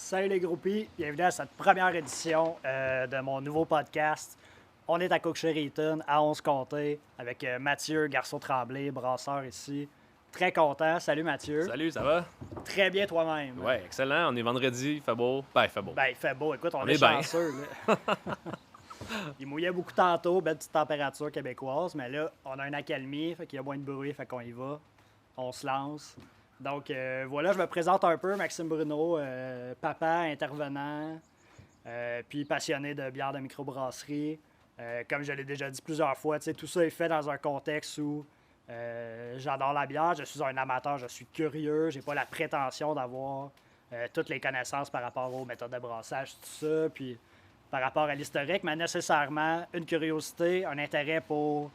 Salut les groupies, bienvenue à cette première édition de mon nouveau podcast. On est à Cook-Sheridan, à 11 comtés, avec Mathieu Garceau-Tremblay, brasseur ici. Très content. Salut Mathieu. Salut, ça va? Très bien toi-même. Ouais, excellent. On est vendredi, il fait beau. Ben, il fait beau. Ben, il fait beau. Écoute, on est bien. chanceux. Là. Il mouillait beaucoup tantôt, belle petite température québécoise, mais là, on a une accalmie, fait qu'il y a moins de bruit, fait qu'on y va. On se lance. Donc voilà, je me présente un peu, Maxime Bruno, papa, intervenant, puis passionné de bière de microbrasserie. Comme je l'ai déjà dit plusieurs fois, tout ça est fait dans un contexte où j'adore la bière, je suis un amateur, je suis curieux, j'ai pas la prétention d'avoir toutes les connaissances par rapport aux méthodes de brassage, tout ça, puis par rapport à l'historique, mais nécessairement une curiosité, un intérêt pour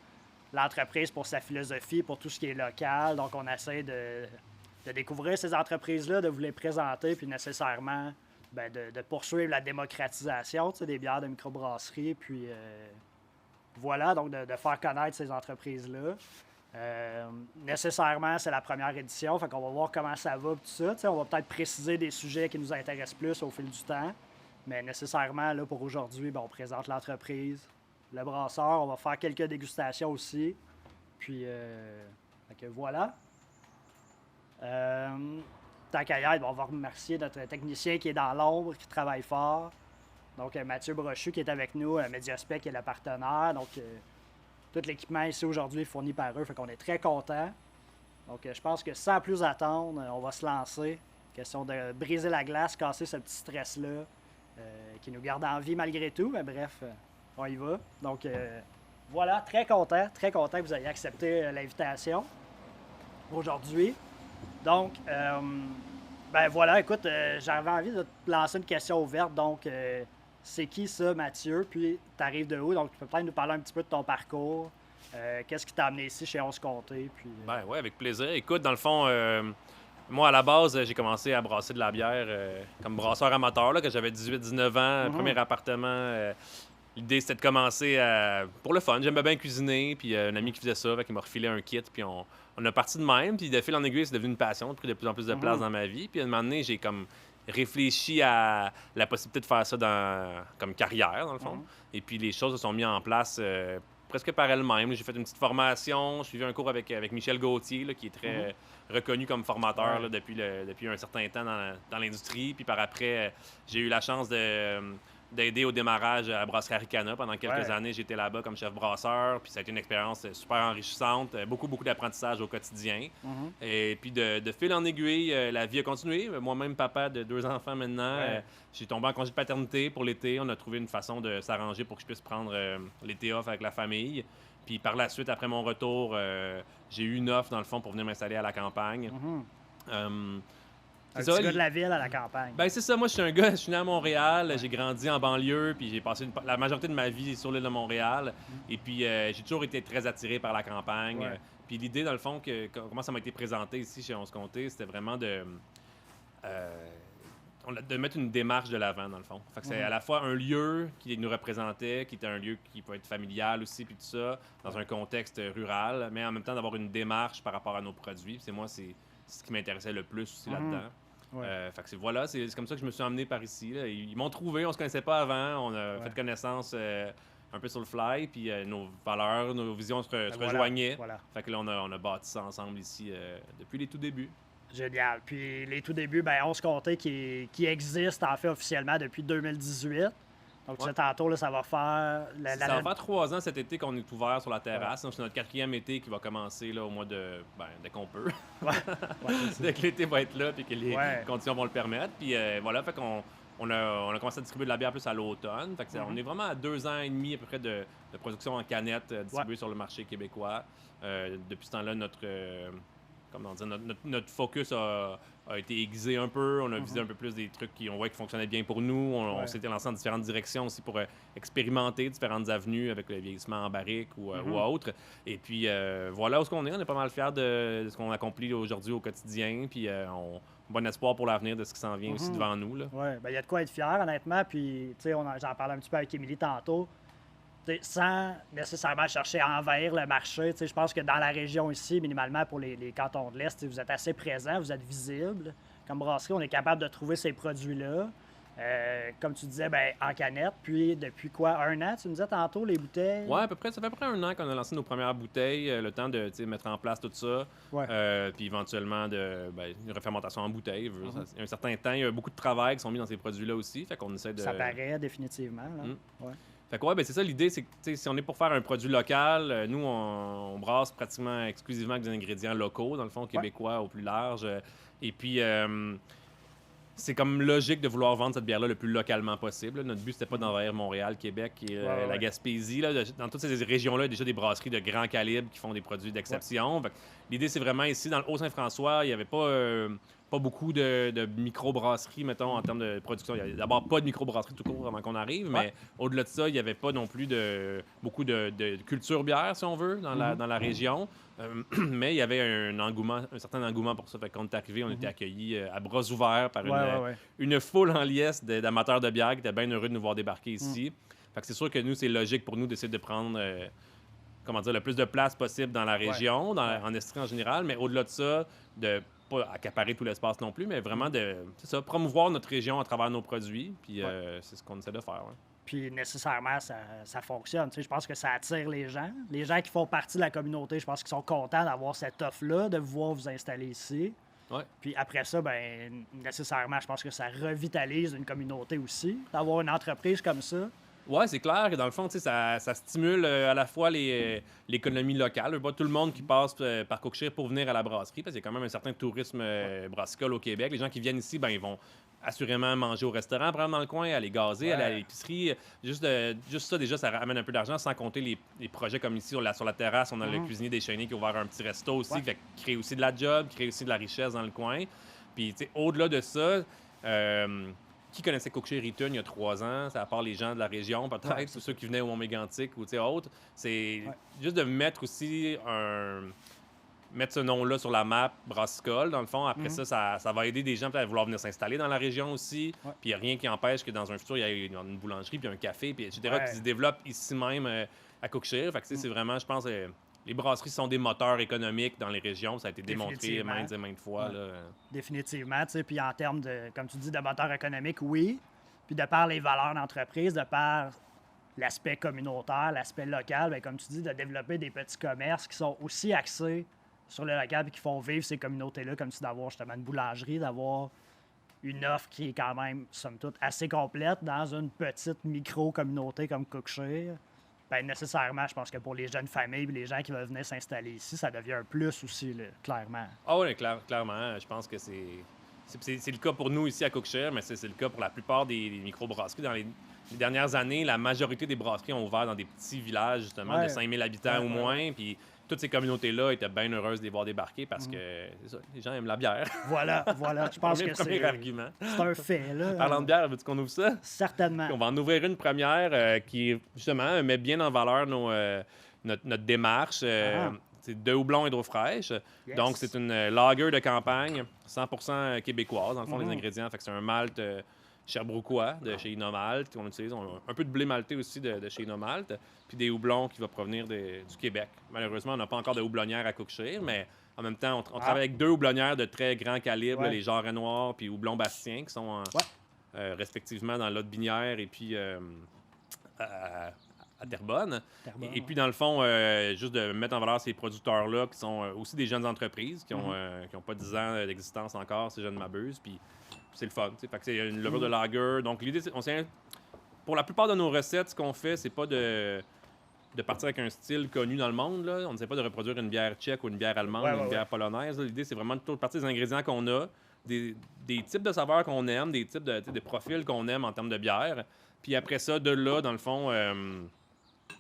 l'entreprise, pour sa philosophie, pour tout ce qui est local. Donc on essaie de découvrir ces entreprises-là, de vous les présenter, puis nécessairement de poursuivre la démocratisation des bières de microbrasserie. Puis voilà, donc de faire connaître ces entreprises-là. Nécessairement, c'est la première édition, fait qu'on va voir comment ça va, tout ça. On va peut-être préciser des sujets qui nous intéressent plus au fil du temps. Mais nécessairement, là, pour aujourd'hui, on présente l'entreprise, le brasseur. On va faire quelques dégustations aussi. Puis, fait que voilà. Tant qu'à y être, on va remercier notre technicien qui est dans l'ombre, qui travaille fort. Donc, Mathieu Brochu qui est avec nous, Mediaspec qui est le partenaire. Donc, tout l'équipement ici aujourd'hui est fourni par eux, fait qu'on est très contents. Donc, je pense que sans plus attendre, on va se lancer. Question de briser la glace, casser ce petit stress-là. Qui nous garde en vie malgré tout, mais bref, on y va. Donc voilà, très content que vous ayez accepté l'invitation aujourd'hui. Donc, voilà, écoute, j'avais envie de te lancer une question ouverte. Donc, c'est qui ça, Mathieu? Puis, tu arrives de où? Donc, tu peux peut-être nous parler un petit peu de ton parcours. Qu'est-ce qui t'a amené ici chez 11 Comtés? Puis, Ben ouais, avec plaisir. Écoute, dans le fond, moi, à la base, j'ai commencé à brasser de la bière comme brasseur amateur, là, quand j'avais 18-19 ans. Premier appartement. L'idée, c'était de commencer pour le fun. J'aimais bien cuisiner, puis un ami qui faisait ça, il m'a refilé un kit, puis on a parti de même. Puis de fil en aiguille, c'est devenu une passion, j'ai pris de plus en plus de place dans ma vie. Puis à un moment donné, j'ai comme réfléchi à la possibilité de faire ça comme carrière, dans le fond. Et puis les choses se sont mises en place presque par elles-mêmes. J'ai fait une petite formation, j'ai suivi un cours avec Michel Gauthier, là, qui est très reconnu comme formateur là, depuis un certain temps dans l'industrie. Puis par après, j'ai eu la chance d'aider au démarrage à la brasserie Aricana. Pendant quelques années, j'étais là-bas comme chef brasseur. Puis ça a été une expérience super enrichissante. Beaucoup d'apprentissage au quotidien. Et puis de fil en aiguille, la vie a continué. Moi-même, papa de 2 enfants maintenant, j'ai tombé en congé de paternité pour l'été. On a trouvé une façon de s'arranger pour que je puisse prendre l'été off avec la famille. Puis par la suite, après mon retour, j'ai eu une offre, dans le fond, pour venir m'installer à la campagne. un petit gars de la ville à la campagne. Ben c'est ça, moi je suis né à Montréal, j'ai grandi en banlieue, puis j'ai passé la majorité de ma vie sur l'île de Montréal. Et puis j'ai toujours été très attiré par la campagne. Puis l'idée, dans le fond, comment ça m'a été présenté ici chez 11 Comtés, c'était vraiment de mettre une démarche de l'avant, dans le fond. Fait que c'est à la fois un lieu qui nous représentait, qui était un lieu qui peut être familial aussi, puis tout ça, dans un contexte rural, mais en même temps d'avoir une démarche par rapport à nos produits. Puis c'est ce qui m'intéressait le plus aussi là-dedans. Fait que c'est comme ça que je me suis emmené par ici. Là. Ils m'ont trouvé, on se connaissait pas avant, on a fait connaissance un peu sur le fly, puis nos valeurs, nos visions se rejoignaient. Fait que là, on a bâti ça ensemble ici depuis les tout débuts. Génial. Puis les tout débuts, 11 Comtés qui existent en fait officiellement depuis 2018. Donc, tu sais, tantôt, là, ça va faire... Ça va faire 3 ans cet été qu'on est ouvert sur la terrasse. Donc, c'est notre 4e été qui va commencer là, au mois de... dès qu'on peut. Dès que l'été va être là et que les conditions vont le permettre. Puis voilà, fait qu'on on a commencé à distribuer de la bière plus à l'automne. Fait que on est vraiment à 2 ans et demi à peu près de production en canette distribuée sur le marché québécois. Depuis ce temps-là, notre focus a été aiguisé un peu. On a visé un peu plus des trucs qui fonctionnaient bien pour nous. On s'était lancé dans différentes directions aussi pour expérimenter différentes avenues avec le vieillissement en barrique ou autre. Et puis voilà où on est. On est pas mal fiers de ce qu'on accomplit aujourd'hui au quotidien. Puis on bon espoir pour l'avenir de ce qui s'en vient aussi devant nous. Oui, il y a de quoi être fier, honnêtement. Puis, tu sais, j'en parlais un petit peu avec Émilie tantôt. sans nécessairement chercher à envahir le marché. Je pense que dans la région ici, minimalement pour les cantons de l'Est, vous êtes assez présents, vous êtes visibles. Comme brasserie, on est capable de trouver ces produits-là. Comme tu disais, ben, en canette. Puis depuis quoi, 1 an, tu me disais tantôt, les bouteilles? Ouais, à peu près. Ça fait à peu près 1 an qu'on a lancé nos premières bouteilles, le temps de mettre en place tout ça. Ouais. Puis éventuellement une refermentation en bouteille. Il y a un certain temps, il y a beaucoup de travail qui sont mis dans ces produits-là aussi. Fait qu'on essaie de. Ça paraît définitivement. Là. Ouais. Fait que ouais, ben c'est ça l'idée, c'est que si on est pour faire un produit local, nous on brasse pratiquement exclusivement avec des ingrédients locaux, dans le fond québécois au plus large. Et puis c'est comme logique de vouloir vendre cette bière-là le plus localement possible. Notre but, c'était pas d'envahir Montréal, Québec et la Gaspésie. Là. Dans toutes ces régions-là, il y a déjà des brasseries de grand calibre qui font des produits d'exception. L'idée, c'est vraiment ici, dans le Haut-Saint-François, il n'y avait pas beaucoup de micro-brasseries, mettons, en termes de production. Il n'y a d'abord pas de micro-brasserie tout court avant qu'on arrive, mais au-delà de ça, il n'y avait pas non plus beaucoup de culture bière, si on veut, dans la région. Mais il y avait un certain engouement pour ça. Fait qu'on est arrivé, on était accueillis à bras ouverts par une foule en liesse d'amateurs de bière qui étaient bien heureux de nous voir débarquer ici. Fait que c'est sûr que nous, c'est logique pour nous d'essayer de prendre le plus de place possible dans la région, en Estrie en général, mais au-delà de ça, de pas accaparer tout l'espace non plus, mais vraiment de promouvoir notre région à travers nos produits. Puis c'est ce qu'on essaie de faire. Ouais. Puis nécessairement, ça fonctionne. Je pense que ça attire les gens. Les gens qui font partie de la communauté, je pense qu'ils sont contents d'avoir cette offre-là, de pouvoir vous installer ici. Ouais. Puis après ça, ben nécessairement, je pense que ça revitalise une communauté aussi, d'avoir une entreprise comme ça. Oui, c'est clair que dans le fond, ça stimule à la fois l'économie locale. Pas tout le monde qui passe par Cookshare pour venir à la brasserie, parce qu'il y a quand même un certain tourisme brassicole au Québec. Les gens qui viennent ici, ben ils vont assurément manger au restaurant, par exemple, dans le coin, aller gazer, aller à l'épicerie. Juste ça, déjà, ça ramène un peu d'argent, sans compter les projets comme ici, sur la terrasse. On a le cuisinier déchaîné qui a ouvert un petit resto aussi, qui crée aussi de la job, qui crée aussi de la richesse dans le coin. Puis, au-delà de ça... qui connaissait Cookshare Return il y a 3 ans, à part les gens de la région, peut-être, ceux qui venaient au Mont-Mégantic ou autres, c'est juste de mettre aussi mettre ce nom-là sur la map brassicole, dans le fond. Après ça va aider des gens peut-être à vouloir venir s'installer dans la région aussi. Puis il n'y a rien qui empêche que dans un futur, il y ait une boulangerie, puis un café, puis etc., qui se développe ici même à Cookshare. Fait que c'est vraiment, je pense... les brasseries sont des moteurs économiques dans les régions. Ça a été démontré maintes et maintes fois. Là. Définitivement. Puis en termes de, comme tu dis, de moteur économique, oui. Puis de par les valeurs d'entreprise, de par l'aspect communautaire, l'aspect local, bien, comme tu dis, de développer des petits commerces qui sont aussi axés sur le local et qui font vivre ces communautés-là, comme tu dis, d'avoir justement une boulangerie, d'avoir une offre qui est quand même, somme toute, assez complète dans une petite micro-communauté comme Cookshare. Bien, nécessairement, je pense que pour les jeunes familles et les gens qui veulent venir s'installer ici, ça devient un plus aussi, là, clairement. Ah oui, clairement. Je pense que c'est le cas pour nous ici à Cookshare, mais c'est le cas pour la plupart des micro-brasseries. Dans les dernières années, la majorité des brasseries ont ouvert dans des petits villages, justement, de 5000 habitants ou moins. Puis toutes ces communautés-là étaient bien heureuses de les voir débarquer parce que c'est ça, les gens aiment la bière. Voilà. Je pense que c'est argument. C'est un fait. Là. Parlant de bière, veux-tu qu'on ouvre ça? Certainement. On va en ouvrir une première qui, justement, met bien en valeur notre démarche. C'est de houblon hydro-fraîche. Yes. Donc, c'est une lager de campagne, 100% québécoise. Dans le fond, les ingrédients, fait que c'est un malt sherbrookeois de chez Inomalt qu'on utilise. On a un peu de blé malté aussi de chez Inomalt. Puis des houblons qui vont provenir du Québec. Malheureusement, on n'a pas encore de houblonnière à Cookshare, mais en même temps, on travaille avec 2 houblonnières de très grand calibre, les Jarret Noir puis Houblon Bastien, qui sont respectivement dans l'Aude Binière et puis à Terrebonne. Et puis, dans le fond, juste de mettre en valeur ces producteurs-là, qui sont aussi des jeunes entreprises, qui n'ont pas 10 ans d'existence encore, si je ne m'abuse. Puis c'est le fun. Fait que c'est une levure de lager. Donc, l'idée, c'est pour la plupart de nos recettes, ce qu'on fait, c'est pas de partir avec un style connu dans le monde. Là. On ne sait pas de reproduire une bière tchèque ou une bière allemande ou une bière polonaise. Là. L'idée, c'est vraiment de partir des ingrédients qu'on a, des types de saveurs qu'on aime, des types de profils qu'on aime en termes de bière. Puis après ça, de là, dans le fond,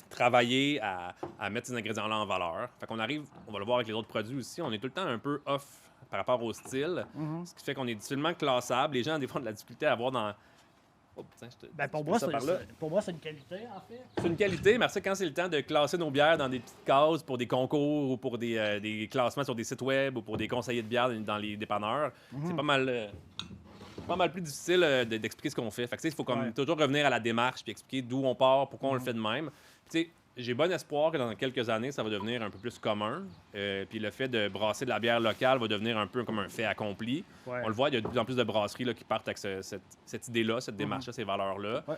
travailler à mettre ces ingrédients-là en valeur. Fait qu'on arrive, on va le voir avec les autres produits aussi, on est tout le temps un peu off par rapport au style, ce qui fait qu'on est difficilement classable. Les gens, des fois, ont de la difficulté à voir dans... Oh, putain, pour moi, c'est une qualité, en fait. C'est une qualité, mais quand c'est le temps de classer nos bières dans des petites cases pour des concours ou pour des classements sur des sites web ou pour des conseillers de bière dans les dépanneurs, c'est pas mal plus difficile d'expliquer ce qu'on fait. Fait que, il faut toujours revenir à la démarche puis expliquer d'où on part, pourquoi on le fait de même. Tu sais, j'ai bon espoir que dans quelques années, ça va devenir un peu plus commun. Puis le fait de brasser de la bière locale va devenir un peu comme un fait accompli. Ouais. On le voit, il y a de plus en plus de brasseries là, qui partent avec cette idée-là, cette démarche-là, ces valeurs-là. Ouais.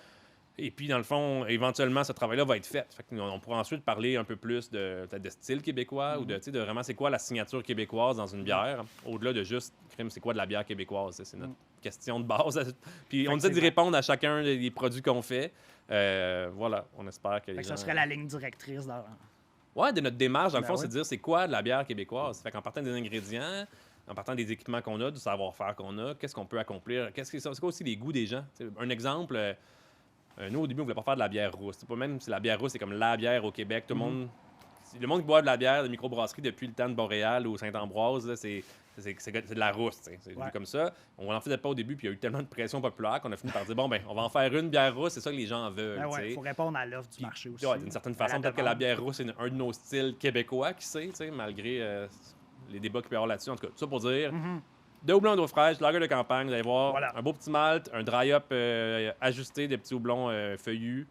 Et puis, dans le fond, éventuellement, ce travail-là va être fait. On pourra ensuite parler un peu plus peut-être de style québécois ou de vraiment c'est quoi la signature québécoise dans une bière, au-delà de juste, c'est quoi de la bière québécoise. C'est notre question de base. Puis on essaie d'y répondre à chacun des produits qu'on fait. Voilà, on espère que les gens... Ça serait la ligne directrice dans... Ouais, de notre démarche, dans le fond, ouais. c'est de dire c'est quoi de la bière québécoise. Fait qu'en partant des ingrédients, en partant des équipements qu'on a, du savoir-faire qu'on a, qu'est-ce qu'on peut accomplir, c'est quoi aussi les goûts des gens. T'sais, un exemple, nous au début, on voulait pas faire de la bière rousse. C'est pas même si la bière rousse, c'est comme la bière au Québec. Tout le monde, le monde qui boit de la bière de microbrasserie depuis le temps de Boréal ou Saint-Ambroise, là, c'est de la rousse. C'est vu comme ça. On en faisait pas au début, puis il y a eu tellement de pression populaire qu'on a fini par dire bon, ben, on va en faire une bière rousse, c'est ça que les gens veulent. Il faut répondre à l'offre du marché aussi. D'une certaine façon, peut-être que la bière rousse, c'est un de nos styles québécois, qui sait, malgré les débats qu'il peut y avoir là-dessus. En tout cas, tout ça pour dire. De houblon d'eau fraîche, lager de campagne, vous allez voir, un beau petit malt, un dry-up ajusté, des petits houblons feuillus.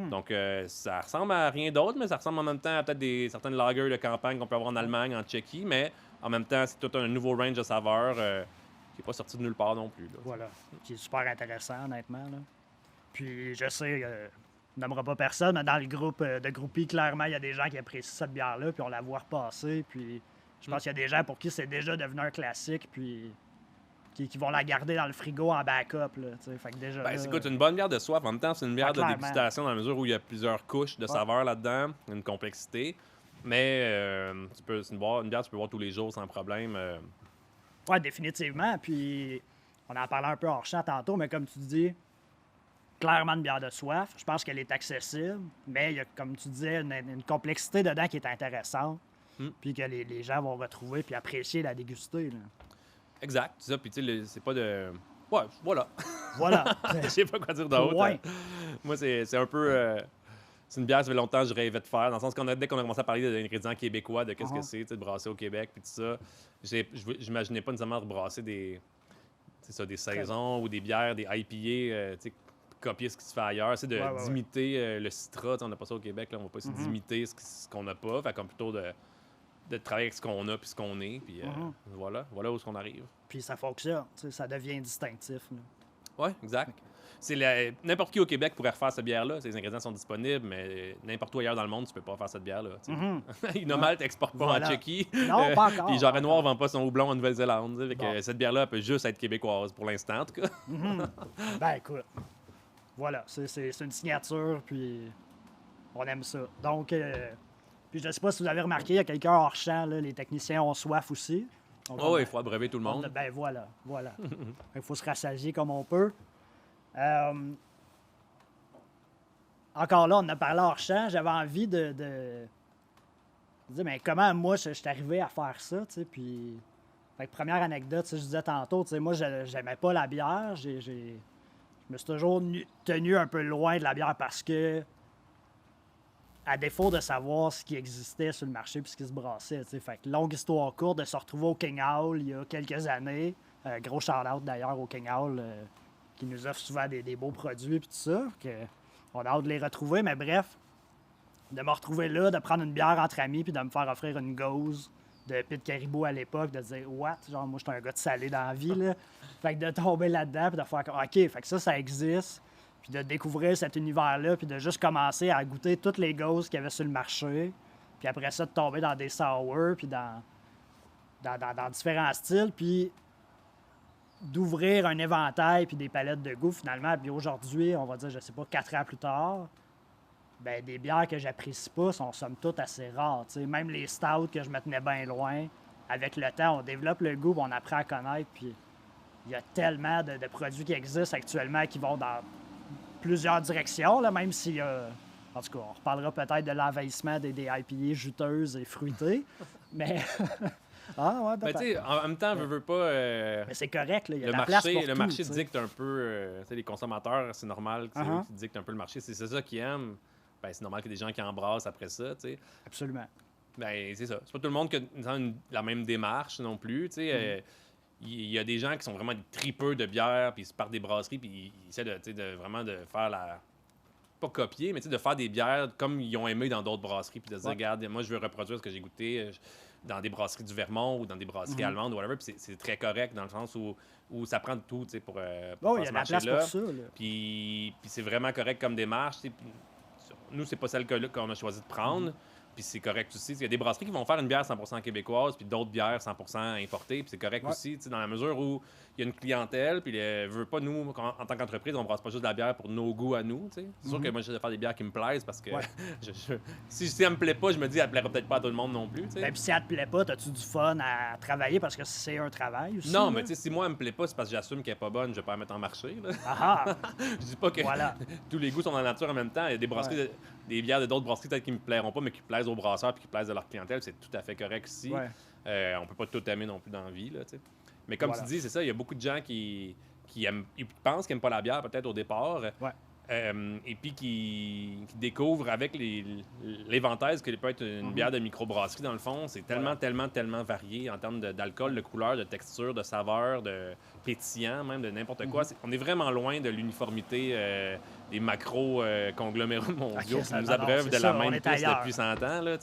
Donc, ça ressemble à rien d'autre, mais ça ressemble en même temps à peut-être certaines lagers de campagne qu'on peut avoir en Allemagne, en Tchéquie, mais en même temps, c'est tout un nouveau range de saveurs qui n'est pas sorti de nulle part non plus. Là. Voilà, qui est super intéressant, honnêtement. Là. Puis, je sais, on nommera pas personne, mais dans le groupe de groupies, clairement, il y a des gens qui apprécient cette bière-là, puis on la voit repasser, puis je pense qu'il y a des gens pour qui c'est déjà devenu un classique, puis... Qui vont la garder dans le frigo en backup. Là, fait que déjà, écoute, une bonne bière de soif, en même temps, c'est une bière de dégustation dans la mesure où il y a plusieurs couches de saveurs là-dedans, une complexité. Mais c'est une bière que tu peux boire tous les jours sans problème. Oui, définitivement. Puis, on en parlait un peu hors champ tantôt, mais comme tu dis, clairement une bière de soif. Je pense qu'elle est accessible, mais il y a, comme tu disais, une complexité dedans qui est intéressante. Puis que les gens vont retrouver puis apprécier la déguster. Là. Exact, c'est ça. Puis, tu sais, c'est pas de. Ouais, voilà. Voilà. Je sais pas quoi dire d'autre. Ouais. Moi, c'est un peu. C'est une bière, ça fait longtemps que je rêvais de faire. Dans le sens dès qu'on a commencé à parler des ingrédients québécois, de qu'est-ce que c'est, de brasser au Québec, puis tout ça, j'imaginais pas nécessairement de brasser des saisons ou des bières, des IPA, copier ce qui se fait ailleurs. C'est d'imiter le Citra. On n'a pas ça au Québec, là, on va pas essayer d'imiter ce qu'on n'a pas. Fait comme plutôt de travailler avec ce qu'on a puis ce qu'on est. Puis voilà où est-ce qu'on arrive. Puis ça fonctionne, ça devient distinctif. Oui, exact. N'importe qui au Québec pourrait refaire cette bière-là. Ces ingrédients sont disponibles, mais n'importe où ailleurs dans le monde, tu peux pas faire cette bière-là. Inomalt n'exporte pas en Tchéquie. Non, pas encore. Puis Jarret Noir ne vend pas son houblon en Nouvelle-Zélande. Cette bière-là, elle peut juste être québécoise pour l'instant, en tout cas. Ben écoute, voilà, c'est une signature, puis on aime ça. Donc, puis je ne sais pas si vous avez remarqué, il y a quelqu'un hors champ, là, les techniciens ont soif aussi. Donc, il faut abreuver tout le monde. Ben voilà. Il faut se rassasier comme on peut. Encore là, on a parlé hors champ, j'avais envie de dire, mais comment moi, je suis arrivé à faire ça, tu sais, puis... Fait que première anecdote, je disais tantôt, tu sais, moi, j'aimais pas la bière, je me suis toujours tenu un peu loin de la bière parce que, à défaut de savoir ce qui existait sur le marché puis ce qui se brassait, tu sais, fait que longue histoire courte de se retrouver au King Owl il y a quelques années, gros shout-out d'ailleurs au King Owl, qui nous offre souvent des beaux produits puis tout ça, on a hâte de les retrouver, mais bref, de me retrouver là, de prendre une bière entre amis puis de me faire offrir une gauze de Pit Caribou à l'époque, de dire « What? » Genre, moi, j'étais un gars de salé dans la vie, là. Fait que de tomber là-dedans puis de faire « OK, fait que ça existe. » Puis de découvrir cet univers-là puis de juste commencer à goûter toutes les gauzes qu'il y avait sur le marché. Puis après ça, de tomber dans des sour puis dans différents styles. Puis d'ouvrir un éventail puis des palettes de goût finalement. Puis aujourd'hui, on va dire, je sais pas, 4 ans plus tard, ben des bières que j'apprécie pas sont somme toute assez rares. T'sais. Même les stouts que je me tenais bien loin, avec le temps, on développe le goût, on apprend à connaître. Puis il y a tellement de produits qui existent actuellement qui vont dans plusieurs directions, là, même si, en tout cas, on reparlera peut-être de l'envahissement des IPA juteuses et fruitées. Mais... Ah ouais, ben, tu sais, en même temps, veut pas. Mais c'est correct, là. Il y a le de la marché, place pour le tout, marché t'sais. dicte un peu. Les consommateurs, c'est normal, c'est eux qui dictent un peu le marché. C'est ça qu'ils aiment. Ben, c'est normal qu'il y ait des gens qui embrassent après ça, tu sais. Absolument. Ben, c'est ça. C'est pas tout le monde qui a la même démarche non plus, tu sais. Il y a des gens qui sont vraiment des tripeux de bière, puis ils se partent des brasseries, puis ils essaient de vraiment de faire pas copier, mais de faire des bières comme ils ont aimé dans d'autres brasseries, puis de se dire, regarde, moi, je veux reproduire ce que j'ai goûté dans des brasseries du Vermont ou dans des brasseries allemandes ou whatever, puis c'est très correct dans le sens où ça prend de tout, pour Oh, faire il y a ce de la place marché-là. pour ça. Là. Puis c'est vraiment correct comme démarche, tu sais. Nous, c'est pas celle qu'on a choisi de prendre. Puis c'est correct aussi. Il y a des brasseries qui vont faire une bière 100% québécoise, puis d'autres bières 100% importées. Puis c'est correct aussi, dans la mesure où il y a une clientèle, puis veut pas, nous, en tant qu'entreprise, on brasse pas juste de la bière pour nos goûts à nous. C'est sûr que moi, j'essaie de faire des bières qui me plaisent parce que si elle me plaît pas, je me dis, elle plaira peut-être pas à tout le monde non plus. Ben, puis si elle te plaît pas, as-tu du fun à travailler parce que c'est un travail aussi? Non, là? mais tu sais, si moi, elle me plaît pas, c'est parce que j'assume qu'elle est pas bonne, je vais pas la mettre en marché. Là. Ah! Je dis pas que tous les goûts sont dans la nature en même temps. Il y a des brasseries, des bières de d'autres brasseries peut-être qui me plairont pas, mais qui plaisent aux brasseurs puis qui plaisent à leur clientèle. C'est tout à fait correct aussi. On peut pas tout aimer non plus dans la vie. Là, t'sais. Mais comme tu dis, c'est ça, il y a beaucoup de gens qui pensent qu'ils n'aiment pas la bière peut-être au départ. Et puis qui découvrent avec l'éventail que peut être une bière de microbrasserie, dans le fond. C'est tellement varié en termes d'alcool, de couleur, de texture, de saveur, de pétillant, même de n'importe quoi. On est vraiment loin de l'uniformité des macro-conglomérats mondiaux qui nous abreuvent de la même piste depuis 100 ans. Là,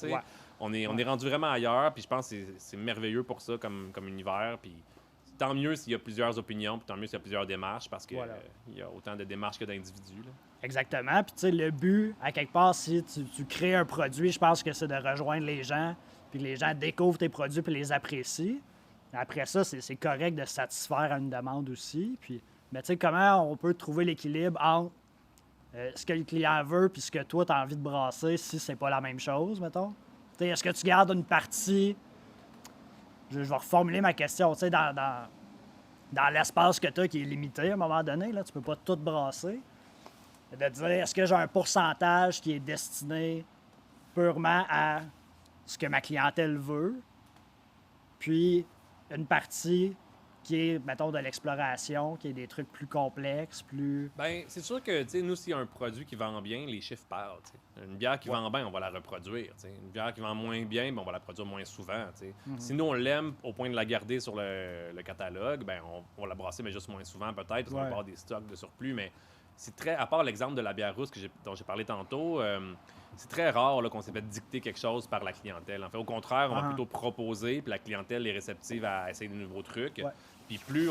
on est rendu vraiment ailleurs, puis je pense que c'est merveilleux pour ça comme univers. Puis tant mieux s'il y a plusieurs opinions, puis tant mieux s'il y a plusieurs démarches, parce qu'il y a autant de démarches que d'individus. Là. Exactement. Puis, tu sais, le but, à quelque part, si tu crées un produit, je pense que c'est de rejoindre les gens, puis que les gens découvrent tes produits, puis les apprécient. Après ça, c'est correct de satisfaire à une demande aussi. Puis, mais tu sais, comment on peut trouver l'équilibre entre ce que le client veut, puis ce que toi, tu as envie de brasser, si c'est pas la même chose, mettons? Tu sais, est-ce que tu gardes une partie... Je vais reformuler ma question. Tu sais, dans l'espace que tu as qui est limité à un moment donné, là, tu peux pas tout brasser. De dire, est-ce que j'ai un pourcentage qui est destiné purement à ce que ma clientèle veut, puis une partie qui est, mettons, de l'exploration, qui est des trucs plus complexes, plus... Ben, c'est sûr que, tu sais, nous, s'il y a un produit qui vend bien, les chiffres parlent, t'sais. Une bière qui vend bien, on va la reproduire, t'sais. Une bière qui vend moins bien, ben, on va la produire moins souvent, t'sais. Si nous, on l'aime au point de la garder sur le catalogue, ben, on va la brasser, mais juste moins souvent, peut-être, parce qu'on va avoir des stocks de surplus, mais c'est très... À part l'exemple de la bière rousse dont j'ai parlé tantôt, c'est très rare là, qu'on s'est fait dicter quelque chose par la clientèle. En fait, au contraire, on va plutôt proposer, puis la clientèle est réceptive à essayer de nouveaux trucs. Puis plus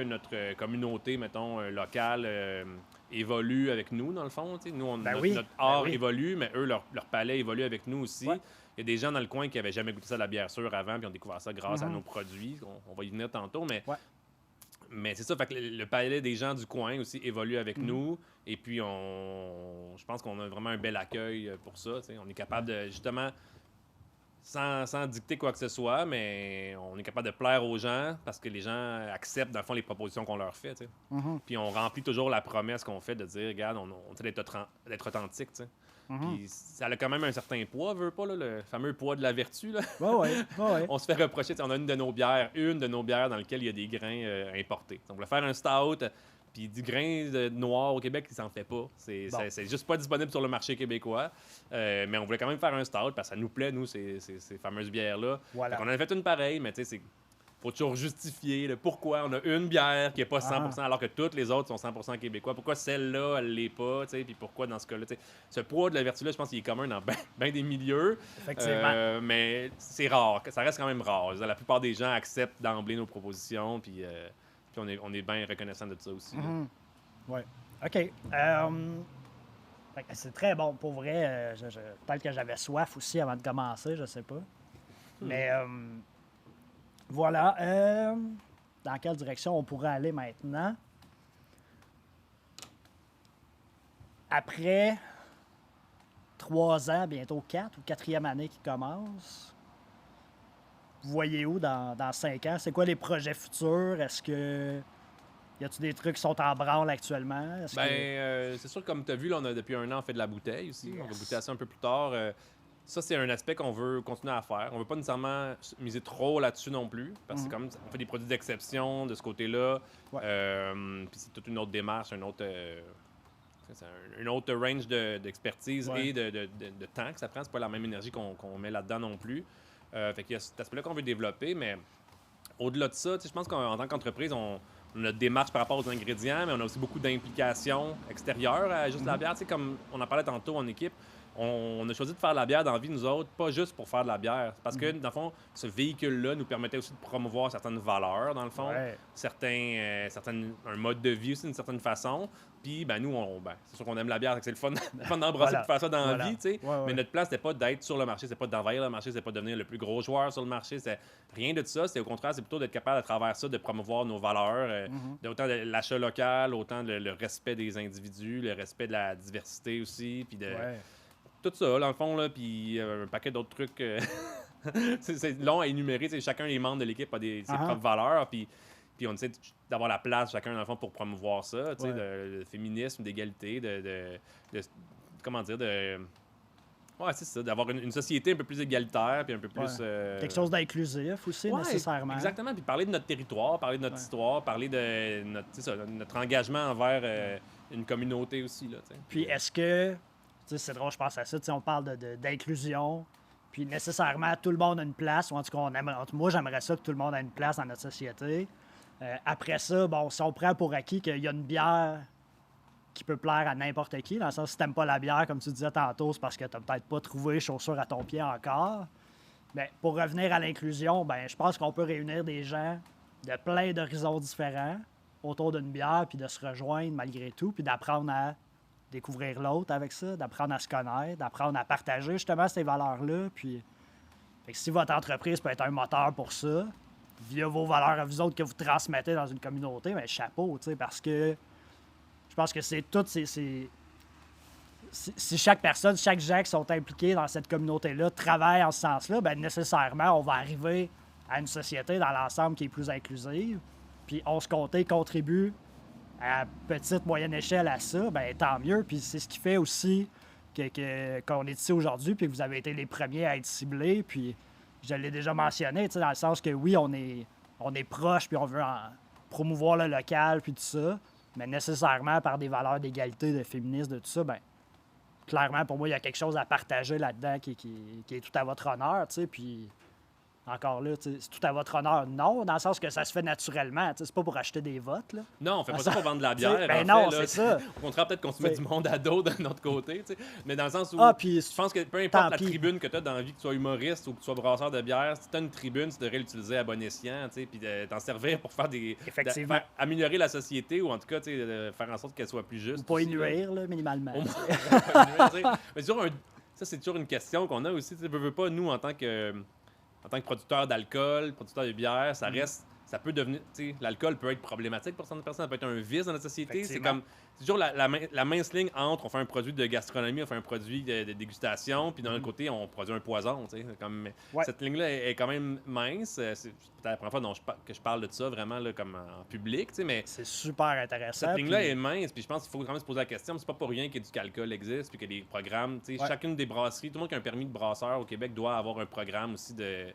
notre communauté, mettons, locale évolue avec nous, dans le fond. T'sais. Nous, notre art évolue, mais eux, leur palais évolue avec nous aussi. Il y a des gens dans le coin qui n'avaient jamais goûté ça de la bière sûre avant, puis ont découvert ça grâce à nos produits. On va y venir tantôt, mais c'est ça, fait que le palais des gens du coin aussi évolue avec nous. Et puis, je pense qu'on a vraiment un bel accueil pour ça. T'sais. On est capable de, justement... Sans dicter quoi que ce soit, mais on est capable de plaire aux gens parce que les gens acceptent, dans le fond, les propositions qu'on leur fait. Puis on remplit toujours la promesse qu'on fait de dire, regarde, on essaie d'être authentique. Puis ça a quand même un certain poids, veut pas, là, le fameux poids de la vertu. Là. On se fait reprocher, on a une de nos bières dans laquelle il y a des grains importés. Donc, on voulait faire un stout. Puis du grain noir au Québec, il s'en fait pas. C'est juste pas disponible sur le marché québécois. Mais on voulait quand même faire un stout parce que ça nous plaît, nous, ces fameuses bières-là. On en a fait une pareille, mais tu sais, faut toujours justifier pourquoi on a une bière qui n'est pas 100% alors que toutes les autres sont 100% québécois. Pourquoi celle-là, elle l'est pas, puis pourquoi dans ce cas-là. Ce poids de la vertu-là, je pense qu'il est commun dans bien des milieux. Effectivement. Mais c'est rare. Ça reste quand même rare. La plupart des gens acceptent d'emblée nos propositions, puis on est bien reconnaissant de ça aussi. Oui. OK. C'est très bon. Pour vrai, peut-être que j'avais soif aussi avant de commencer, je sais pas. Mais voilà. Dans quelle direction on pourrait aller maintenant? Après 3 ans, bientôt 4 ou 4e année qui commence, vous voyez où dans 5 ans? C'est quoi les projets futurs? Est-ce que... Y a-t-il des trucs qui sont en branle actuellement? C'est sûr, comme tu as vu, là, on a depuis 1 an fait de la bouteille aussi. On va goûter à ça un peu plus tard. Ça, c'est un aspect qu'on veut continuer à faire. On veut pas nécessairement miser trop là-dessus non plus, parce que comme on fait des produits d'exception de ce côté-là, puis c'est toute une autre démarche, une autre range d'expertise et de temps que ça prend. C'est pas la même énergie qu'on met là-dedans non plus. Fait qu'il y a cet aspect-là qu'on veut développer, mais au-delà de ça, je pense qu'en tant qu'entreprise, a notre démarche par rapport aux ingrédients, mais on a aussi beaucoup d'implications extérieures à juste la bière. Tu sais, comme on en parlait tantôt en équipe, on a choisi de faire de la bière dans la vie, nous autres, pas juste pour faire de la bière. Parce que, dans le fond, ce véhicule-là nous permettait aussi de promouvoir certaines valeurs, dans le fond, Ouais. un mode de vie aussi, d'une certaine façon. Puis, ben, nous, c'est sûr qu'on aime la bière, c'est le fun, le fun d'embrasser Voilà. de faire ça dans Voilà. la vie, tu sais. Ouais. Mais notre plan, c'était pas d'être sur le marché, c'était pas d'envahir le marché, c'était pas de devenir le plus gros joueur sur le marché, c'est rien de ça. C'est au contraire, c'est plutôt d'être capable, à travers ça, de promouvoir nos valeurs, autant de l'achat local, autant le respect des individus, le respect de la diversité aussi, puis de Ouais. tout ça, dans le fond, là, puis un paquet d'autres trucs. C'est long à énumérer. Chacun des membres de l'équipe a ses propres valeurs, puis on essaie d'avoir la place, chacun, dans le fond, pour promouvoir ça, Ouais. le féminisme, d'égalité, comment dire, ouais, c'est ça, d'avoir une société un peu plus égalitaire, puis un peu plus... Quelque chose d'inclusif aussi, Ouais, nécessairement. exactement, puis parler de notre territoire, parler de notre histoire, parler de notre engagement envers une communauté aussi, là, t'sais. Puis est-ce que, c'est drôle, je pense à ça, on parle d'inclusion, puis nécessairement tout le monde a une place, ou en tout cas, moi j'aimerais ça que tout le monde ait une place dans notre société. Après ça, bon, si on prend pour acquis qu'il y a une bière qui peut plaire à n'importe qui, dans le sens si t'aimes pas la bière, comme tu disais tantôt, c'est parce que t'as peut-être pas trouvé chaussure à ton pied encore. Mais pour revenir à l'inclusion, ben je pense qu'on peut réunir des gens de plein d'horizons différents autour d'une bière, puis de se rejoindre malgré tout, puis d'apprendre à découvrir l'autre avec ça, d'apprendre à se connaître, d'apprendre à partager justement ces valeurs-là. Puis, fait que si votre entreprise peut être un moteur pour ça, via vos valeurs à vous autres que vous transmettez dans une communauté, bien, chapeau, tu sais, parce que je pense que c'est toutes si chaque personne, chaque gens qui sont impliqués dans cette communauté-là travaille en ce sens-là, bien, nécessairement, on va arriver à une société dans l'ensemble qui est plus inclusive. Puis on se comptait contribue à petite, moyenne échelle à ça, bien, tant mieux. Puis c'est ce qui fait aussi qu'on est ici aujourd'hui, puis que vous avez été les premiers à être ciblés. Puis je l'ai déjà mentionné, dans le sens que oui, on est proche, puis on veut promouvoir le local, puis tout ça, mais nécessairement par des valeurs d'égalité, de féminisme, de tout ça, bien, clairement, pour moi, il y a quelque chose à partager là-dedans qui est tout à votre honneur, tu sais, puis encore là, c'est tout à votre honneur. Non, dans le sens que ça se fait naturellement, c'est pas pour acheter des votes, là. Non, on fait pas ça pour vendre de la bière. Ben en non, fait, là, c'est ça. Au contraire, peut-être qu'on se met du monde à dos d'un autre côté, tu sais. Mais dans le sens où Puis je pense que peu importe tant la pis. tribune que tu as dans la vie, que tu sois humoriste ou que tu sois brasseur de bière, si tu as une tribune, tu devrais l'utiliser à bon escient, tu sais, puis t'en servir pour faire Effectivement. améliorer la société ou en tout cas, tu sais, de faire en sorte qu'elle soit plus juste. Pas y aussi, là. nuire, là, minimalement. Au moins, pas y nuire, tu sais. Mais ça, c'est toujours une question qu'on a aussi. Tu sais, veux pas, nous, en tant que producteur d'alcool, producteur de bière, ça peut devenir, tu sais, l'alcool peut être problématique pour certaines personnes, ça peut être un vice dans notre société. C'est toujours la mince ligne entre on fait un produit de gastronomie, on fait un produit de dégustation, puis d'un autre côté, on produit un poison, tu sais. Cette ligne-là est quand même mince. C'est peut-être la première fois que je parle de ça vraiment là, comme en public, tu sais, mais c'est super intéressant. cette ligne-là est mince, puis je pense qu'il faut quand même se poser la question. C'est pas pour rien qu'Éducalcool existe, puis que des programmes, tu sais, chacune des brasseries, tout le monde qui a un permis de brasseur au Québec doit avoir un programme aussi de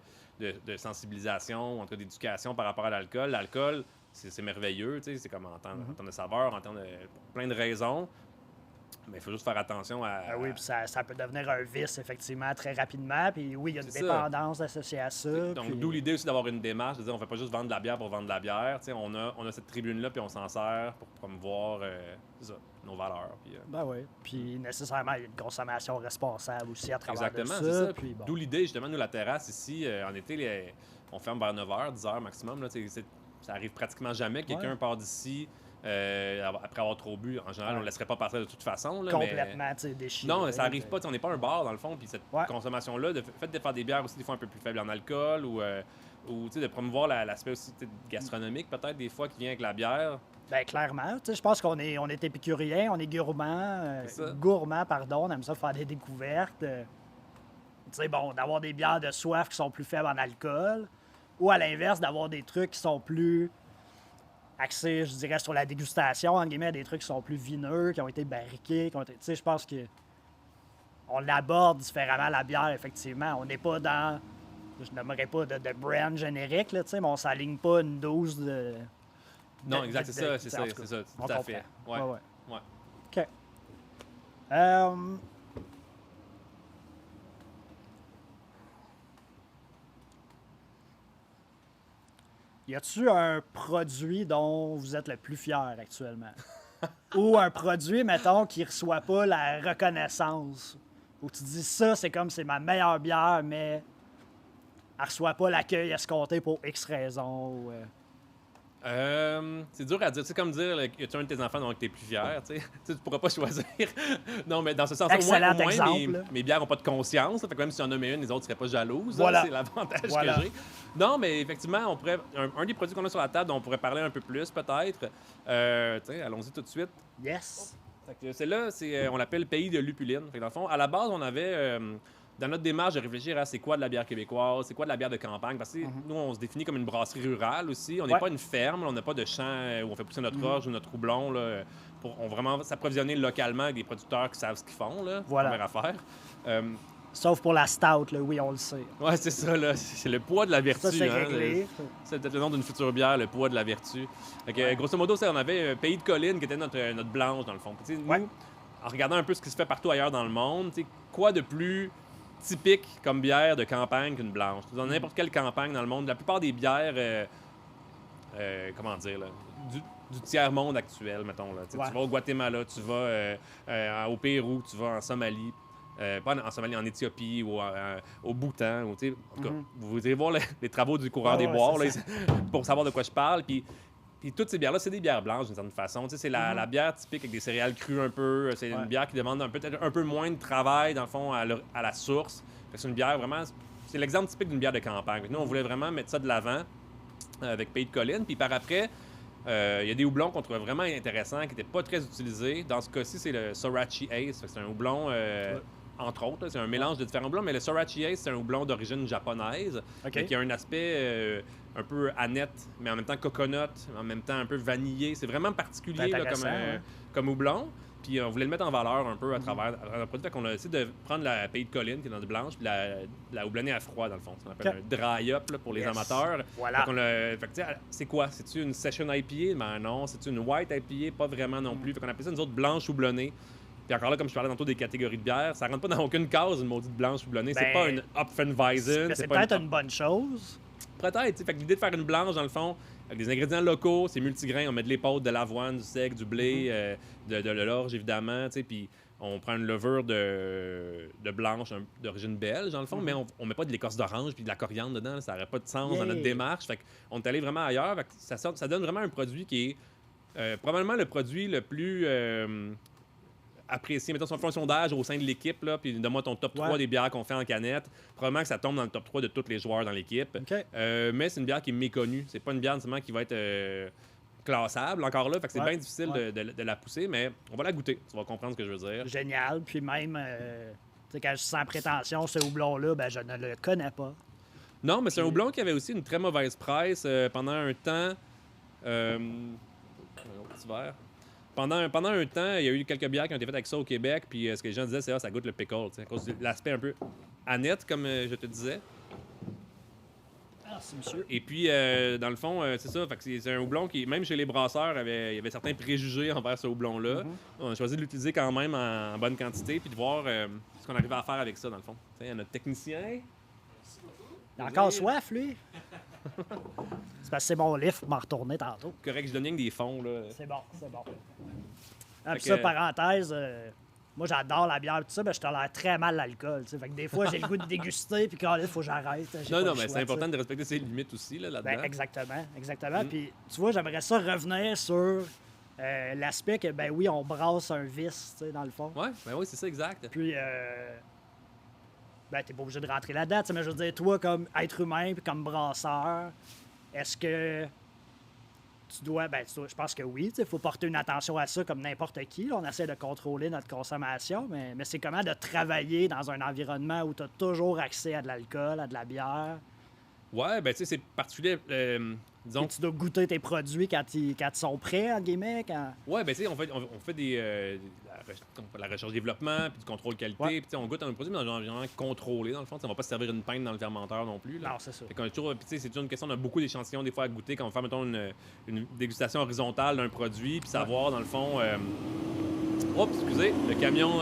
sensibilisation, en tout cas d'éducation par rapport à l'alcool. L'alcool, c'est merveilleux, tu sais, c'est comme en termes de saveur, en termes de plein de raisons. Mais il faut juste faire attention à... Ah oui, puis ça peut devenir un vice, effectivement, très rapidement. Puis oui, il y a une C'est dépendance associée à ça. Donc, puis... d'où l'idée aussi d'avoir une démarche, de dire on fait pas juste vendre de la bière pour vendre de la bière. Tu sais, on a cette tribune-là, puis on s'en sert pour promouvoir nos valeurs. Puis, Ben oui. Puis nécessairement, il y a une consommation responsable aussi à travers exactement, de c'est ça. ça. Puis, bon. D'où l'idée, justement, nous, la terrasse ici, en été, on ferme vers 9h, 10h maximum. Là, ça arrive pratiquement jamais que quelqu'un part d'ici après avoir trop bu. En général, on ne laisserait pas partir de toute façon. Là, complètement, tu sais, déchiré. Non, ça arrive pas. On n'est pas un bar, dans le fond. Puis cette consommation-là, le fait de faire des bières aussi des fois un peu plus faibles en alcool ou de promouvoir l'aspect aussi gastronomique peut-être des fois qui vient avec la bière. Ben clairement, tu sais, je pense qu'on est épicurien, on est gourmand, pardon, on aime ça faire des découvertes. Tu sais, bon, d'avoir des bières de soif qui sont plus faibles en alcool, ou à l'inverse, d'avoir des trucs qui sont plus axés, je dirais, sur la dégustation, entre guillemets, des trucs qui sont plus vineux, qui ont été barriqués, tu sais, je pense que on l'aborde différemment, la bière, effectivement. On n'est pas dans, je n'aimerais pas de brand générique, là, tu sais, mais on s'aligne pas une dose de... Non, exact, c'est ça, tout à fait. Ouais. OK. Y a-tu un produit dont vous êtes le plus fier actuellement? Ou un produit, mettons, qui reçoit pas la reconnaissance? Où tu dis ça, c'est comme c'est ma meilleure bière, mais elle reçoit pas l'accueil escompté pour X raison. C'est dur à dire. C'est comme dire, là, y a-tu un de tes enfants dont tu es plus fier, tu sais? Tu pourras pas choisir. Non, mais dans ce sens-là, Excellent au moins exemple. mes bières n'ont pas de conscience. Fait que même si on en met une, les autres seraient pas jalouses. Voilà. C'est l'avantage Voilà. que j'ai. Non, mais effectivement, on pourrait un des produits qu'on a sur la table dont on pourrait parler un peu plus, peut-être. Allons-y tout de suite. Yes. Fait que celle-là, on l'appelle Pays de Lupuline. Fait que dans le fond, à la base, on avait, dans notre démarche de réfléchir à c'est quoi de la bière québécoise, c'est quoi de la bière de campagne, parce que nous, on se définit comme une brasserie rurale aussi. On n'est pas une ferme, là, on n'a pas de champ où on fait pousser notre orge ou notre houblon là, pour vraiment s'approvisionner localement avec des producteurs qui savent ce qu'ils font. Là, Voilà. Première affaire. Sauf pour la stout, là, oui, on le sait. Ouais, c'est ça, là. C'est le poids de la vertu. Ça, c'est hein. réglé. C'est peut-être le nom d'une future bière, le poids de la vertu. Fait que, grosso modo, on avait Pays de Colline qui était notre blanche, dans le fond. Puis, nous, en regardant un peu ce qui se fait partout ailleurs dans le monde, quoi de plus typique comme bière de campagne qu'une blanche? Dans n'importe quelle campagne dans le monde, la plupart des bières, comment dire, là, du tiers-monde actuel, mettons. Là. Tu vas au Guatemala, tu vas au Pérou, tu vas en Somalie. Pas en Somalie, en Éthiopie ou au Bhoutan. Ou, en tout cas, vous irez voir les travaux du coureur des boires là, pour savoir de quoi je parle. Puis toutes ces bières-là, c'est des bières blanches d'une certaine façon. C'est la bière typique avec des céréales crues un peu. C'est une bière qui demande peut-être un peu moins de travail, dans le fond, à la source. C'est une bière vraiment... C'est l'exemple typique d'une bière de campagne. Nous, on voulait vraiment mettre ça de l'avant avec Pays de Colline. Puis par après, il y a des houblons qu'on trouvait vraiment intéressants, qui n'étaient pas très utilisés. Dans ce cas-ci, c'est le Sorachi Ace. C'est un houblon... entre autres, c'est un mélange de différents houblons, mais le Sorachi Ace, c'est un houblon d'origine japonaise, qui a un aspect un peu aneth, mais en même temps coconut, en même temps un peu vanillé. C'est vraiment particulier là, comme houblon. Puis on voulait le mettre en valeur un peu à travers le produit. Fait qu'on a essayé de prendre la Pays de Colline, qui est dans de blanche, puis la houblonner à froid, dans le fond. On appelle un dry-up là, pour les amateurs. Voilà. C'est quoi? C'est-tu une session IPA? Ben non. C'est-tu une white IPA? Pas vraiment non plus. Fait qu'on appelle ça une autre blanche houblonnée. Puis encore là, comme je parlais tantôt des catégories de bière, ça rentre pas dans aucune case, une maudite blanche houblonnée. C'est pas une Hopfenweizen. C'est peut-être une bonne chose. Peut-être. Fait que l'idée de faire une blanche, dans le fond, avec des ingrédients locaux, c'est multigrain. On met de l'épaule, de l'avoine, du seigle, du blé, de l'orge, évidemment. Puis on prend une levure de blanche d'origine belge, dans le fond, mais on met pas de l'écorce d'orange puis de la coriandre dedans. Ça n'aurait pas de sens dans notre démarche. Fait qu'on est allé vraiment ailleurs. Fait que ça donne vraiment un produit qui est probablement le produit le plus... apprécié. Mettons, si on fait un sondage au sein de l'équipe, là, puis donne-moi ton top 3 des bières qu'on fait en canette. Probablement que ça tombe dans le top 3 de tous les joueurs dans l'équipe. Mais c'est une bière qui est méconnue. C'est pas une bière nécessairement qui va être classable encore là. Fait que c'est bien difficile de la pousser, mais on va la goûter. Tu vas comprendre ce que je veux dire. Génial. Puis même, quand je suis sans prétention, ce houblon-là, ben, je ne le connais pas. Non, mais c'est un houblon qui avait aussi une très mauvaise presse pendant un temps. Un petit verre. Pendant un temps, il y a eu quelques bières qui ont été faites avec ça au Québec, puis ce que les gens disaient, c'est ça goûte le pickle, à cause de l'aspect un peu aneth, comme je te disais. Merci, monsieur. Et puis, dans le fond, c'est ça, fait que c'est un houblon qui, même chez les brasseurs, il y avait certains préjugés envers ce houblon-là. On a choisi de l'utiliser quand même en bonne quantité, puis de voir ce qu'on arrivait à faire avec ça, dans le fond. Il y a notre technicien. Il a encore soif, lui. C'est parce que c'est mon livre pour m'en retourner tantôt. Correct, je donne rien que des fonds, là. C'est bon, c'est bon. Ah, puis ça, parenthèse, moi j'adore la bière, tout ça, mais je tolère très mal l'alcool. Fait que des fois, j'ai le goût de déguster, puis quand il faut que j'arrête. Non, mais c'est important de respecter ses limites aussi, là-dedans. Ben, exactement. Puis, tu vois, j'aimerais ça revenir sur l'aspect que, ben oui, on brasse un vice, tu sais, dans le fond. Ouais, ben oui, c'est ça, exact. Puis, ben, t'es pas obligé de rentrer là-dedans, mais je veux dire, toi, comme être humain, puis comme brasseur, est-ce que tu dois, je pense que oui, il faut porter une attention à ça comme n'importe qui. Là, on essaie de contrôler notre consommation, mais c'est comment de travailler dans un environnement où tu as toujours accès à de l'alcool, à de la bière. Ouais, ben tu sais, c'est particulier. Disons... Tu dois goûter tes produits quand ils sont prêts, entre guillemets. Ouais, ben tu sais, on fait la recherche-développement, puis du contrôle qualité, puis on goûte un produit, mais dans un environnement contrôlé, dans le fond. On va pas se servir une pinte dans le fermenteur non plus. Là. Non, c'est ça. Fait qu'on c'est toujours une question, on a beaucoup d'échantillons des fois à goûter quand on fait, mettons, une dégustation horizontale d'un produit, puis savoir, dans le fond... Oups, excusez, le camion...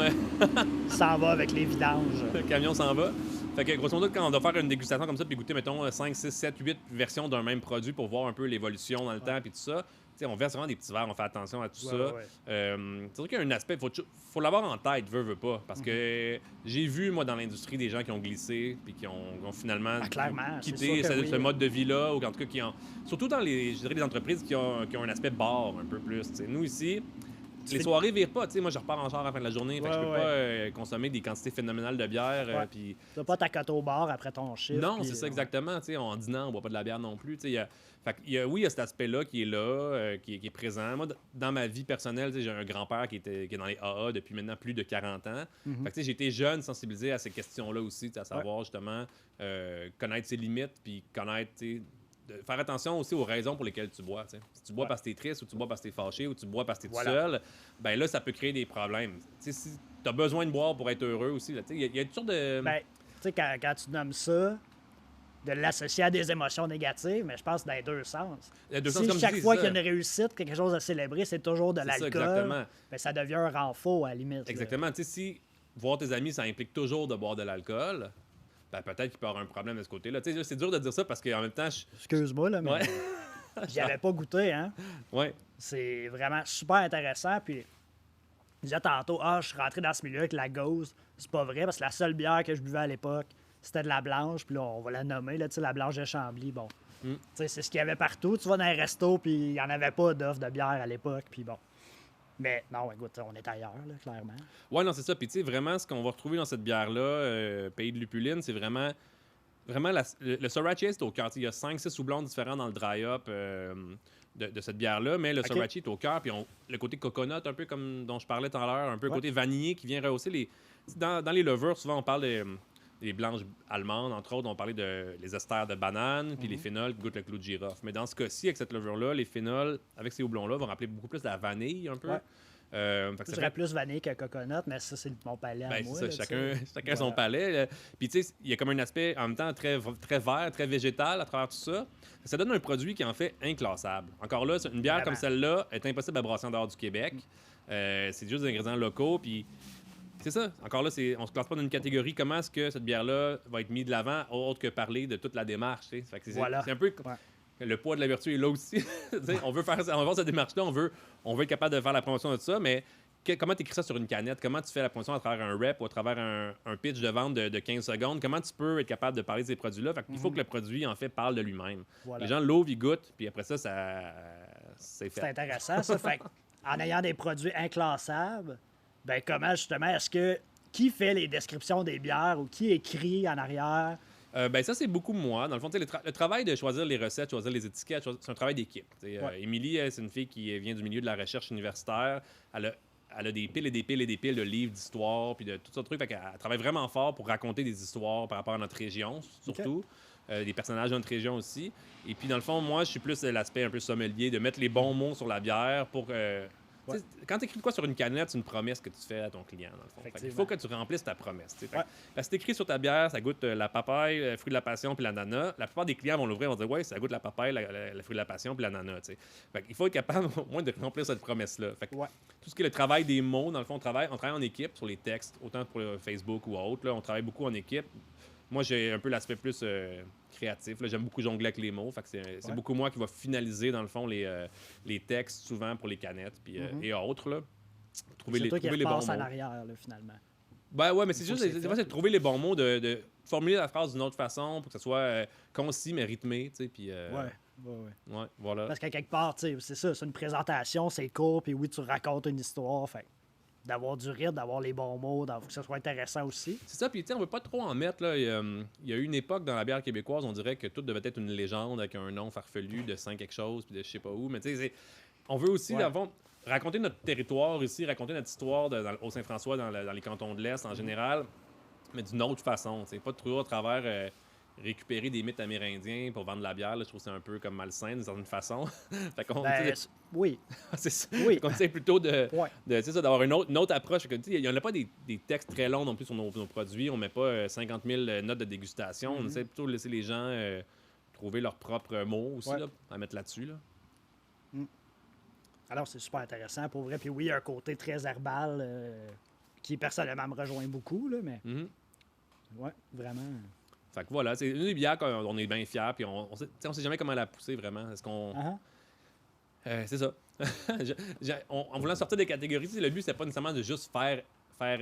s'en va avec les vidanges. Le camion s'en va. Fait que grosso modo, quand on doit faire une dégustation comme ça, puis goûter, mettons, 5, 6, 7, 8 versions d'un même produit pour voir un peu l'évolution dans le temps, puis tout ça, tu sais, on verse vraiment des petits verres, on fait attention à tout ça. Ouais. C'est sûr qu'il y a un aspect, faut l'avoir en tête, veut pas. Parce que j'ai vu, moi, dans l'industrie, des gens qui ont glissé, puis qui ont finalement clairement, quitté ce mode de vie-là, ou en tout cas, qui ont. Surtout dans les entreprises qui ont un aspect bar un peu plus. T'sais. Nous, ici, les soirées virent pas. Moi, je repars en char à la fin de la journée. Fait que je peux pas consommer des quantités phénoménales de bière. Puis... Tu vas pas ta cote au bar après ton chiffre. Non, c'est ça exactement. En dînant, on boit pas de la bière non plus. Il y a cet aspect-là qui est là, qui est présent. Moi, dans ma vie personnelle, j'ai un grand-père qui est dans les AA depuis maintenant plus de 40 ans. Fait que j'ai été jeune, sensibilisé à ces questions-là aussi, à savoir justement connaître ses limites, puis connaître, faire attention aussi aux raisons pour lesquelles tu bois. T'sais. Si tu bois parce que t'es triste, ou tu bois parce que t'es fâché, ou tu bois parce que t'es tout seul, ben là, ça peut créer des problèmes. T'sais, si t'as besoin de boire pour être heureux aussi, il y a toujours de... Ben, tu sais, quand tu nommes ça, de l'associer à des émotions négatives, mais je pense dans les deux sens. Chaque fois qu'il y a une réussite, quelque chose à célébrer, c'est toujours de l'alcool, ben, ça devient un renfort à la limite. Exactement. Tu sais, si voir tes amis, ça implique toujours de boire de l'alcool, ben peut-être qu'il peut y avoir un problème de ce côté-là. Tu sais, c'est dur de dire ça parce qu'en même temps... Excuse-moi, là, mais j'y avais pas goûté, hein? Ouais. C'est vraiment super intéressant, puis... Je disais tantôt, je suis rentré dans ce milieu avec la Gauze. C'est pas vrai, parce que la seule bière que je buvais à l'époque, c'était de la blanche. Puis là, on va la nommer, là, la blanche de Chambly. Bon, c'est ce qu'il y avait partout. Tu vas dans un resto, puis il n'y en avait pas d'offre de bière à l'époque. Puis bon. Mais non, écoute, on est ailleurs, là, clairement. Ouais, non, c'est ça. Puis tu sais, vraiment, ce qu'on va retrouver dans cette bière-là, Pays de Lupuline, c'est vraiment le Sorachi, c'est au cœur. Il y a 5-6 houblons différents dans le dry-up de cette bière-là, mais le Sorachi est au cœur. Puis le côté coconut, un peu comme dont je parlais tout à l'heure, un peu le côté vanillé qui vient rehausser les... Dans les levures, souvent, on parle des blanches allemandes, entre autres, on parlait les esters de banane, puis les phénols qui goûtent le clou de girofle. Mais dans ce cas-ci, avec cette levure-là, les phénols, avec ces houblons-là, vont rappeler beaucoup plus de la vanille, un peu. Ouais. Je dirais plus vanille que coconut, mais ça, c'est mon palais à moi. Ça, là, chacun son palais. Puis, tu sais, il y a comme un aspect, en même temps, très, très vert, très végétal à travers tout ça. Ça donne un produit qui en fait inclassable. Encore là, une bière comme celle-là est impossible à brasser en dehors du Québec. C'est juste des ingrédients locaux, puis... C'est ça. Encore là, on se classe pas dans une catégorie. Comment est-ce que cette bière-là va être mise de l'avant, autre que parler de toute la démarche, tu sais? C'est un peu... Le poids de la vertu est là aussi. On veut faire cette démarche-là, on veut être capable de faire la promotion de ça, mais comment tu écris ça sur une canette? Comment tu fais la promotion à travers un rep ou à travers un pitch de vente de 15 secondes? Comment tu peux être capable de parler de ces produits-là? Il faut que le produit, en fait, parle de lui-même. Les gens l'ouvrent, ils goûtent, puis après ça, c'est fait. C'est intéressant, ça. Fait en ayant des produits inclassables, ben comment, justement, qui fait les descriptions des bières ou qui écrit en arrière? Ben ça, c'est beaucoup moi. Dans le fond, le travail de choisir les recettes, choisir les étiquettes, c'est un travail d'équipe. Émilie, c'est une fille qui vient du milieu de la recherche universitaire. Elle a des piles et des piles et des piles de livres d'histoire, puis de tout ça de trucs. Elle travaille vraiment fort pour raconter des histoires par rapport à notre région, surtout. Des personnages de notre région aussi. Et puis, dans le fond, moi, je suis plus l'aspect un peu sommelier, de mettre les bons mots sur la bière pour... Quand tu écris de quoi sur une canette, c'est une promesse que tu fais à ton client, dans le fond. Il faut que tu remplisses ta promesse. Parce que c'est écrit sur ta bière, ça goûte la papaye, le fruit de la passion puis l'ananas. La plupart des clients vont l'ouvrir et vont dire « Ouais, ça goûte la papaye, le fruit de la passion puis l'ananas. » Il faut être capable au moins de remplir cette promesse-là. Tout ce qui est le travail des mots, dans le fond, on travaille en équipe sur les textes, autant pour Facebook ou autre. Là, on travaille beaucoup en équipe. Moi, j'ai un peu l'aspect plus créatif. J'aime beaucoup jongler avec les mots. C'est beaucoup moi qui va finaliser, dans le fond, les textes, souvent pour les canettes et autres. Là. Trouver les bons mots. En arrière, là, finalement. Ben ouais, mais c'est juste de trouver les bons mots, de formuler la phrase d'une autre façon pour que ça soit concis, mais rythmé. Puis, ouais, voilà. Parce qu'à quelque part, c'est ça, c'est une présentation, c'est court, puis oui, tu racontes une histoire. Fait d'avoir du rythme, d'avoir les bons mots, que ça soit intéressant aussi. C'est ça, puis on veut pas trop en mettre. Là. Il y a eu une époque dans la bière québécoise, on dirait que tout devait être une légende avec un nom farfelu de Saint quelque chose, puis de je sais pas où. Mais tu sais, on veut aussi raconter notre territoire ici, raconter notre histoire au Saint-François, dans les cantons de l'Est en général, mais d'une autre façon. Pas toujours à travers... récupérer des mythes amérindiens pour vendre de la bière, là, je trouve que c'est un peu comme malsain d'une certaine façon. Oui. C'est ça. Oui. On essaie plutôt d'avoir une autre approche. Il n'y en a pas des textes très longs non plus sur nos produits. On ne met pas 50 000 notes de dégustation. On essaie plutôt de laisser les gens trouver leurs propres mots aussi là, à mettre là-dessus. Là. Alors, c'est super intéressant pour vrai. Puis oui, il y a un côté très herbal qui, personnellement, me rejoint beaucoup. Là, mais... Ouais, vraiment. Fait que voilà, c'est une des bières qu'on est bien fiers, puis on sait jamais comment la pousser vraiment. Est-ce qu'on. Ah, C'est ça. En voulant sortir des catégories, le but, c'est pas nécessairement de juste faire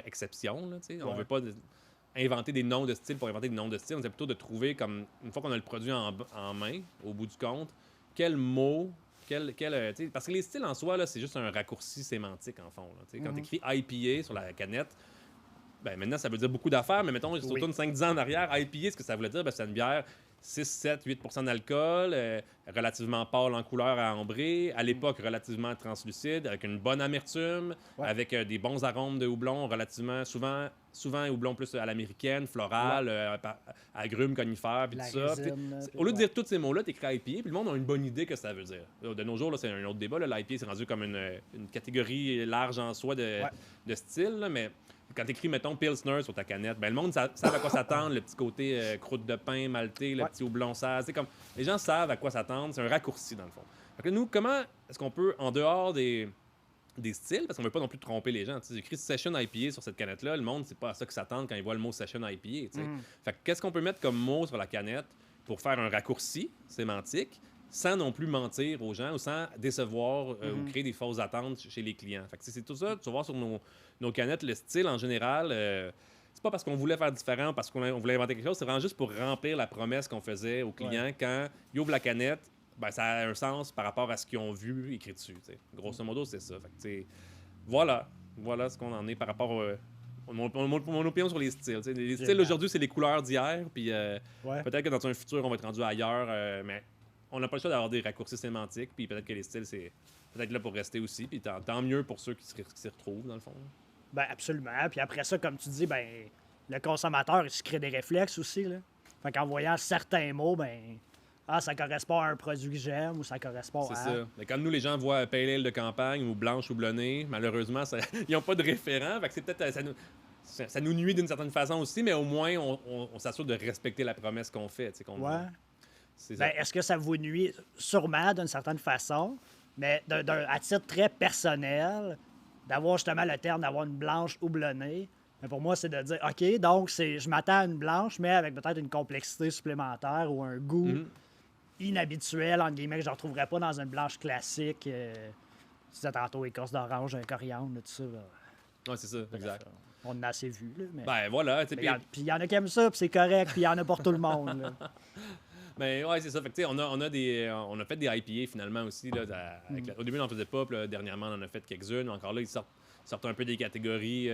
exception. Là, on veut pas inventer des noms de style pour inventer des noms de style. C'est plutôt de trouver, comme une fois qu'on a le produit en main, au bout du compte, quel mot, parce que les styles en soi, là, c'est juste un raccourci sémantique en fond. Là, quand tu écris IPA sur la canette, ben maintenant, ça veut dire beaucoup d'affaires, mais mettons, je retourne 5-10 ans en arrière, IPA, ce que ça voulait dire, ben, c'est une bière 6, 7, 8% d'alcool, relativement pâle en couleur à ambrée, à l'époque relativement translucide, avec une bonne amertume, avec des bons arômes de houblon, relativement souvent houblon plus à l'américaine, floral, agrumes, conifères, puis tout ça. résine, Au lieu de dire tous ces mots-là, tu écris IPA, puis le monde a une bonne idée que ça veut dire. De nos jours, là, c'est un autre débat. L'IPA, c'est rendu comme une catégorie large en soi de style, là, mais quand tu écris, mettons, Pilsner sur ta canette, ben, le monde savent à quoi s'attendre, le petit côté croûte de pain maltais, le petit houblon sale. Comme, les gens savent à quoi s'attendre, c'est un raccourci dans le fond. Fait que nous, comment est-ce qu'on peut, en dehors des styles, parce qu'on veut pas non plus tromper les gens, j'ai écrit Session IPA sur cette canette-là, le monde, c'est pas à ça qu'ils s'attendent quand ils voient le mot Session IPA. Fait que qu'est-ce qu'on peut mettre comme mot sur la canette pour faire un raccourci sémantique, sans non plus mentir aux gens ou sans décevoir ou créer des fausses attentes chez les clients. Fait que c'est tout ça, tu vas voir sur nos canettes, le style en général, c'est pas parce qu'on voulait faire différent, parce qu'on voulait inventer quelque chose, c'est vraiment juste pour remplir la promesse qu'on faisait aux clients quand ils ouvrent la canette, ben, ça a un sens par rapport à ce qu'ils ont vu écrit dessus. T'sais. Grosso modo, c'est ça. Fait que, voilà ce qu'on en est par rapport mon opinion sur les styles. T'sais. Les styles aujourd'hui, c'est les couleurs d'hier, puis peut-être que dans un futur, on va être rendu ailleurs, mais on n'a pas le choix d'avoir des raccourcis sémantiques, puis peut-être que les styles, c'est peut-être là pour rester aussi, puis tant mieux pour ceux qui s'y retrouvent, dans le fond. Ben absolument. Puis après ça, comme tu dis, ben le consommateur, il se crée des réflexes aussi. Là. Fait qu'en voyant certains mots, ben ça correspond à un produit que j'aime ou ça correspond à... C'est ça. Mais quand nous, les gens voient Pale Ale de campagne ou blanche ou blonnée, malheureusement, ils n'ont pas de référent. Fait que c'est peut-être... Ça nous nuit d'une certaine façon aussi, mais au moins, on s'assure de respecter la promesse qu'on fait. Ben, est-ce que ça vous nuit? Sûrement, d'une certaine façon, mais à titre très personnel, d'avoir justement le terme d'avoir une blanche houblonnée, mais pour moi, c'est de dire, OK, donc je m'attends à une blanche, mais avec peut-être une complexité supplémentaire ou un goût inhabituel, entre guillemets, que je ne retrouverais pas dans une blanche classique. Tu disais tantôt écorce d'orange, un coriandre, tout ça. Oui, c'est ça, exact. On en a assez vu, là. Mais... Ben voilà. Puis il y en a qui aiment ça, puis c'est correct, puis il y en a pour tout le monde. Là. Mais ouais, c'est ça. Fait que, on a fait des IPA finalement aussi. Là, au début, on n'en faisait pas. Puis là, dernièrement, on en a fait quelques-unes. Encore là, ils sortent un peu des catégories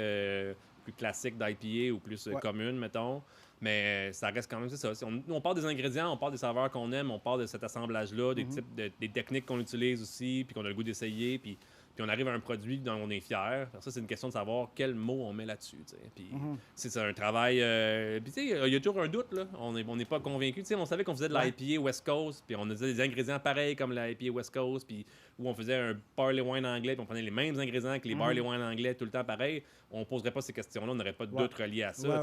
plus classiques d'IPA ou plus communes, mettons. Mais ça reste quand même, c'est ça. On part des ingrédients, on part des saveurs qu'on aime, on part de cet assemblage-là, des types des techniques qu'on utilise aussi, puis qu'on a le goût d'essayer. Puis on arrive à un produit dont on est fier. Ça, c'est une question de savoir quel mot on met là-dessus. Puis c'est un travail... puis tu sais, il y a toujours un doute, là. On n'est pas convaincu. On savait qu'on faisait de l'IPA West Coast, puis on faisait des ingrédients pareils comme l'IPA West Coast, puis où on faisait un barley wine anglais, puis on prenait les mêmes ingrédients que les barley wine anglais tout le temps pareil. On ne poserait pas ces questions-là, on n'aurait pas de doute relié à ça.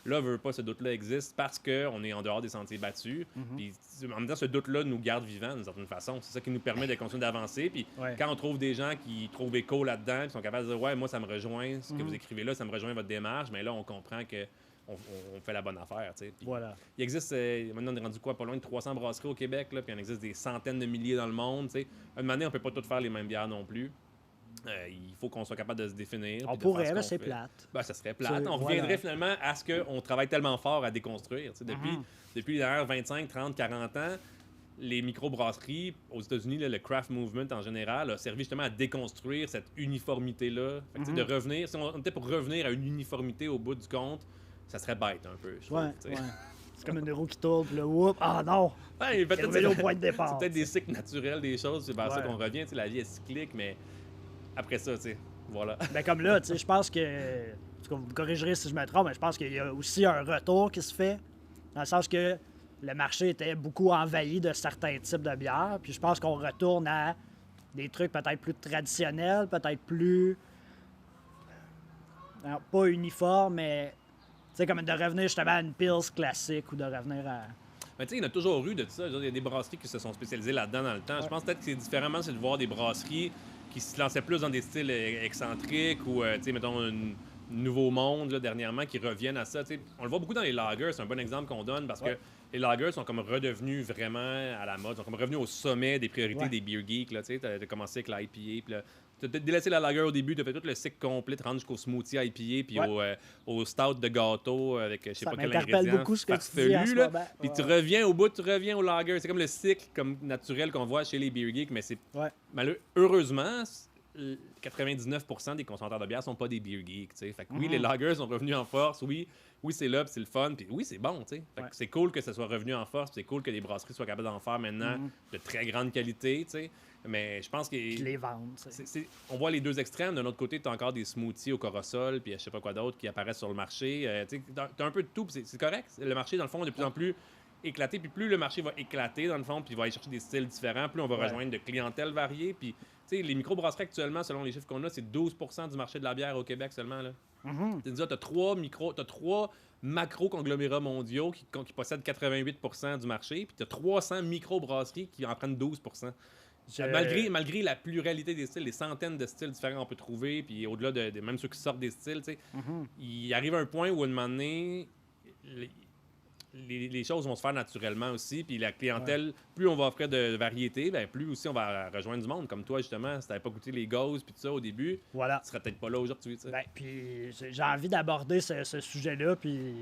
Là, veut pas, ce doute-là existe parce qu'on est en dehors des sentiers battus. Puis en même temps, ce doute-là nous garde vivants d'une certaine façon. C'est ça qui nous permet de continuer d'avancer. Puis quand on trouve des gens qui trouvent écho là-dedans, qui sont capables de dire « Ouais, moi, ça me rejoint, ce que vous écrivez là, ça me rejoint votre démarche », mais là, on comprend que on fait la bonne affaire. Puis, il existe, maintenant, on est rendu pas loin de 300 brasseries au Québec, là, puis il en existe des centaines de milliers dans le monde. T'sais. À un moment donné, on peut pas toutes faire les mêmes bières non plus. Il faut qu'on soit capable de se définir. On pourrait, mais c'est plate. Ben, ça serait plate. On reviendrait finalement à ce qu'on travaille tellement fort à déconstruire. Depuis les dernières 25, 30, 40 ans, les microbrasseries aux États-Unis, là, le craft movement en général, a servi justement à déconstruire cette uniformité-là. De revenir, si on était pour revenir à une uniformité au bout du compte, ça serait bête un peu, je trouve. C'est comme une roue qui tourne, puis là, whoop, non! Ouais, c'est au point de départ. C'est peut-être des cycles naturels des choses, c'est vers ça qu'on revient. La vie est cyclique, mais après ça, voilà. Ben comme là, je pense que, vous me corrigerez si je me trompe, mais je pense qu'il y a aussi un retour qui se fait, dans le sens que le marché était beaucoup envahi de certains types de bières, puis je pense qu'on retourne à des trucs peut-être plus traditionnels, peut-être plus... Alors, pas uniformes, mais... Tu sais, comme de revenir justement à une Pils classique ou de revenir à... Mais tu sais, il y en a toujours eu de ça. Il y a des brasseries qui se sont spécialisées là-dedans dans le temps. Je pense peut-être que c'est différemment, c'est de voir des brasseries qui se lançaient plus dans des styles excentriques ou, tu sais, mettons, nouveau monde là, dernièrement qui reviennent à ça. T'sais, on le voit beaucoup dans les lagers, c'est un bon exemple qu'on donne parce que les lagers sont comme redevenus vraiment à la mode, sont comme revenus au sommet des priorités des beer geeks. Tu as commencé avec l'IPA, puis tu as délaissé la lager au début, tu as fait tout le cycle complet, tu rentres jusqu'au smoothie IPA, puis au stout de gâteau avec je sais pas quel ingrédient. Ça m'interpelle beaucoup ce que tu dis en ce moment. Puis tu reviens au bout, tu reviens au lager. C'est comme le cycle comme naturel qu'on voit chez les beer geeks, mais c'est heureusement, 99% des consommateurs de bière sont pas des beer geeks. Fait que oui, les lagers sont revenus en force, oui c'est là, puis c'est le fun, puis oui, c'est bon. Fait que c'est cool que ça soit revenu en force, c'est cool que les brasseries soient capables d'en faire maintenant de très grande qualité. Mais je pense que. Puis les vendre. On voit les deux extrêmes. D'un autre côté, tu as encore des smoothies au Corosol, puis je sais pas quoi d'autre qui apparaissent sur le marché. Tu as un peu de tout, puis c'est correct. Le marché, dans le fond, est de plus en plus éclaté. Puis plus le marché va éclater, dans le fond, puis il va aller chercher des styles différents, plus on va rejoindre de clientèle variée. Puis les microbrasseries actuellement, selon les chiffres qu'on a, c'est 12% du marché de la bière au Québec seulement. Là. Tu as trois macro-conglomérats mondiaux qui possèdent 88% du marché, puis tu as 300 microbrasseries qui en prennent 12%. Malgré la pluralité des styles, les centaines de styles différents qu'on peut trouver, puis au-delà de même ceux qui sortent des styles, il arrive un point où, à un moment donné, les choses vont se faire naturellement aussi, puis la clientèle, plus on va offrir de variété, ben, plus aussi on va rejoindre du monde. Comme toi, justement, si t'avais pas goûté les Ghosts puis tout ça au début, tu serais peut-être pas là aujourd'hui. Ben, puis j'ai envie d'aborder ce sujet-là, puis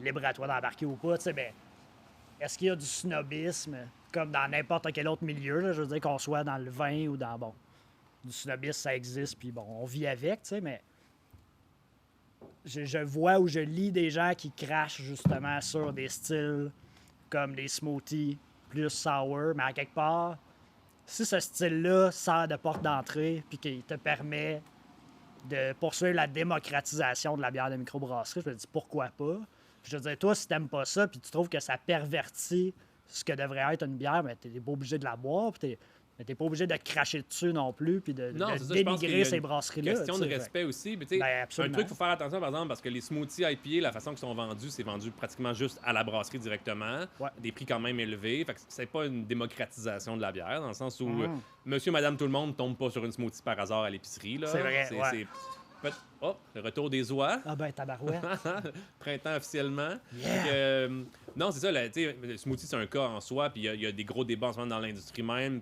libre à toi d'embarquer ou pas, ben, est-ce qu'il y a du snobisme comme dans n'importe quel autre milieu, là, je veux dire qu'on soit dans le vin ou dans, du snobisme, ça existe, puis bon, on vit avec, mais je vois ou je lis des gens qui crachent justement sur des styles comme les smoothies plus sour, mais à quelque part, si ce style-là sert de porte d'entrée puis qu'il te permet de poursuivre la démocratisation de la bière de microbrasserie, je me dis pourquoi pas. Je veux dire, toi, si t'aimes pas ça puis tu trouves que ça pervertit ce que devrait être une bière, mais t'es pas obligé de la boire, puis t'es pas obligé de cracher dessus non plus, puis de dénigrer ces brasseries-là. C'est une question de respect aussi. Mais un truc qu'il faut faire attention, par exemple, parce que les smoothies IPA, la façon qu'ils sont vendus, c'est vendu pratiquement juste à la brasserie directement, des prix quand même élevés. Fait que c'est pas une démocratisation de la bière, dans le sens où monsieur, madame, tout le monde tombe pas sur une smoothie par hasard à l'épicerie. Là. C'est vrai, Oh, le retour des oies. Ah ben, tabarouette. Printemps officiellement. Yeah. Non, c'est ça. Le smoothie, c'est un cas en soi. Puis il y a des gros débats en ce moment dans l'industrie même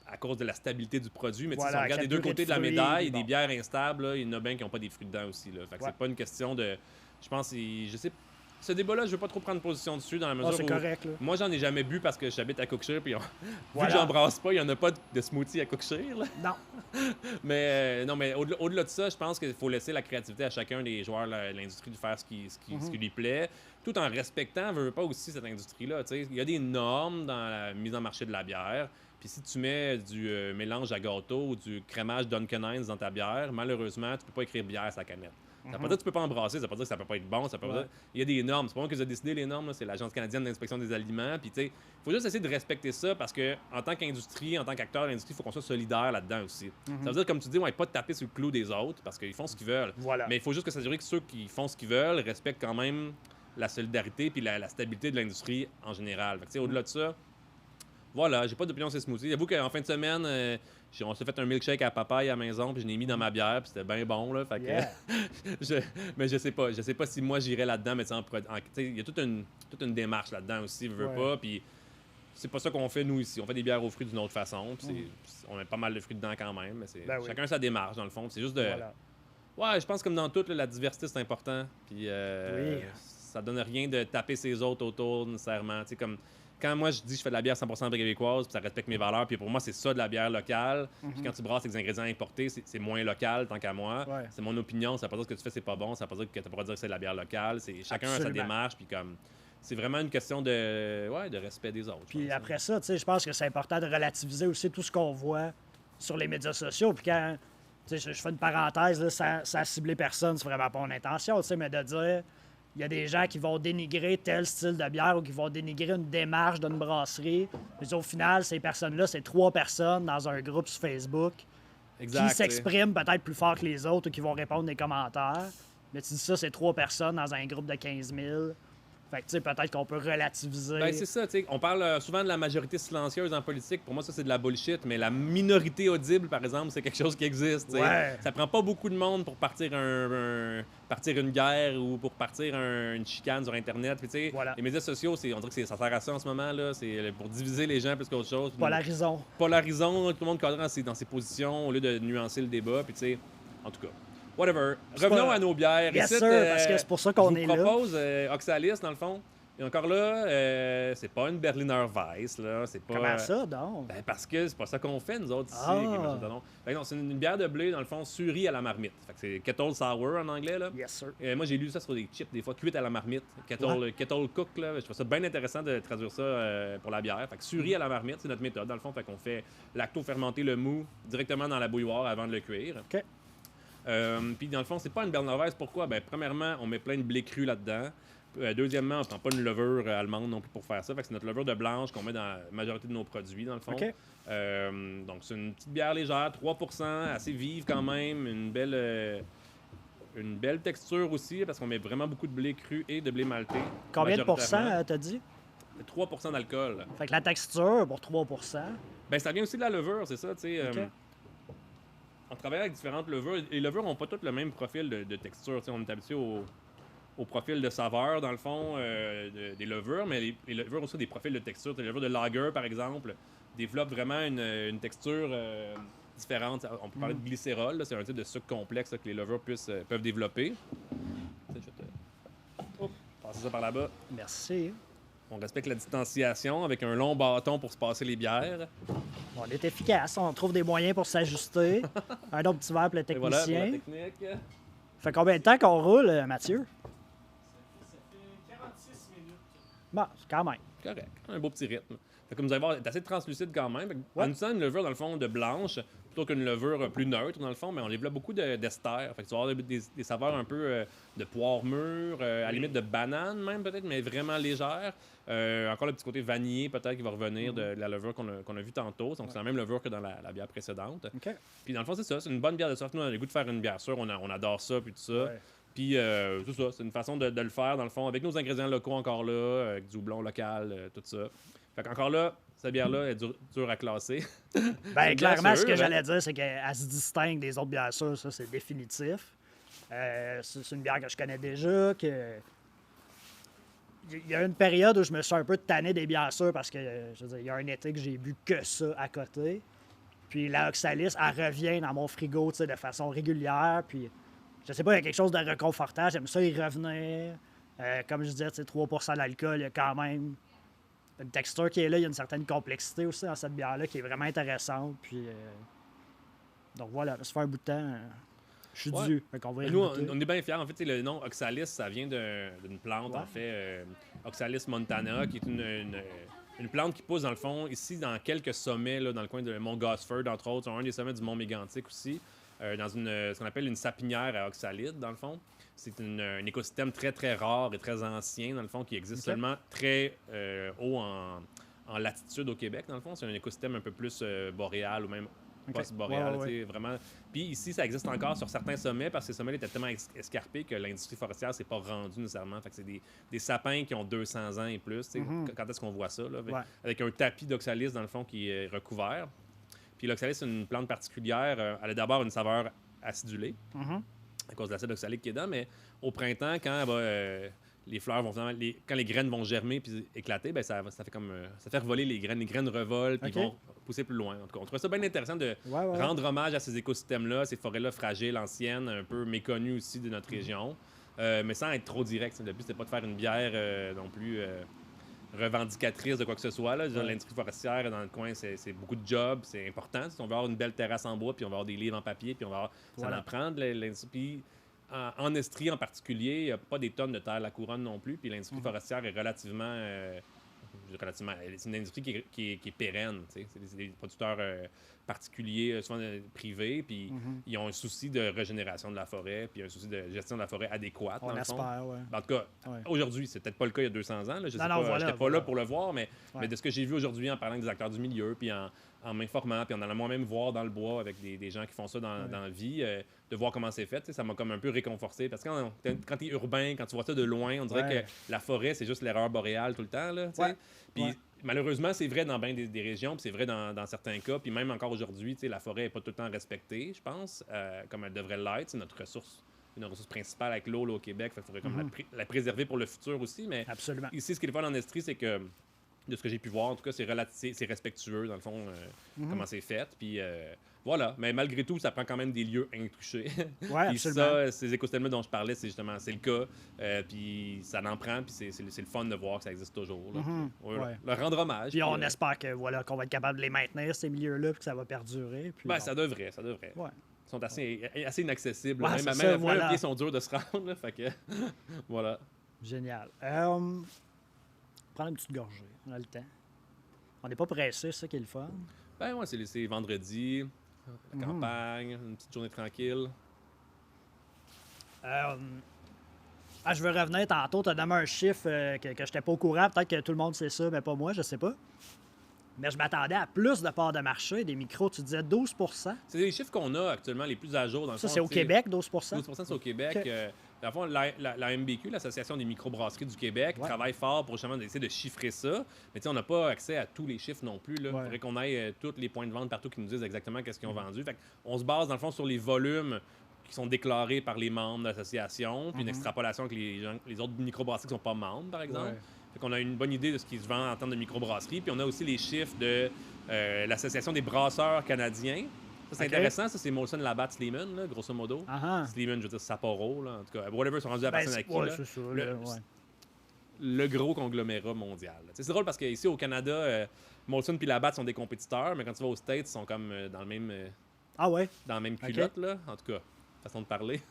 à cause de la stabilité du produit. Mais si on regarde les deux côtés de la médaille, des bières instables, là, il y en a bien qui n'ont pas des fruits dedans aussi. Là. Fait que c'est pas une question de... Je pense je sais ce débat-là, je veux pas trop prendre position dessus dans la mesure où... Correct, là. Moi, j'en ai jamais bu parce que j'habite à Cookshire, puis vu que j'en brasse pas, il y en a pas de smoothie à Cookshire. Là. Non. mais au-delà de ça, je pense qu'il faut laisser la créativité à chacun des joueurs de l'industrie de faire ce qui lui plaît, tout en respectant, veut pas aussi cette industrie-là. Il y a des normes dans la mise en marché de la bière. Puis si tu mets du mélange à gâteau ou du crémage Dunkin' Hines dans ta bière, malheureusement, tu peux pas écrire bière sur la canette. Ça veut pas dire que tu peux pas embrasser, ça veut pas dire que ça peut pas être bon, ça peut pas dire... Il y a des normes. C'est pas moi qui ai décidé les normes, là, c'est l'Agence canadienne d'inspection des aliments. Puis tu sais, faut juste essayer de respecter ça parce que en tant qu'industrie, en tant qu'acteur de l'industrie, il faut qu'on soit solidaire là-dedans aussi. Ça veut dire, comme tu dis, pas de taper sur le clou des autres parce qu'ils font ce qu'ils veulent. Mais il faut juste que s'assurer que ceux qui font ce qu'ils veulent respectent quand même la solidarité puis la stabilité de l'industrie en général. Fait que, au-delà de ça, voilà, j'ai pas d'opinion sur les smoothies. J'avoue qu'en fin de semaine, on s'est fait un milkshake à papaye à la maison, puis je l'ai mis dans ma bière, puis c'était bien bon, là. Fait que, mais je sais pas si moi j'irais là-dedans, mais il y a toute une démarche là-dedans aussi, je veux pas, puis c'est pas ça qu'on fait nous ici. On fait des bières aux fruits d'une autre façon, puis on met pas mal de fruits dedans quand même, mais chacun sa démarche dans le fond. C'est juste de... Ouais, je pense comme dans tout, là, la diversité c'est important, puis ça donne rien de taper ses autres autour nécessairement, tu sais, comme... Quand moi je dis que je fais de la bière 100% québécoise, puis ça respecte mes valeurs, puis pour moi c'est ça de la bière locale. Puis quand tu brasses avec des ingrédients importés, c'est moins local tant qu'à moi. C'est mon opinion, ça veut pas dire que ce que tu fais c'est pas bon, ça veut pas dire que tu pourras dire que c'est de la bière locale. Chacun a sa démarche, puis comme c'est vraiment une question de respect des autres. Puis après ça, tu sais, je pense que c'est important de relativiser aussi tout ce qu'on voit sur les médias sociaux. Puis quand, tu sais, je fais une parenthèse, là, sans cibler personne, c'est vraiment pas mon intention, tu sais, mais de dire... Il y a des gens qui vont dénigrer tel style de bière ou qui vont dénigrer une démarche d'une brasserie. Mais au final, ces personnes-là, c'est 3 personnes dans un groupe sur Facebook qui s'expriment peut-être plus fort que les autres ou qui vont répondre des commentaires. Mais tu dis ça, c'est 3 personnes dans un groupe de 15 000. Fait que, tu sais, peut-être qu'on peut relativiser. Ben, c'est ça, tu sais. On parle souvent de la majorité silencieuse en politique. Pour moi, ça, c'est de la bullshit. Mais la minorité audible, par exemple, c'est quelque chose qui existe, tu sais. Ouais. Ça prend pas beaucoup de monde pour partir partir une guerre ou pour partir une chicane sur Internet. Puis, tu sais, Voilà. les médias sociaux, on dirait que ça sert à ça en ce moment, là. C'est pour diviser les gens plus qu'autre chose. Polarisons, tout le monde cadre dans ses positions au lieu de nuancer le débat. Puis, tu sais, en tout cas. Whatever. Revenons à nos bières. Yes, Ici, sir, parce que c'est pour ça qu'on est là. Je vous propose Oxalis, dans le fond. Et encore là, c'est pas une Berliner Weiss, là. C'est pas, Comment ça, donc? Ben parce que c'est pas ça qu'on fait, nous autres, ici. Ah. Fait que non, c'est une bière de blé, dans le fond, surie à la marmite. Fait que c'est kettle sour en anglais, là. Yes, sir. Moi, j'ai lu ça sur des chips, des fois, cuites à la marmite. Kettle cook, là. Je trouve ça bien intéressant de traduire ça pour la bière. Fait que surie à la marmite, c'est notre méthode, dans le fond. Fait qu'on fait lacto-fermenter le mou directement dans la bouilloire avant de le cuire. OK. Puis dans le fond, c'est pas une Berliner Weiss. Pourquoi? Ben, premièrement, on met plein de blé cru là-dedans. Deuxièmement, on prend pas une levure allemande non plus pour faire ça. Fait que c'est notre levure de blanche qu'on met dans la majorité de nos produits, dans le fond. OK. Donc, c'est une petite bière légère, 3%, assez vive quand même. Une belle texture aussi, parce qu'on met vraiment beaucoup de blé cru et de blé malté. Combien de pourcents, t'as dit? 3% d'alcool. Fait que la texture, pour 3%. Ben, ça vient aussi de la levure, c'est ça, tu sais. OK. On travaille avec différentes levures. Les levures n'ont pas toutes le même profil de texture. T'sais, on est habitué au profil de saveur, dans le fond, des levures, mais les levures aussi ont des profils de texture. Les levures de lager, par exemple, développent vraiment une texture différente. On peut parler de glycérol, là, c'est un type de sucre complexe là, que les levures peuvent développer. Je vais passer ça par là-bas. Merci. On respecte la distanciation avec un long bâton pour se passer les bières. On est efficace, on trouve des moyens pour s'ajuster. Un autre petit verre pour le Et voilà pour la technicien. technique. Fait combien de temps qu'on roule, Mathieu? Ça fait 46 minutes. Bon, quand même. Correct. Un beau petit rythme. Fait que comme vous allez voir, c'est assez translucide quand même. Fait que Ouais. En utilisant une levure, dans le fond, de blanche, plutôt qu'une levure plus neutre, dans le fond, mais on développe beaucoup d'ester. Fait que tu vas avoir des saveurs un peu de poire mûre, à la limite de banane même peut-être, mais vraiment légères. Encore le petit côté vanillé peut-être qui va revenir de la levure qu'on a vu tantôt. Donc c'est la même levure que dans la bière précédente. OK. Puis dans le fond, c'est ça. C'est une bonne bière de sorte. Nous, on a le goût de faire une bière sûre. On adore ça, puis tout ça. Ouais. Puis tout ça, c'est une façon de le faire, dans le fond, avec nos ingrédients locaux encore là, avec du houblon local, tout ça. Fait qu'encore là, cette bière-là est dure à classer. Ben, Une clairement, bière ce que sûre, j'allais dire, c'est qu'elle se distingue des autres bières sûres, ça, c'est définitif. C'est une bière que je connais déjà, que... Il y a une période où je me suis un peu tanné des bières sûres parce que, je veux dire, il y a un été que j'ai bu que ça à côté. Puis la Oxalis, elle revient dans mon frigo, tu sais, de façon régulière, puis... Je sais pas, il y a quelque chose de réconfortant, j'aime ça y revenir. Comme je disais, 3% d'alcool, il y a quand même une texture qui est là, il y a une certaine complexité aussi dans cette bière-là qui est vraiment intéressante. Puis, donc voilà, ça fait un bout de temps, je suis Ouais. dû. Fait qu'on va y Nous, goûter. on est bien fiers. En fait, le nom Oxalis, ça vient d'une plante, Ouais. en fait, Oxalis montana, qui est une plante qui pousse, dans le fond, ici, dans quelques sommets, là, dans le coin de Mont Gosford, entre autres, un des sommets du Mont Mégantic aussi, dans ce qu'on appelle une sapinière à oxalide, dans le fond. C'est un écosystème très, très rare et très ancien, dans le fond, qui existe Ok. seulement très haut en latitude au Québec, dans le fond. C'est un écosystème un peu plus boréal ou même Ok. post-boréal, Ouais, tu sais, vraiment. Puis ici, ça existe encore sur certains sommets parce que ces sommets étaient tellement escarpés que l'industrie forestière s'est pas rendue nécessairement. Fait que c'est des sapins qui ont 200 ans et plus. Tu sais, Quand est-ce qu'on voit ça? Là? Ouais. Avec un tapis d'oxalis, dans le fond, qui est recouvert. Puis l'oxalis, c'est une plante particulière. Elle a d'abord une saveur acidulée Mhm. à cause de l'acide oxalique qui est dedans, mais au printemps, quand elle va, les fleurs vont vraiment, quand les graines vont germer puis éclater, ben ça fait comme ça fait revoler les graines revolent puis Ok. vont pousser plus loin. En tout cas, on trouve ça bien intéressant de Ouais, ouais. rendre hommage à ces écosystèmes-là, ces forêts-là fragiles, anciennes, un peu méconnues aussi de notre région, mais sans être trop direct. Le but, c'était pas de faire une bière non plus revendicatrice de quoi que ce soit. Là. Ouais. L'industrie forestière, dans le coin, c'est beaucoup de jobs, c'est important. On va avoir une belle terrasse en bois, puis on va avoir des livres en papier, puis on va avoir... Voilà. Ça en prend de l'industrie. Puis en Estrie en particulier, il n'y a pas des tonnes de terre à la couronne non plus, puis l'industrie forestière est relativement c'est une industrie qui est pérenne. Tu sais. C'est des producteurs particuliers, souvent privés, puis ils ont un souci de régénération de la forêt, puis un souci de gestion de la forêt adéquate, On dans le fond. espère, ouais. En tout cas, Ouais. aujourd'hui, c'est peut-être pas le cas il y a 200 ans. Là, je sais Non, pas, non, voilà, j'étais pas voilà. là pour le voir, mais Ouais. de ce que j'ai vu aujourd'hui en parlant avec des acteurs du milieu, puis en m'informant, puis en allant moi-même voir dans le bois avec des gens qui font ça dans la vie, de voir comment c'est fait, tu sais, ça m'a comme un peu réconforté. Parce que quand t'es urbain, quand tu vois ça de loin, on dirait Ouais. que la forêt, c'est juste l'erreur boréale tout le temps. Là, tu sais. Ouais. Puis Ouais. malheureusement, c'est vrai dans bien des régions, puis c'est vrai dans certains cas. Puis même encore aujourd'hui, tu sais, la forêt n'est pas tout le temps respectée, je pense, comme elle devrait l'être. C'est notre ressource principale avec l'eau là, au Québec. Il faudrait comme la préserver pour le futur aussi. Mais Absolument. ici, ce qui est le fun en Estrie, c'est que, de ce que j'ai pu voir, en tout cas, c'est respectueux, dans le fond, comment c'est fait. Puis voilà. Mais malgré tout, ça prend quand même des lieux intouchés. Ouais, Puis absolument. ça, ces écosystèmes dont je parlais, c'est le cas. Puis ça en prend, puis c'est le fun de voir que ça existe toujours. Là. Puis, Ouais. leur rendre hommage. Puis on puis, espère que, voilà, qu'on va être capable de les maintenir, ces milieux-là, puis que ça va perdurer. Puis ben, bon. ça devrait. Ouais. Ils sont assez inaccessibles. Ouais, Même c'est même ça, les voilà. pieds sont durs de se rendre. Là, fait que, voilà. Génial. Prendre une petite gorgée. On a le temps. On n'est pas pressé, c'est ça qui est le fun. Ben ouais, c'est vendredi, la campagne, une petite journée tranquille. Je veux revenir tantôt. Tu as donné un chiffre que je n'étais pas au courant. Peut-être que tout le monde sait ça, mais pas moi, je sais pas. Mais je m'attendais à plus de parts de marché. Des micros, tu disais 12 C'est les chiffres qu'on a actuellement les plus à jour. Dans le Ça, fond, c'est au tu sais, Québec, 12 12 c'est au Québec. OK. Dans le fond, la MBQ, l'Association des microbrasseries du Québec, Ouais. travaille fort pour justement essayer de chiffrer ça. Mais tu sais, on n'a pas accès à tous les chiffres non plus. Il Ouais. faudrait qu'on aille tous les points de vente partout qui nous disent exactement qu'est-ce qu'ils ont vendu. Fait on se base, dans le fond, sur les volumes qui sont déclarés par les membres de l'association, puis une extrapolation avec les autres microbrasseries qui ne sont pas membres, par exemple. Ouais. Fait qu'on a une bonne idée de ce qui se vend en termes de microbrasserie. Puis on a aussi les chiffres de l'Association des brasseurs canadiens. Ça, c'est OK. intéressant. Ça, c'est Molson Labatt Sleeman, là, grosso modo. Ah, Sleeman, je veux dire Sapporo, là, en tout cas. Whatever, ils sont rendus à ben, personne à qui. ouais, là. c'est ça. Le- là, ouais. Le gros conglomérat mondial. là. Tu sais, c'est drôle parce qu'ici, au Canada, Molson et Labatt sont des compétiteurs, mais quand tu vas aux States, ils sont comme dans le même OK. culotte, là. En tout cas, façon de parler.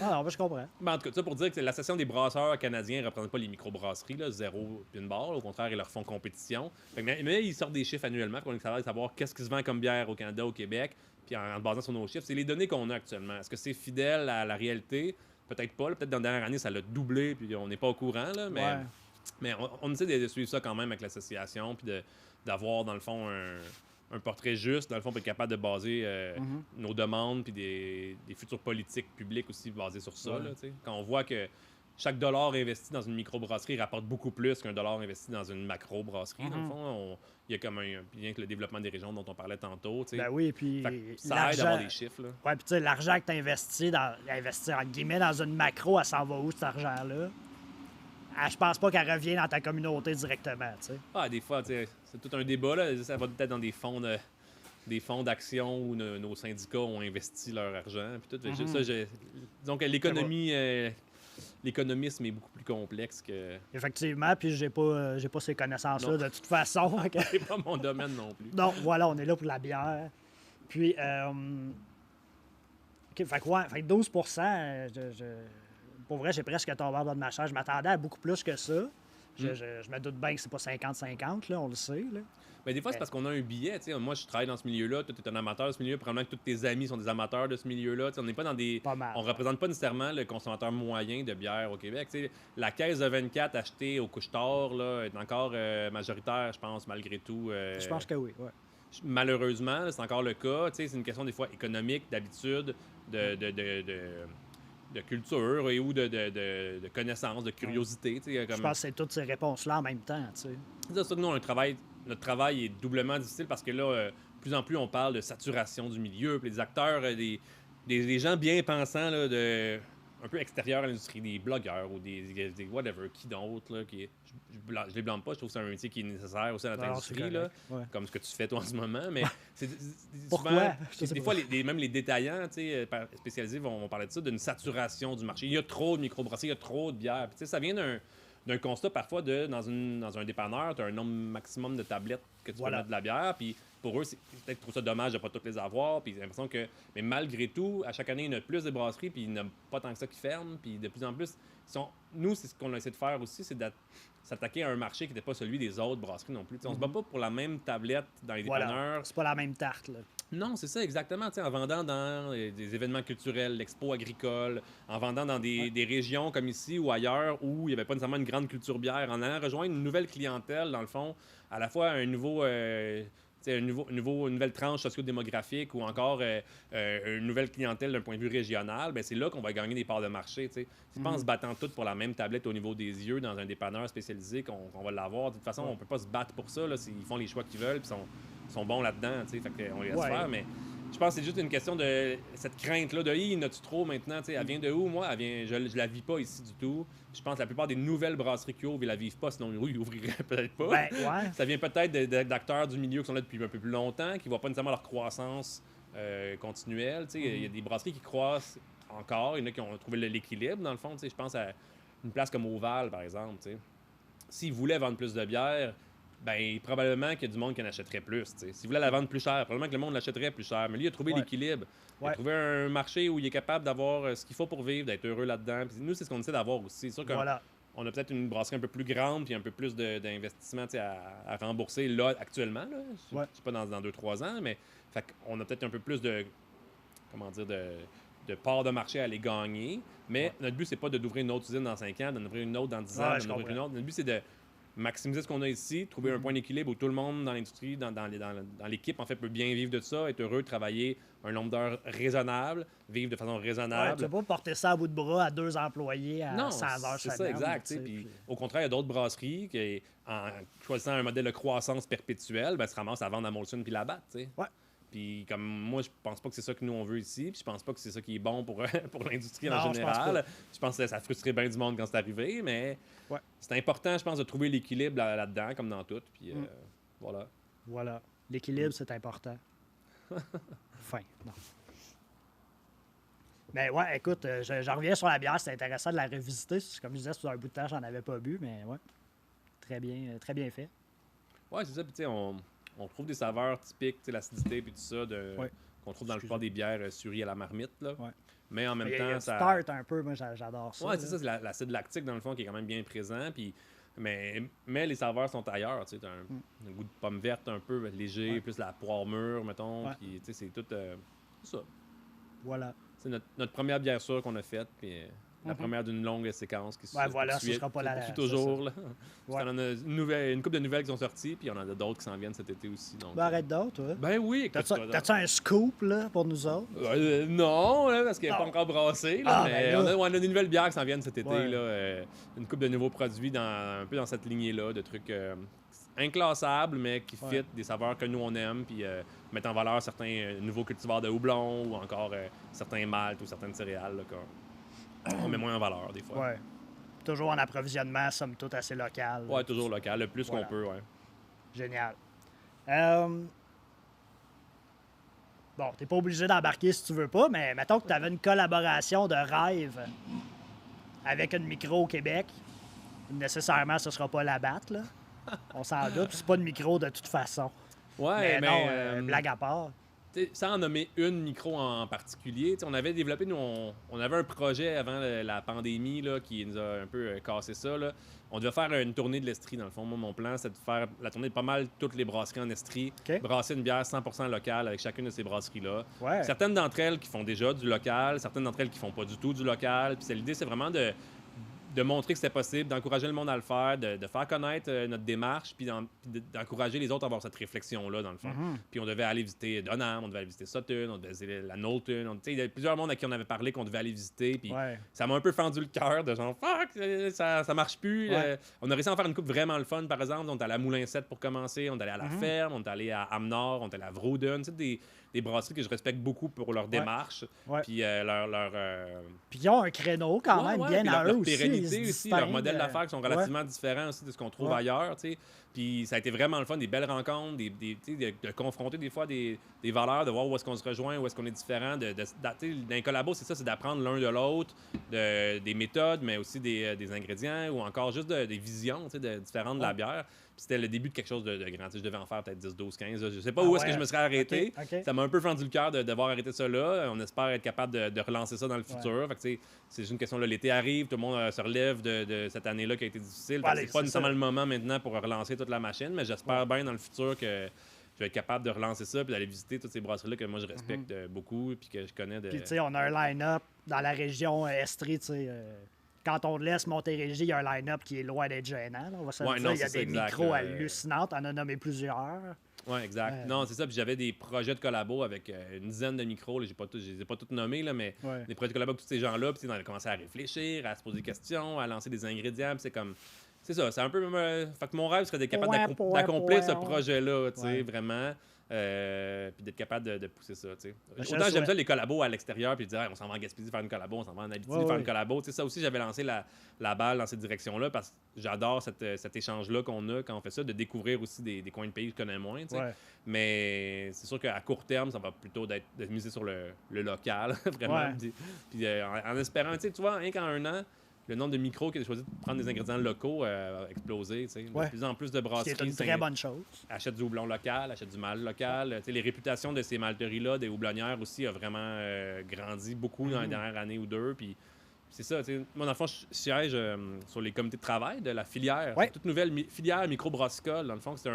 Non, je comprends. Ben, en tout cas, ça pour dire que l'Association des brasseurs canadiens ne représente pas les microbrasseries, là, zéro puis une barre. Au contraire, ils leur font compétition. Fait que, mais ils sortent des chiffres annuellement. On est capable de savoir qu'est-ce qui se vend comme bière au Canada, au Québec. Puis en basant sur nos chiffres, c'est les données qu'on a actuellement. Est-ce que c'est fidèle à la réalité? Peut-être pas. Là. Peut-être dans la dernière année, ça l'a doublé, puis on n'est pas au courant. Là, mais Ouais. mais on essaie de suivre ça quand même avec l'association, puis d'avoir, dans le fond, un portrait juste, dans le fond, pour être capable de baser nos demandes, puis des futures politiques publiques aussi basées sur ça. Ouais. Là, tu sais. Quand on voit que chaque dollar investi dans une microbrasserie rapporte beaucoup plus qu'un dollar investi dans une macro-brasserie, dans le fond, il y a comme un bien que le développement des régions dont on parlait tantôt. Tu sais. Ben oui, puis Fait que ça aide d'avoir des chiffres. Là. Ouais, puis tu sais, l'argent que tu investis investir entre guillemets dans une macro, elle s'en va où cet argent-là? Ah, je pense pas qu'elle revient dans ta communauté directement, tu sais. Ah, des fois, tu sais, c'est tout un débat. Là. Ça va peut-être dans des fonds d'action où nos syndicats ont investi leur argent. Puis tout. Donc, l'économisme est beaucoup plus complexe que. Effectivement, puis j'ai pas ces connaissances-là Non. de toute façon. Fait que- C'est pas mon domaine non plus. Donc, voilà, on est là pour la bière. Puis, OK, fait que, ouais, fait que 12 pour vrai, j'ai presque tombé en bas de ma chaise. Je m'attendais à beaucoup plus que ça. Je me doute bien que c'est pas 50-50, là, on le sait. Là. Mais des fois, c'est parce qu'on a un billet. Tu sais, moi, je travaille dans ce milieu-là. Toi, tu es un amateur de ce milieu. Probablement que tous tes amis sont des amateurs de ce milieu-là. Tu sais, on n'est pas dans des. Pas mal. On représente pas nécessairement le consommateur moyen de bière au Québec. Tu sais, la caisse de 24 achetée au couche-tard là, est encore majoritaire, je pense, malgré tout. Je pense que oui, ouais. Malheureusement, là, c'est encore le cas. Tu sais, c'est une question des fois économique, d'habitude, de culture et ou de connaissances, de curiosité. Tu sais, Je comme... pense que c'est toutes ces réponses-là en même temps, tu sais. C'est ça que nous, notre travail est doublement difficile parce que là, de plus en plus, on parle de saturation du milieu. Puis les acteurs, des gens bien pensants, là, un peu extérieurs à l'industrie, des blogueurs ou des whatever, qui d'autre, là, je les blâme pas, je trouve que c'est un métier qui est nécessaire aussi à notre Alors, c'est industrie, là, correct, ouais. comme ce que tu fais toi en ce moment. Mais Pourquoi? souvent, Je sais des pas. fois, même les détaillants spécialisés vont parler de ça, d'une saturation du marché. Il y a trop de microbrasseries, il y a trop de bières. Puis, tu sais, ça vient d'un constat parfois dans un dépanneur, tu as un nombre maximum de tablettes que tu Voilà. peux mettre de la bière, puis pour eux, c'est peut-être qu'ils trouvent ça dommage de ne pas toutes les avoir, puis j'ai l'impression que, mais malgré tout, à chaque année, il y en a plus de brasseries, puis il n'y en a pas tant que ça qui ferment, puis de plus en plus, nous, c'est ce qu'on a essayé de faire aussi, c'est de s'attaquer à un marché qui n'était pas celui des autres brasseries non plus. Tu sais, on se bat pas pour la même tablette dans les Voilà. dépanneurs. C'est pas la même tarte, là. Non, c'est ça, exactement. Tu sais, en vendant dans des événements culturels, l'expo agricole, en vendant dans des régions comme ici ou ailleurs où il n'y avait pas nécessairement une grande culture bière, en allant rejoindre une nouvelle clientèle, dans le fond, à la fois un nouveau, tu sais, une nouvelle tranche socio-démographique ou encore une nouvelle clientèle d'un point de vue régional, ben c'est là qu'on va gagner des parts de marché. Tu sais. C'est pas en se battant toutes pour la même tablette au niveau des yeux dans un dépanneur spécialisé qu'on va l'avoir. De toute façon, on peut pas se battre pour ça. Là, ils font les choix qu'ils veulent puis sont bons là-dedans. Tu sais, fait qu'on les laisse faire, mais je pense que c'est juste une question de cette crainte-là de il y en a-tu trop maintenant, tu sais, elle vient de où, moi? Elle vient, je la vis pas ici du tout. Je pense que la plupart des nouvelles brasseries qui ouvrent, ils la vivent pas, sinon ils ouvriraient peut-être pas. Ben, ouais. Ça vient peut-être d'acteurs du milieu qui sont là depuis un peu plus longtemps, qui voient pas nécessairement leur croissance continuelle. Tu sais, il y a des brasseries qui croissent encore, il y en a qui ont trouvé l'équilibre, dans le fond. Tu sais, je pense à une place comme Oval, par exemple. Tu sais. S'ils voulaient vendre plus de bière, ben probablement qu'il y a du monde qui en achèterait plus. T'sais. S'il voulait la vendre plus cher, probablement que le monde l'achèterait plus cher. Mais lui, il a trouvé l'équilibre. Il a trouvé un marché où il est capable d'avoir ce qu'il faut pour vivre, d'être heureux là-dedans. Puis nous, c'est ce qu'on essaie d'avoir aussi. C'est sûr qu'on on a peut-être une brasserie un peu plus grande puis un peu plus d'investissement à rembourser là, actuellement. Là. Je ne sais pas dans 2-3 ans, mais fait qu'on a peut-être un peu plus de parts de marché à aller gagner. Mais notre but, c'est pas d'ouvrir une autre usine dans 5 ans, d'en ouvrir une autre dans 10 ans, d'en ouvrir une autre. Notre but, c'est de maximiser ce qu'on a ici, trouver un point d'équilibre où tout le monde dans l'industrie, dans l'équipe, en fait, peut bien vivre de ça, être heureux, travailler un nombre d'heures raisonnable, vivre de façon raisonnable. Ouais, tu vas pas porter ça à bout de bras à 2 employés à 100 heures c'est ça, exact. Puis, au contraire, il y a d'autres brasseries qui, en choisissant un modèle de croissance perpétuelle, ben, se ramassent à vendre à Molson puis la battre. Ouais. Puis comme moi, je pense pas que c'est ça que nous on veut ici, puis je pense pas que c'est ça qui est bon pour l'industrie en général. Je pense que ça frustrait bien du monde quand c'est arrivé, mais c'est important, je pense, de trouver l'équilibre là-dedans, comme dans tout. Puis voilà. Voilà. L'équilibre, c'est important. Fin. Non. Mais ouais, écoute, j'en reviens sur la bière, c'est intéressant de la revisiter. Comme je disais, sur un bout de temps, j'en avais pas bu, mais ouais. Très bien fait. Ouais, c'est ça, puis tu sais, on trouve des saveurs typiques, l'acidité puis tout ça, qu'on trouve dans le plupart des bières suries à la marmite. Là. Ouais. Mais en même temps, ça start un peu, moi j'adore ça. Ouais, c'est ça, c'est l'acide lactique dans le fond qui est quand même bien présent. Puis, mais les saveurs sont ailleurs. Tu sais, un goût de pomme verte un peu léger, plus la poire mûre, mettons. Puis, tu sais, c'est tout ça. Voilà. C'est notre première bière sûre qu'on a faite. Puis, la première d'une longue séquence qui se voilà, ce sera pas la toujours. Là. On a une couple de nouvelles qui sont sorties, puis on en a d'autres qui s'en viennent cet été aussi. Donc, arrête d'autres, toi. Ben oui. T'as-tu un scoop là, pour nous autres? Non, là, parce qu'elle n'est pas encore brassée. Là, mais on a des nouvelles bières qui s'en viennent cet été. Là, une couple de nouveaux produits un peu dans cette lignée-là, de trucs inclassables, mais qui fit des saveurs que nous, on aime, puis mettre en valeur certains nouveaux cultivars de houblon ou encore certains maltes ou certaines céréales. Là, on met moins en valeur, des fois. Ouais. Toujours en approvisionnement, somme toute, assez local. Ouais, toujours local, le plus qu'on peut, ouais. Génial. Bon, t'es pas obligé d'embarquer si tu veux pas, mais mettons que tu avais une collaboration de rêve avec une micro au Québec. Nécessairement, ce sera pas la batte, là. On s'en doute, c'est pas une micro de toute façon. Ouais, mais non, blague à part. Sans en nommer une micro en particulier, on avait développé, nous, on avait un projet avant la pandémie là, qui nous a un peu cassé ça. Là. On devait faire une tournée de l'Estrie, dans le fond. Moi, mon plan, c'est de faire la tournée de pas mal toutes les brasseries en Estrie, brasser une bière 100% locale avec chacune de ces brasseries-là. Ouais. Certaines d'entre elles qui font déjà du local, certaines d'entre elles qui font pas du tout du local. Puis l'idée, c'est vraiment de montrer que c'était possible, d'encourager le monde à le faire, de faire connaître notre démarche, puis d'encourager les autres à avoir cette réflexion-là, dans le fond. Puis on devait aller visiter Dunham, on devait aller visiter Sutton, on devait visiter la Knowlton. Il y a plusieurs mondes à qui on avait parlé qu'on devait aller visiter, puis ça m'a un peu fendu le cœur de genre « fuck, ça marche plus ouais. ». On a réussi à en faire une coupe vraiment le fun, par exemple. On est allé à Moulin 7 pour commencer, on est allé à La Ferme, on est allé à Amnord, on est allé à Vroden. Des brasseries que je respecte beaucoup pour leur démarche, puis Puis ils ont un créneau quand même bien à eux leur pérennité aussi, leur modèle d'affaires qui sont relativement différents aussi de ce qu'on trouve ailleurs, tu sais. Puis ça a été vraiment le fun, des belles rencontres, de confronter des fois des valeurs, de voir où est-ce qu'on se rejoint, où est-ce qu'on est différent. Dans un collabo, c'est ça, c'est d'apprendre l'un de l'autre, des méthodes, mais aussi des ingrédients ou encore juste des visions différentes de la bière. Puis c'était le début de quelque chose de grand. Je devais en faire peut-être 10, 12, 15. Je sais pas où est-ce que je me serais arrêté. Okay. Ça m'a un peu fendu le cœur de devoir arrêter ça là. On espère être capable de relancer ça dans le futur. Fait que, c'est juste une question, là, l'été arrive, tout le monde se relève de cette année-là qui a été difficile. C'est pas nécessairement le moment maintenant pour relancer toute la machine, mais j'espère bien dans le futur que je vais être capable de relancer ça puis d'aller visiter toutes ces brasseries-là que moi, je respecte beaucoup puis que je connais de... Puis, tu sais, on a un line-up dans la région Estrie, tu sais. Quand on laisse Montérégie, il y a un line-up qui est loin d'être gênant. Là, on va se le dire. Il y a des micros hallucinants. On en a nommé plusieurs. Oui, exact. Non, c'est ça. Puis j'avais des projets de collabo avec une dizaine de micros. Là, je ne les ai pas tous nommés, là, mais des projets de collabo avec tous ces gens-là. Puis on a commencé à réfléchir, à se poser des questions, à lancer des ingrédients. Puis c'est comme... C'est ça. C'est un peu... fait que mon rêve serait d'être capable d'accomplir ce projet-là, tu sais, vraiment. Puis d'être capable de pousser ça, tu sais. Autant j'aime ça les collabos à l'extérieur, puis de dire hey, on s'en va en Gaspésie faire une collabo, on s'en va en Abitibi faire une collabo. Tu sais, ça aussi, j'avais lancé la balle dans cette direction-là parce que j'adore cet échange-là qu'on a quand on fait ça, de découvrir aussi des coins de pays que je connais moins, tu sais. Mais c'est sûr qu'à court terme, ça va plutôt d'être de miser sur le local, vraiment. Puis en espérant, tu vois, rien qu'en un an, le nombre de micros qui ont choisi de prendre des ingrédients locaux a explosé. De plus en plus de brasseries. C'est une très bonne chose. Achètent du houblon local, achètent du malt local. Les réputations de ces malteries-là, des houblonnières aussi, a vraiment grandi beaucoup dans les dernières années ou deux. Puis c'est ça. Moi, dans le fond, je siège sur les comités de travail de la filière. C'est une toute nouvelle filière microbrassicole. Dans le fond, c'est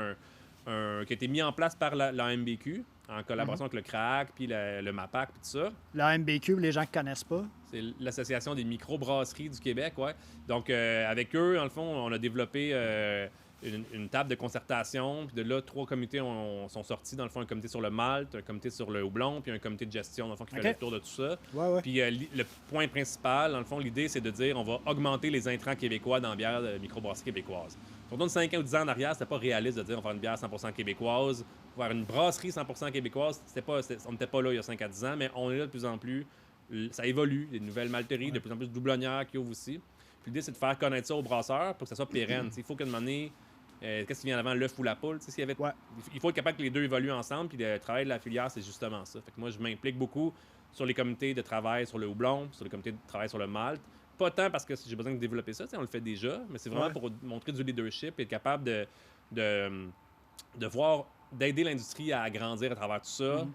qui a été mis en place par la MBQ en collaboration avec le CRAC, puis le MAPAC, puis tout ça. La MBQ, les gens qui ne connaissent pas. C'est l'Association des microbrasseries du Québec, ouais. Donc, avec eux, dans le fond, on a développé une table de concertation. Puis de là, 3 comités sont sortis. Dans le fond, un comité sur le malt, un comité sur le houblon, puis un comité de gestion, dans le fond, qui fait le tour de tout ça. Puis le point principal, dans le fond, l'idée, c'est de dire on va augmenter les intrants québécois dans la bière de microbrasserie québécoise. Surtout de 5 ans ou 10 ans en arrière, c'était pas réaliste de dire on va faire une bière 100% québécoise. Faire une brasserie 100% québécoise, on n'était pas là il y a 5 à 10 ans, mais on est là de plus en plus. Ça évolue, des nouvelles malteries, de plus en plus de doublonnières qui ouvrent aussi. Puis l'idée, c'est de faire connaître ça aux brasseurs pour que ça soit pérenne. Il faut qu'à un moment donné, qu'est-ce qui vient avant, l'œuf ou la poule? Il faut être capable que les deux évoluent ensemble, puis le travail de la filière, c'est justement ça. Fait que moi, je m'implique beaucoup sur les comités de travail sur le houblon, sur les comités de travail sur le malt. Pas tant parce que j'ai besoin de développer ça, on le fait déjà, mais c'est vraiment pour montrer du leadership et être capable de voir, d'aider l'industrie à grandir à travers tout ça,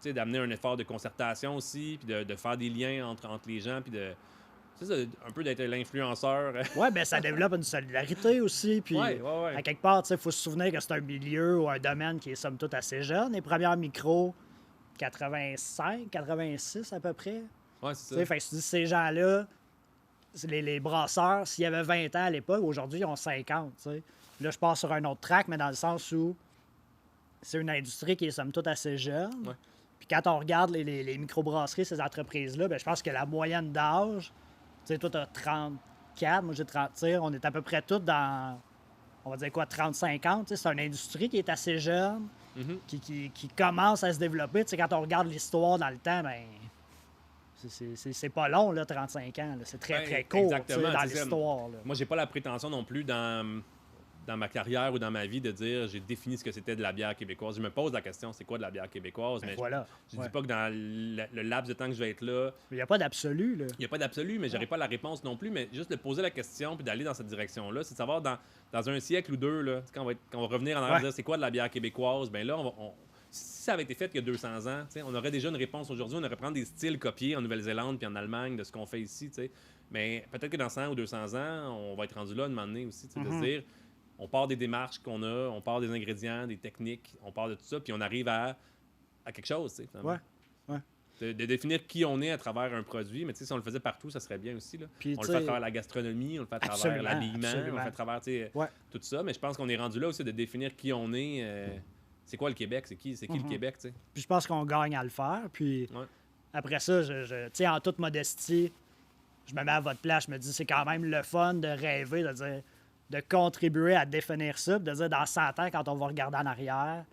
d'amener un effort de concertation aussi, puis de faire des liens entre les gens, puis un peu d'être l'influenceur. Ben ça développe une solidarité aussi, puis à quelque part, il faut se souvenir que c'est un milieu ou un domaine qui est somme toute assez jeune. Les premières micros, 85, 86 à peu près. Ouais, c'est ça. Fait que tu dis, ces gens-là, les brasseurs, s'il y avait 20 ans à l'époque, aujourd'hui, ils ont 50, t'sais. Là, je pars sur un autre track, mais dans le sens où c'est une industrie qui est somme toute assez jeune. Puis quand on regarde les microbrasseries, ces entreprises-là, ben, je pense que la moyenne d'âge, tu sais, toi, tu as 34, moi j'ai 30, on est à peu près tous dans, on va dire quoi, 30-50. C'est une industrie qui est assez jeune, qui commence à se développer. Tu sais, quand on regarde l'histoire dans le temps, ben c'est pas long, là, 35 ans. C'est très, très court dans l'histoire. Moi, j'ai pas la prétention non plus dans ma carrière ou dans ma vie de dire j'ai défini ce que c'était de la bière québécoise. Je me pose la question, c'est quoi de la bière québécoise? Mais je dis pas que dans le laps de temps que je vais être là... Il n'y a pas d'absolu, là. Il n'y a pas d'absolu, mais j'aurais pas la réponse non plus. Mais juste de poser la question puis d'aller dans cette direction-là, c'est de savoir dans un siècle ou deux, là, quand on va revenir en arrière et dire c'est quoi de la bière québécoise, bien là, si ça avait été fait il y a 200 ans, on aurait déjà une réponse aujourd'hui. On aurait prendre des styles copiés en Nouvelle-Zélande puis en Allemagne de ce qu'on fait ici. T'sais. Mais peut-être que dans 100 ou 200 ans, on va être rendu là un moment donné aussi, de se dire... On part des démarches qu'on a, on part des ingrédients, des techniques, on part de tout ça, puis on arrive à quelque chose, tu sais. De définir qui on est à travers un produit, mais tu sais, si on le faisait partout, ça serait bien aussi, là. Puis, on le fait à travers la gastronomie, on le fait à travers l'habillement, on le fait à travers, tu sais, tout ça, mais je pense qu'on est rendu là aussi de définir qui on est. C'est quoi le Québec? C'est qui le Québec, tu sais? Puis je pense qu'on gagne à le faire, puis après ça, tu sais, en toute modestie, je me mets à votre place, je me dis, c'est quand même le fun de rêver, de dire... de contribuer à définir ça, de dire dans 100 ans, quand on va regarder en arrière,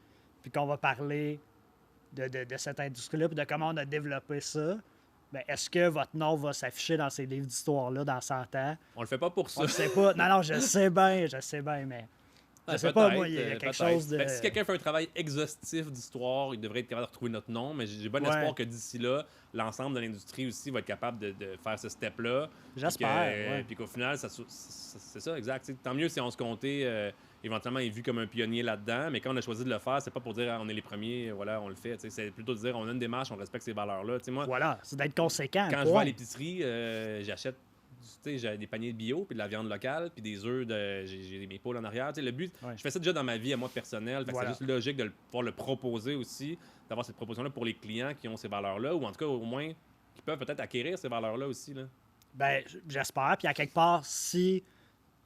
puis qu'on va parler de cette industrie-là, puis de comment on a développé ça, bien, est-ce que votre nom va s'afficher dans ces livres d'histoire-là dans 100 ans? On le fait pas pour ça. On le sait pas. Non, je sais bien, mais... Je sais pas, moi, il y a quelque chose de... Si quelqu'un fait un travail exhaustif d'histoire, il devrait être capable de retrouver notre nom, mais j'ai bon espoir que d'ici là, l'ensemble de l'industrie aussi va être capable de faire ce step-là. J'espère, Puis qu'au final, c'est ça, exact. T'sais, tant mieux si on se comptait, éventuellement, est vu comme un pionnier là-dedans, mais quand on a choisi de le faire, c'est pas pour dire on est les premiers, voilà, on le fait. C'est plutôt de dire on a une démarche, on respecte ces valeurs-là. Moi, voilà, c'est d'être conséquent. Quand je vais à l'épicerie, j'achète j'ai des paniers de bio, puis de la viande locale, puis des œufs, j'ai mes poules en arrière. Tu sais, le but, Ouais. je fais ça déjà dans ma vie à moi personnelle. Fait que Voilà. c'est juste logique de pouvoir le proposer aussi, d'avoir cette proposition-là pour les clients qui ont ces valeurs-là, ou en tout cas, au moins, qui peuvent peut-être acquérir ces valeurs-là aussi. Là. Ben, j'espère. Puis à quelque part, si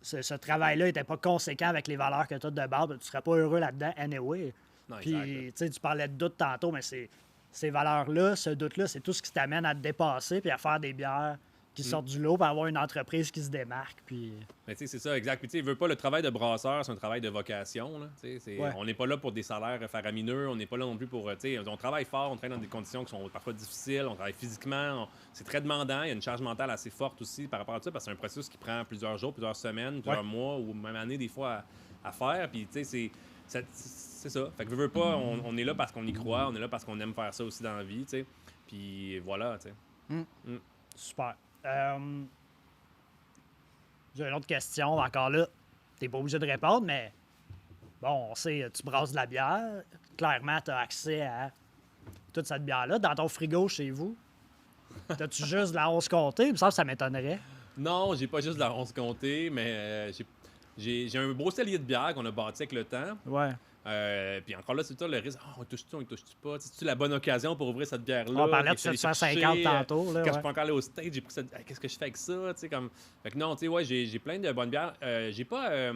ce travail-là n'était pas conséquent avec les valeurs que tu as de base, ben, tu serais pas heureux là-dedans anyway. Non, Puis, exact, là. tu sais, tu parlais de doute tantôt, mais ces valeurs-là, ce doute-là, c'est tout ce qui t'amène à te dépasser puis à faire des bières qui sortent du lot pour avoir une entreprise qui se démarque. Puis, Mais tu sais, c'est ça, exact. Puis tu sais, veut pas le travail de brasseur, c'est un travail de vocation. Là, tu sais, Ouais. On n'est pas là pour des salaires faramineux, on n'est pas là non plus pour. Tu sais, on travaille fort, on travaille dans des conditions qui sont parfois difficiles, on travaille physiquement, c'est très demandant, il y a une charge mentale assez forte aussi par rapport à ça, parce que c'est un processus qui prend plusieurs jours, plusieurs semaines, plusieurs mois ou même années des fois à faire. Puis tu sais, c'est ça. Fait que veut pas, on est là parce qu'on y croit, on est là parce qu'on aime faire ça aussi dans la vie, tu sais. Puis voilà, tu sais. super. J'ai une autre question. Encore là, t'es pas obligé de répondre, mais bon, on sait, tu brasses de la bière. Clairement, tu as accès à toute cette bière-là. Dans ton frigo chez vous, t'as-tu juste de la 11 comté? Il me semble que ça m'étonnerait. Non, j'ai pas juste de la ronce comptée, mais j'ai un beau cellier de bière qu'on a bâti avec le temps. Ouais. Puis encore là, c'est ça le risque. Oh, on touche-tu, on touche-tu pas? C'est-tu la bonne occasion pour ouvrir cette bière-là? On parlait de Puis je suis allé 750 chercher, tantôt. Là, Quand je ouais. suis pas encore allé au stage, j'ai pris ça. Hey, qu'est-ce que je fais avec ça? Tu sais, comme... Fait que non, tu sais, ouais, j'ai plein de bonnes bières. J'ai pas.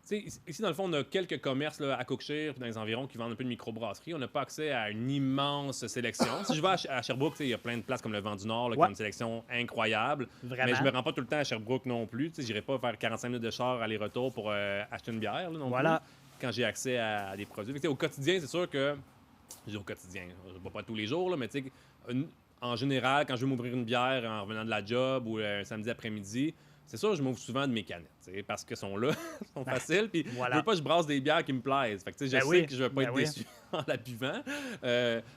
Tu sais, ici, dans le fond, on a quelques commerces là, à Cookshire, dans les environs, qui vendent un peu de microbrasserie. On n'a pas accès à une immense sélection. Si je vais à Sherbrooke, il y a plein de places comme le Vent du Nord, là, qui ont une sélection incroyable. Vraiment. Mais je me rends pas tout le temps à Sherbrooke non plus. Je n'irai pas faire 45 minutes de char aller-retour pour acheter une bière là, non Voilà. plus. Quand j'ai accès à des produits. Fait que, au quotidien, c'est sûr que. Je dis au quotidien, je ne bois pas tous les jours, là, mais tu sais, en général, quand je veux m'ouvrir une bière en revenant de la job ou un samedi après-midi, c'est sûr, je m'ouvre souvent de mes canettes, parce qu'elles sont là, elles sont faciles. Puis voilà. je veux pas que je brasse des bières qui me plaisent. Fait que, je sais oui, que je vais pas être oui. déçu en la buvant.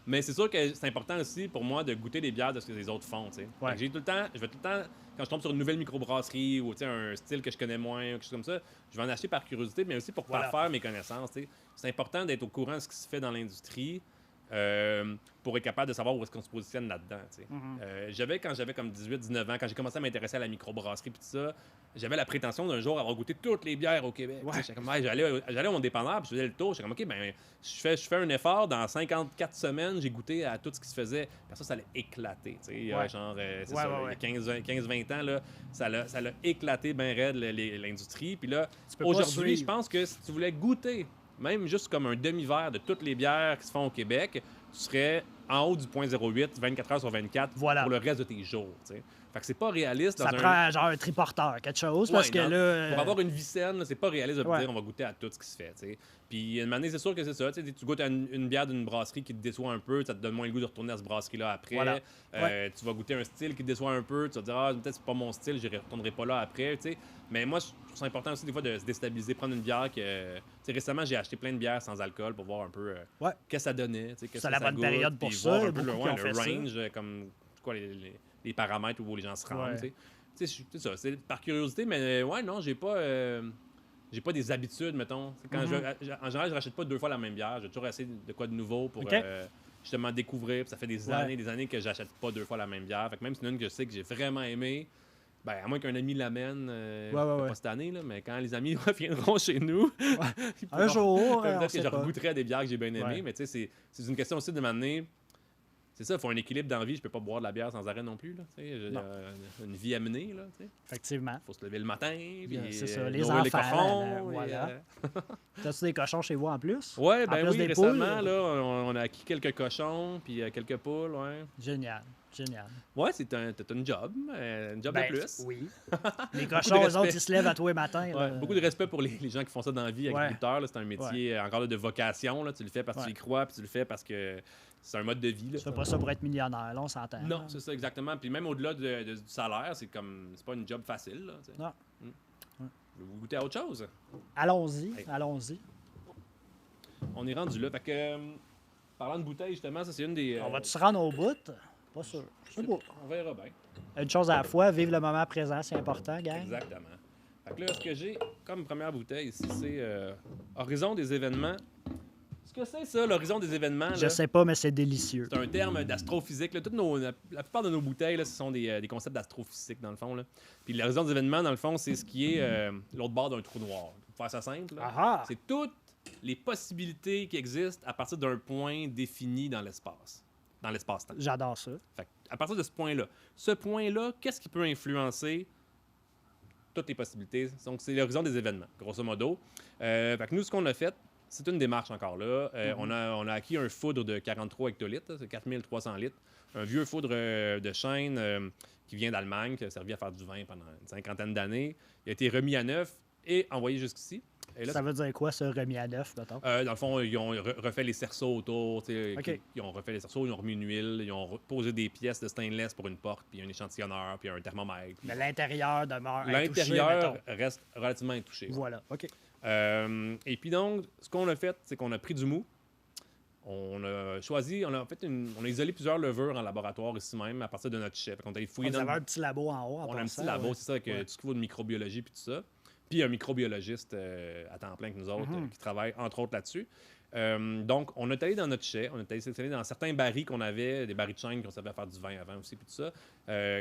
Mais c'est sûr que c'est important aussi pour moi de goûter des bières de ce que les autres font. Ouais. Je vais tout le temps, quand je tombe sur une nouvelle microbrasserie ou un style que je connais moins, ou quelque chose comme ça, je vais en acheter par curiosité, mais aussi pour parfaire mes connaissances. C'est important d'être au courant de ce qui se fait dans l'industrie. Pour être capable de savoir où est-ce qu'on se positionne là-dedans. Quand j'avais comme 18-19 ans, quand j'ai commencé à m'intéresser à la microbrasserie et tout ça, j'avais la prétention d'un jour avoir goûté toutes les bières au Québec. Ouais. J'allais à mon dépanneur puis je faisais le tour. J'étais comme, OK, ben, je fais un effort. Dans 54 semaines, j'ai goûté à tout ce qui se faisait. Puis ça allait éclater. Il y a il y a 15-20 ans, là, ça l'a éclaté bien raide l'industrie. Puis là, aujourd'hui, je pense que si tu voulais goûter même juste comme un demi-verre de toutes les bières qui se font au Québec, tu serais en haut du 0.08, 24 heures sur 24 pour le reste de tes jours. T'sais. Fait que c'est pas réaliste. Ça prend genre un triporteur, quelque chose, parce que là... Pour avoir une vie saine, c'est pas réaliste de dire on va goûter à tout ce qui se fait. T'sais. Puis une année, c'est sûr que c'est ça. Tu goûtes à une bière d'une brasserie qui te déçoit un peu, ça te donne moins le goût de retourner à cette brasserie-là après. Voilà. Tu vas goûter un style qui te déçoit un peu, tu vas dire peut-être c'est pas mon style, je retournerai pas là après. T'sais. Mais moi, je trouve ça important aussi des fois de se déstabiliser, prendre une bière que... récemment, j'ai acheté plein de bières sans alcool pour voir un peu qu'est-ce que ça donnait. C'est la bonne période pour ça. Voir un peu le range, comme quoi les paramètres où les gens se rendent. C'est ça, c'est par curiosité, mais ouais, non, j'ai pas des habitudes, mettons. Quand en général, je rachète pas 2 fois la même bière. J'ai toujours essayé de quoi de nouveau pour justement découvrir. Puis ça fait des années que j'achète pas 2 fois la même bière. Fait que même si c'est une que je sais que j'ai vraiment aimé, ben, à moins qu'un ami l'amène, pas cette année, là, mais quand les amis reviendront chez nous, un jour, peut-être que je regoûterai à des bières que j'ai bien aimées, mais tu sais, c'est une question aussi de m'amener. C'est ça, il faut un équilibre dans la vie. Je peux pas boire de la bière sans arrêt non plus. Là, une vie à mener. Là, effectivement. Il faut se lever le matin. Puis, c'est ça, les nourrir enfants. les cochons. Voilà. T'as-tu des cochons chez vous en plus? Oui, ben oui, récemment, poules? là, on a acquis quelques cochons puis quelques poules. Ouais. Génial. Ouais, c'est un job. Un job de plus. Oui. Les cochons, eux autres, ils se lèvent à tous les matins. Ouais, beaucoup de respect pour les gens qui font ça dans la vie, agriculteurs. C'est un métier encore là, de vocation. Là. Tu le fais parce que tu y crois, puis tu le fais parce que c'est un mode de vie. Là. Tu fais pas ça pour être millionnaire, là, on s'entend. Non, c'est ça, exactement. Puis même au-delà du salaire, c'est pas une job facile. Là, non. Vous goûtez à autre chose? Allons-y. On est rendu là. Fait que, parlant de bouteilles, justement, ça, c'est une des... On va-tu se rendre au bout? Pas sûr. On verra bien. Une chose à la fois, vivre le moment présent, c'est important, gang. Exactement. Fait que là, ce que j'ai comme première bouteille ici, c'est Horizon des événements. que c'est ça, l'horizon des événements? Je Là? sais pas, mais c'est délicieux. C'est un terme d'astrophysique. Là. La plupart de nos bouteilles, là, ce sont des concepts d'astrophysique, dans le fond. Là. Puis l'horizon des événements, dans le fond, c'est ce qui est l'autre bord d'un trou noir. Pour faire ça simple, là, Ah ah! c'est toutes les possibilités qui existent à partir d'un point défini dans l'espace-temps. J'adore ça. Fait à partir de ce point-là, qu'est-ce qui peut influencer toutes les possibilités? Donc, c'est l'horizon des événements, grosso modo. Fait que nous, ce qu'on a fait, c'est une démarche encore là. On a acquis un foudre de 43 hectolitres, c'est 4300 litres. Un vieux foudre de chêne qui vient d'Allemagne, qui a servi à faire du vin pendant une cinquantaine d'années. Il a été remis à neuf et envoyé jusqu'ici. Et là, Ça veut dire quoi, ça, remis à neuf, mettons? dans le fond, ils ont refait les cerceaux autour. OK. Ils ont refait les cerceaux, ils ont remis une huile, ils ont posé des pièces de stainless pour une porte, puis un échantillonneur, puis un thermomètre. Mais l'intérieur demeure intouché, L'intérieur mettons. reste relativement intouché. Ouais. Voilà, OK. Et puis donc, ce qu'on a fait, c'est qu'on a pris du mou. On a choisi, on a isolé plusieurs levures en laboratoire ici même à partir de notre chef. On a fouillé Vous avez un petit labo en haut, en On a un petit passant, labo, ouais. c'est ça, avec Ouais. tout ce qui vaut de microbiologie puis tout ça. Puis un microbiologiste à temps plein que nous autres qui travaille entre autres là-dessus. Donc, on est allé dans notre chai, on est allé dans certains barils qu'on avait, des barils de chêne qu'on savait faire du vin avant aussi, puis tout ça,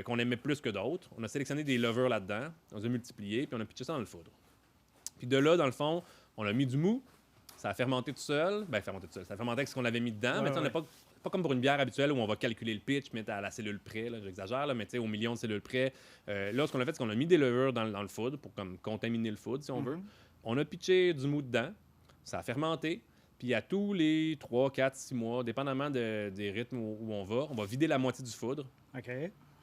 qu'on aimait plus que d'autres. On a sélectionné des levures là-dedans, on les a multipliés, puis on a pitché ça dans le foudre. Puis de là, dans le fond, on a mis du mou, ça a fermenté tout seul. Ça a fermenté avec ce qu'on avait mis dedans. Ouais, mais on ouais. n'est pas comme pour une bière habituelle où on va calculer le pitch, mettre à la cellule près, là, j'exagère, là, mais tu sais, au million de cellules près. Là, ce qu'on a fait, c'est qu'on a mis des levures dans le foudre pour comme contaminer le foudre, si on veut. On a pitché du mou dedans, ça a fermenté. Puis à tous les 3, 4, 6 mois, dépendamment des rythmes où on va vider la moitié du foudre, OK.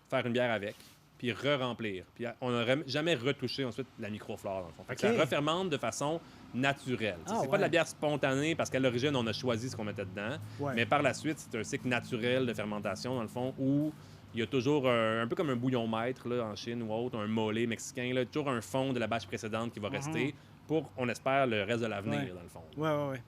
faire une bière avec, puis re-remplir. Puis on n'aurait jamais retouché ensuite la microflore, dans le fond. Fait que OK. ça refermente de façon naturelle. Ah, c'est pas de la ouais. bière spontanée parce qu'à l'origine, on a choisi ce qu'on mettait dedans. Ouais. Mais par la suite, c'est un cycle naturel de fermentation, dans le fond, où il y a toujours un peu comme un bouillon maître là, en Chine ou autre, un mollet mexicain, là, toujours un fond de la batch précédente qui va rester pour, on espère, le reste de l'avenir, Ouais. dans le fond. Ouais.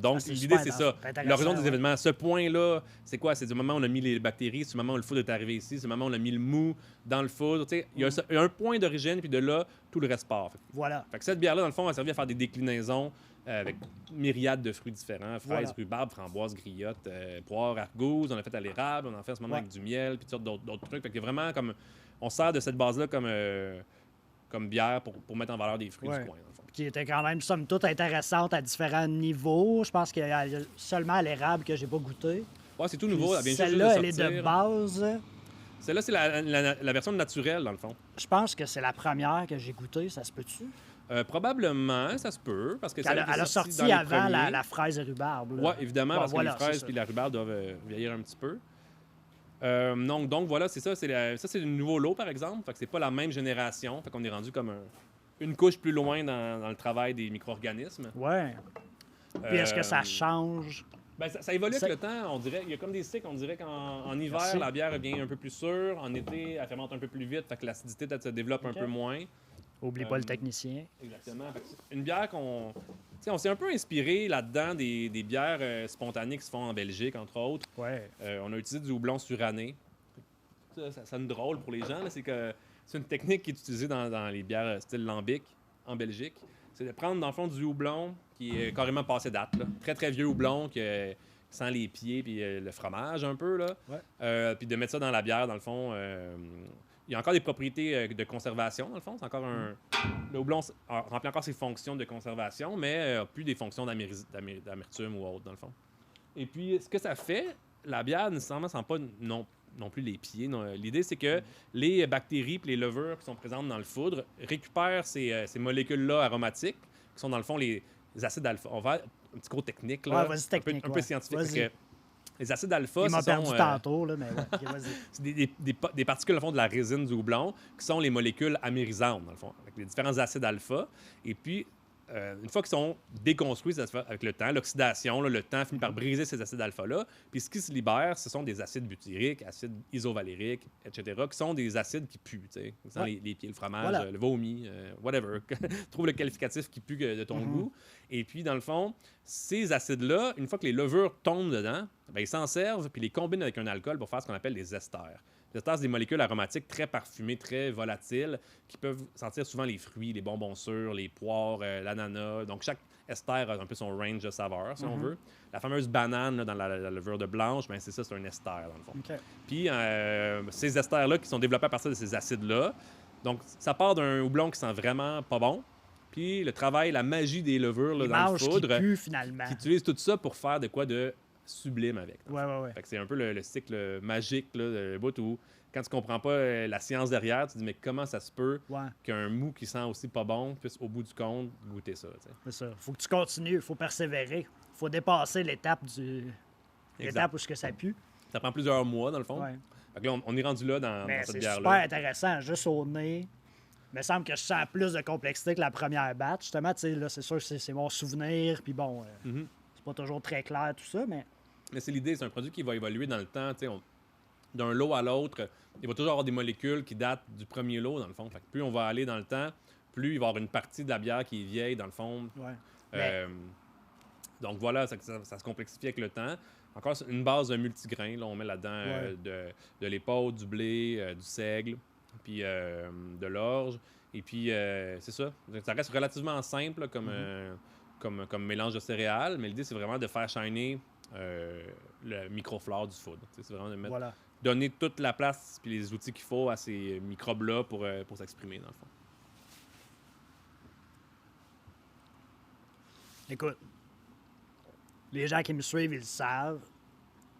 Donc, c'est l'idée, super c'est ça. intéressant, L'horizon des ouais. événements. Ce point-là, c'est quoi? C'est du moment où on a mis les bactéries, c'est du moment où le foudre est arrivé ici, c'est du moment où on a mis le mou dans le foudre. Tu sais, il y a un point d'origine, puis de là, tout le reste part. Voilà. Fait que cette bière-là, dans le fond, a servi à faire des déclinaisons avec myriades de fruits différents. Fraises, Voilà. rhubarbe, framboise, griotte, poire, argousse. On a fait à l'érable, on en fait en ce moment Ouais. avec du miel, puis toutes sortes d'autres trucs. Fait que vraiment, comme on sert de cette base-là comme bière pour mettre en valeur des fruits Ouais. du coin, dans le fond. Qui était quand même, somme toute, intéressante à différents niveaux. Je pense qu'il y a seulement à l'érable que j'ai pas goûté. Ouais, c'est tout nouveau. Elle vient juste Celle-là, de elle est de sortir. base. Celle-là, c'est la version naturelle, dans le fond. Je pense que c'est la première que j'ai goûtée, ça se peut-tu? Probablement, ça se peut, parce que Elle celle qui a est sortie sorti dans les avant premiers. la fraise et rhubarbe. là. Oui, évidemment, Ouais, parce voilà, que les fraises c'est et ça. la rhubarbe doivent vieillir un petit peu. Donc voilà, c'est ça. Ça, c'est le nouveau lot, par exemple. Fait que c'est pas la même génération. Fait qu'on est rendu comme une couche plus loin dans le travail des micro-organismes. Ouais. Puis est-ce que ça Euh, change? Ben, ça évolue Ça- avec le temps, on dirait. Il y a comme des cycles, on dirait qu'en hiver, Merci. la bière devient un peu plus sûre. En été, elle fermente un peu plus vite. Fait que l'acidité peut-être se développe Ok. un peu moins. Oublie pas le technicien. Exactement. Fait que c'est une bière qu'on. Tu sais, on s'est un peu inspiré là-dedans des bières spontanées qui se font en Belgique, entre autres. Ouais. On a utilisé du houblon suranné. Ça sonne drôle pour les gens, là, c'est que c'est une technique qui est utilisée dans les bières style lambic en Belgique. C'est de prendre, dans le fond, du houblon qui est carrément passé date. Là. Très, très vieux houblon qui sent les pieds puis le fromage un peu. Là. Ouais. Puis de mettre ça dans la bière, dans le fond. Il y a encore des propriétés de conservation, dans le fond. C'est encore le houblon remplit encore ses fonctions de conservation, mais plus des fonctions d'amertume ou autre, dans le fond. Et puis, ce que ça fait, la bière, nécessairement, sent pas non plus les pieds. L'idée, c'est que les bactéries et les levures qui sont présentes dans le foudre récupèrent ces molécules-là aromatiques, qui sont dans le fond les acides alpha. On va un petit cours technique, là, Ouais, vas-y, technique, un peu ouais. scientifique. Vas-y. Fait que les acides alpha, Il m'a ce perdu sont tantôt, là, mais ouais. Ok, vas-y. c'est des particules, dans le fond, de la résine du houblon, qui sont les molécules amérisantes, dans le fond, avec les différents acides alpha. Et puis, une fois qu'ils sont déconstruits avec le temps, l'oxydation, là, le temps finit par briser ces acides alpha-là. Puis ce qui se libère, ce sont des acides butyriques, acides isovalériques, etc., qui sont des acides qui puent, tu sais. Qui sont Ouais. les pieds, le fromage, Voilà. le vomi, whatever. Trouve le qualificatif qui pue de ton goût. Et puis, dans le fond, ces acides-là, une fois que les levures tombent dedans, ben, ils s'en servent puis les combinent avec un alcool pour faire ce qu'on appelle des esters. Les esters, c'est des molécules aromatiques très parfumées, très volatiles, qui peuvent sentir souvent les fruits, les bonbons sûrs, les poires, l'ananas. Donc, chaque ester a un peu son range de saveurs, si on veut. La fameuse banane là, dans la levure de blanche, ben, c'est ça, c'est un ester, dans le fond. OK. Puis, ces esters-là qui sont développés à partir de ces acides-là, donc, ça part d'un houblon qui sent vraiment pas bon. Puis, le travail, la magie des levures là, dans le foudre, qui pue, finalement. qui utilisent tout ça pour faire de quoi de sublime avec. Ouais. Fait que c'est un peu le cycle magique, là, le bout où, quand tu comprends pas la science derrière, tu te dis, mais comment ça se peut Ouais, qu'un mou qui sent aussi pas bon puisse, au bout du compte, goûter ça, tu sais. c'est ça. Faut que tu continues, faut persévérer. Faut dépasser l'étape l'étape où ce que ça pue. Ça prend plusieurs mois, dans le fond. Ouais. Fait que là, on est rendu là dans Mais cette c'est bière-là. super intéressant, juste au nez. Il me semble que je sens plus de complexité que la première batch. Justement, tu sais, là, c'est sûr que c'est mon souvenir, puis bon, Mhm. c'est pas toujours très clair tout ça, mais Mais c'est l'idée, c'est un produit qui va évoluer dans le temps, tu sais, d'un lot à l'autre. Il va toujours avoir des molécules qui datent du premier lot, dans le fond. Fait que plus on va aller dans le temps, plus il va y avoir une partie de la bière qui est vieille, dans le fond. ouais. Euh, donc voilà, ça se complexifie avec le temps. Encore une base multigrain, là, on met là-dedans de l'épaule, du blé, du seigle, puis de l'orge. Et puis, c'est ça. Ça reste relativement simple là, comme mélange de céréales, mais l'idée, c'est vraiment de faire shiner le microflore du foudre. C'est vraiment de Voilà. donner toute la place et les outils qu'il faut à ces microbes-là pour s'exprimer, dans le fond. Écoute, les gens qui me suivent, ils le savent.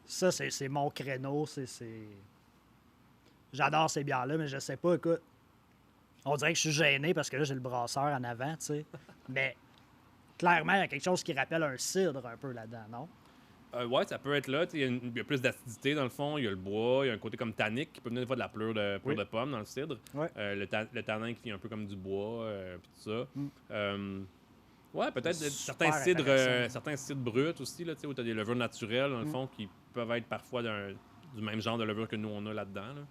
Ça, c'est mon créneau. J'adore ces bières-là, mais je sais pas, écoute. On dirait que je suis gêné parce que là, j'ai le brasseur en avant, tu sais. Mais clairement, il y a quelque chose qui rappelle un cidre un peu là-dedans, non? Ouais, ça peut être là. Il y a plus d'acidité dans le fond. Il y a le bois. Il y a un côté comme tannique qui peut venir des fois de la pleure de pomme dans le cidre. Ouais. Le tanin qui vient un peu comme du bois, puis tout ça. Mm. Ouais, peut-être Super certains cidres bruts aussi, là, où tu as des levures naturelles, dans le fond, qui peuvent être parfois du même genre de levure que nous, on a là-dedans. Là.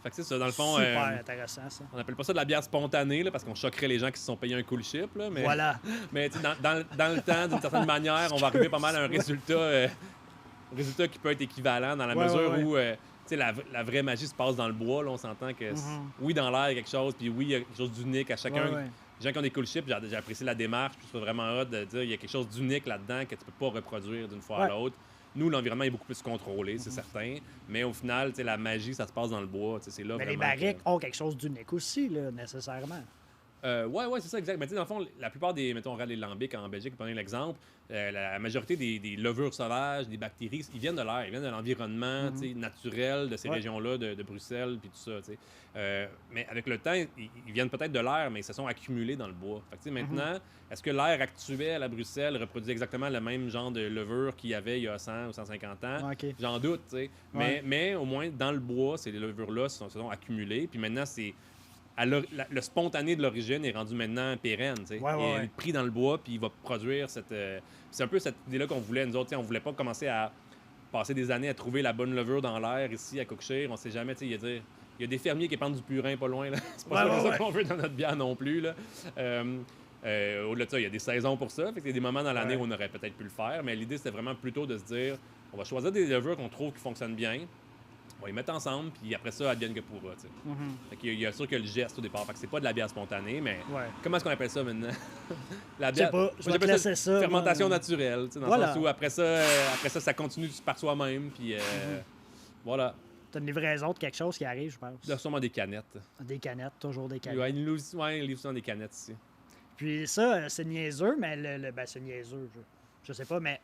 Fait que c'est ça, dans le fond, Super intéressant, ça. on appelle pas ça de la bière spontanée, là, parce qu'on choquerait les gens qui se sont payés un cool chip, là, mais, Voilà. mais tu sais, dans le temps, d'une certaine manière, on va arriver pas mal à un résultat qui peut être équivalent dans la mesure où tu sais, la vraie magie se passe dans le bois. Là, on s'entend que, oui, dans l'air, il y a quelque chose, puis oui, il y a quelque chose d'unique à chacun. Ouais. Les gens qui ont des cool chips, j'ai apprécié la démarche, puis je trouve vraiment hot de dire qu'il y a quelque chose d'unique là-dedans que tu peux pas reproduire d'une fois à l'autre. Nous, l'environnement est beaucoup plus contrôlé, c'est certain, mais au final, tu sais, la magie, ça se passe dans le bois. C'est là Mais les vraiment barriques ont quelque chose d'unique aussi, là, nécessairement. Ouais, c'est ça, exact. Mais tu sais, dans le fond, la plupart des, mettons, on regarde les lambics en Belgique, pour donner l'exemple, la majorité des levures sauvages, des bactéries, ils viennent de l'air, ils viennent de l'environnement tu sais, naturel de ces régions-là, de Bruxelles, puis tout ça, tu sais. Mais avec le temps, ils viennent peut-être de l'air, mais ils se sont accumulés dans le bois. Fait que, tu sais, maintenant, est-ce que l'air actuel à Bruxelles reproduit exactement le même genre de levure qu'il y avait il y a 100 ou 150 ans? OK. J'en doute, tu sais. Mais au moins, dans le bois, ces levures-là se sont accumulées, puis maintenant, c'est... Le spontané de l'origine est rendu maintenant pérenne. Il est pris dans le bois, puis il va produire cette... c'est un peu cette idée-là qu'on voulait, nous autres. On voulait pas commencer à passer des années à trouver la bonne levure dans l'air ici à Cookshire. On sait jamais. Il y a des fermiers qui épandent du purin pas loin. Là. C'est pas ça qu'on veut dans notre bière non plus. Là. Au-delà de ça, il y a des saisons pour ça. Fait qu'il y a des moments dans l'année où on aurait peut-être pu le faire. Mais l'idée, c'était vraiment plutôt de se dire, on va choisir des levures qu'on trouve qui fonctionnent bien. On va les mettre ensemble, puis après ça, advienne que pourra. Fait qu'il y a sûr que le geste au départ. Fait que c'est pas de la bière spontanée, mais comment est-ce qu'on appelle ça maintenant? La bière, je sais pas, j'appelle ça fermentation naturelle, dans le sens où après ça, ça continue par soi-même, puis voilà. T'as une livraison de quelque chose qui arrive, je pense. Il y a sûrement des canettes. Des canettes, toujours des canettes. Ouais, ils livrent ça dans des canettes ici. Puis ça, c'est niaiseux, mais ben, c'est niaiseux, je sais pas, mais